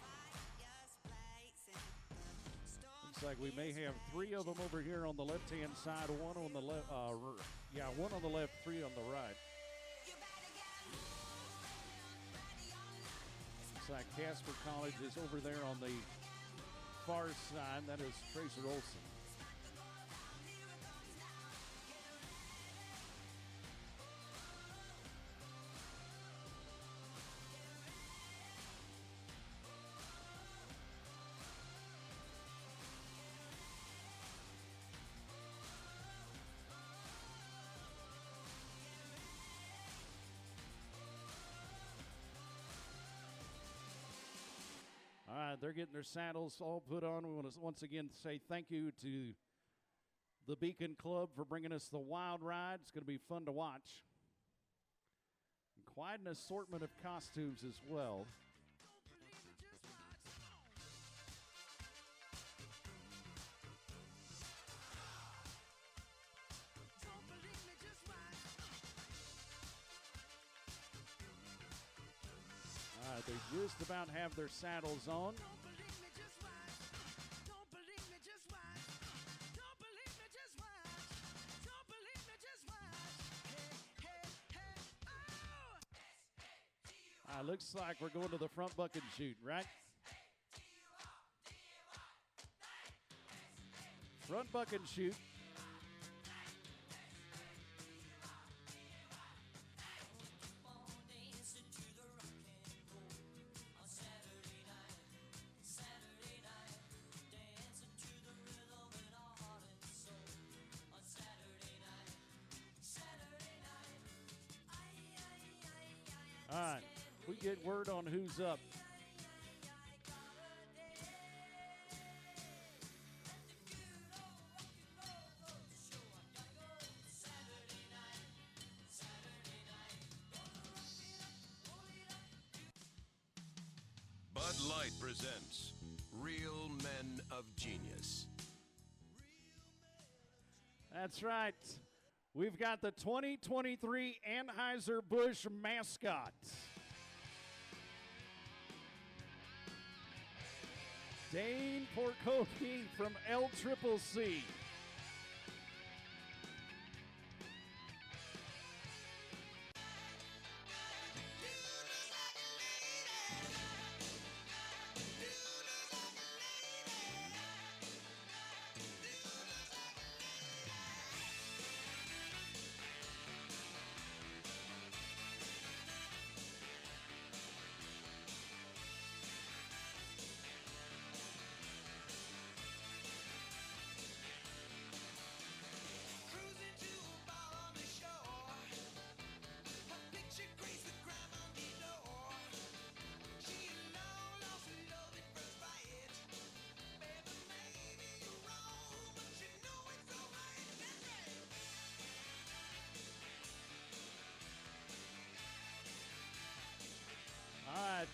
fire's blazing. The storm Looks like we may have 3 of them over here on the left-hand side, 1 on the left. 1 on the left, 3 on the right. You better get moving. Looks like Casper College is over there on the far side. That is Tracer Olson. All right, they're getting their saddles all put on. We want to once again say thank you to the Beacon Club for bringing us the Wild Ride. It's going to be fun to watch. And quite an assortment of costumes as well. All right, they just about have their saddles on. Looks like we're going to the front buck and shoot, right? Front buck and shoot. All right, we get word on who's up. Bud Light presents Real Men of Genius. That's right. We've got the 2023 Anheuser-Busch mascot. Dane Pokorny from LCCC.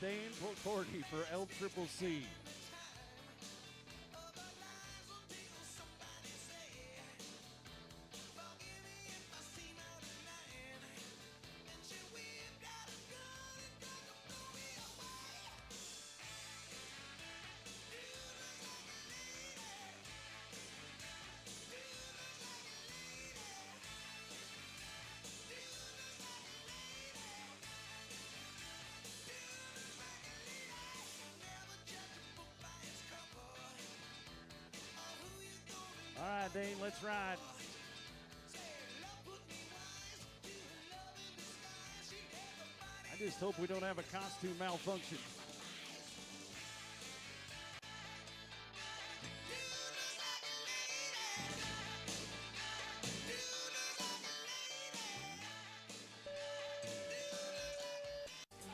Dan Courtney for L Triple C. All right, Dane, let's ride. I just hope we don't have a costume malfunction.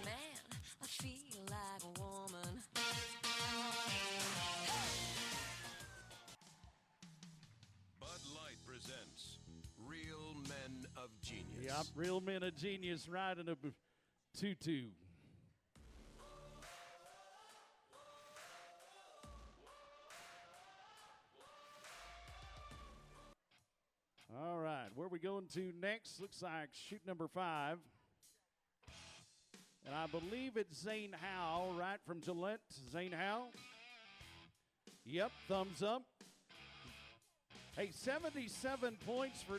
Man, I feel like a woman. Bud Light presents Real Men of Genius. Yep, Real Men of Genius riding a tutu. All right, where we going to next? Looks like shoot number 5. And I believe it's Zane Howe, right from Gillette. Zane Howe. Yep, thumbs up. Hey, 77 points for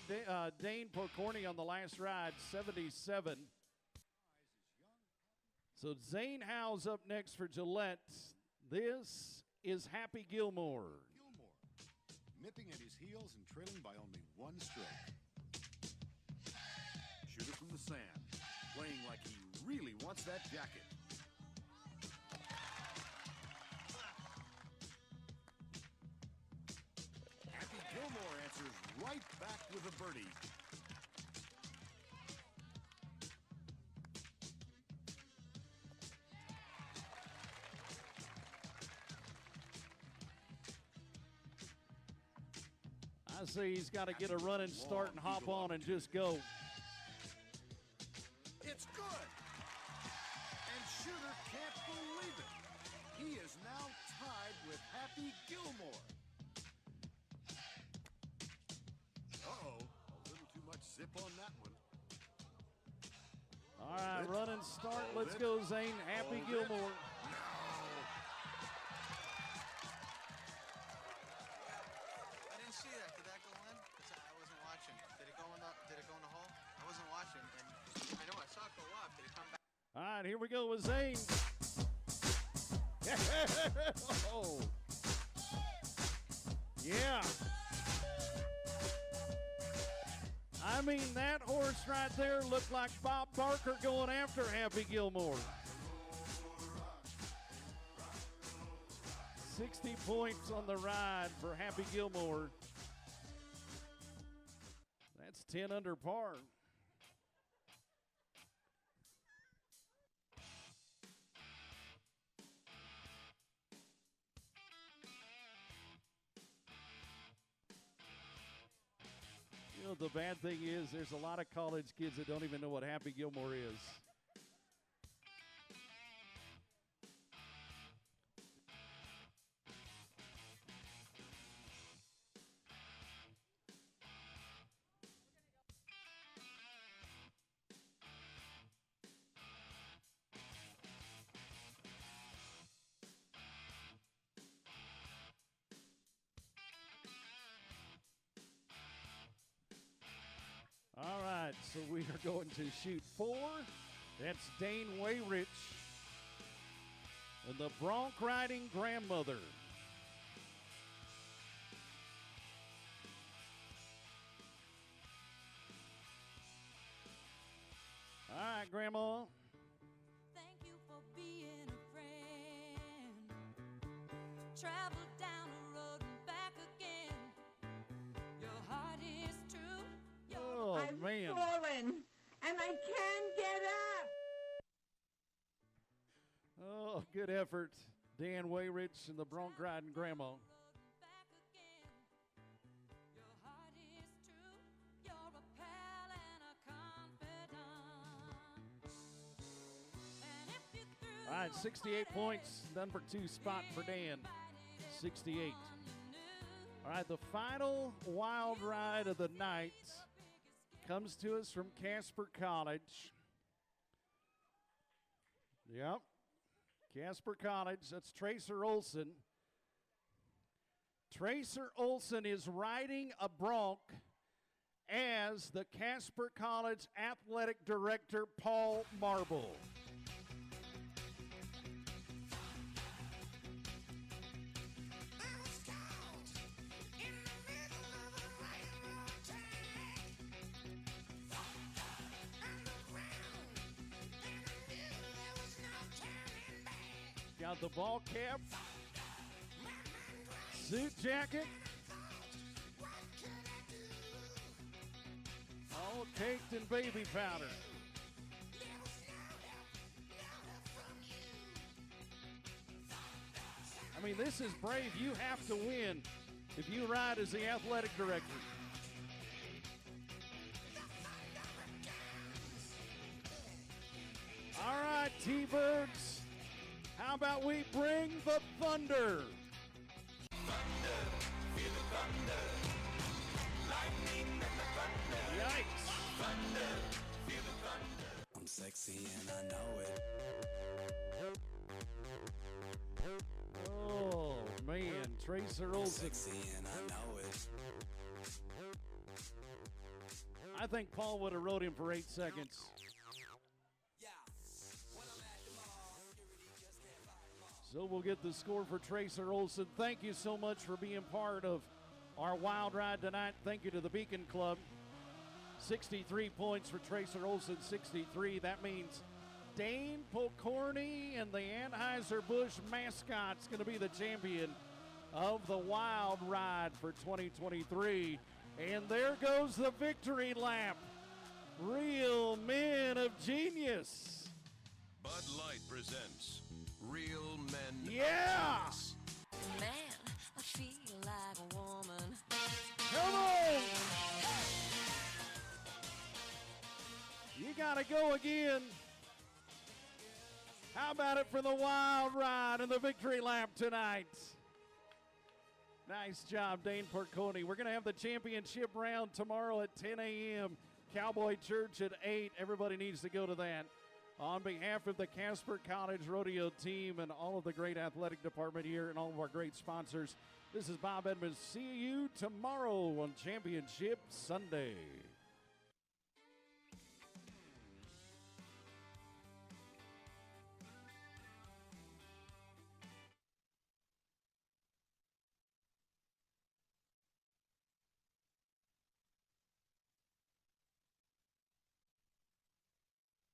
Dane Pokorny on the last ride, 77. So Zane Howe's up next for Gillette. This is Happy Gilmore. Gilmore, nipping at his heels and trailing by only one stroke. Shooter from the sand, playing like he really wants that jacket. Happy Gilmore answers right back with a birdie. I say he's got to get a running start and hop on and just go. It's good! And Shooter can't believe it. He is now tied with Happy Gilmore. Uh-oh, a little too much zip on that one. All right, running start. Let's go, Zane. Happy Gilmore. I didn't see that. Did that go in? 'Cause I wasn't watching. Did it go in the hole? I wasn't watching, and I know I saw it go up. Did it come back? All right, here we go with Zane. Oh. Yeah. I mean, that horse right there looked like Bob Barker going after Happy Gilmore. 60 points on the ride for Happy Gilmore. That's 10 under par. You know, the bad thing is there's a lot of college kids that don't even know what Happy Gilmore is. All right, so we are going to shoot 4. That's Dane Wayrich and the Bronc riding grandmother. All right, Grandma. Thank you for being a friend. Travel down the road and back again. Your heart is true. Oh, I've man. fallen and I can't get up. Oh, good effort. Dan Wayrich and the Bronc riding grandma. All right, 68 points, done for 2 spot for Dan. 68. All right, the final wild ride of the night comes to us from Casper College. Yep, Casper College. That's Tracer Olson. Tracer Olson is riding a Bronc as the Casper College Athletic Director, Paul Marble. Got the ball cap, suit jacket, all caked in baby powder. I mean, this is brave. You have to win if you ride as the athletic director. All right, T-Birds. How about we bring the thunder? Thunder, feel the thunder. Lightning and the thunder. Yikes. Thunder, feel the thunder. I'm sexy and I know it. Oh, man. Tracer Olson. Sexy and I know it. I think Paul would have rode him for 8 seconds. So we'll get the score for Tracer Olson. Thank you so much for being part of our wild ride tonight. Thank you to the Beacon Club. 63 points for Tracer Olson, 63. That means Dane Pokorny and the Anheuser-Busch mascot's going to be the champion of the wild ride for 2023. And there goes the victory lap. Real men of genius. Bud Light presents Real Men. Yeah! Man, I feel like a woman. Come on! You gotta go again. How about it for the wild ride and the victory lap tonight? Nice job, Dane Porconi. We're gonna have the championship round tomorrow at 10 a.m. Cowboy Church at 8. Everybody needs to go to that. On behalf of the Casper College Rodeo team and all of the great athletic department here and all of our great sponsors, this is Bob Edmonds. See you tomorrow on Championship Sunday.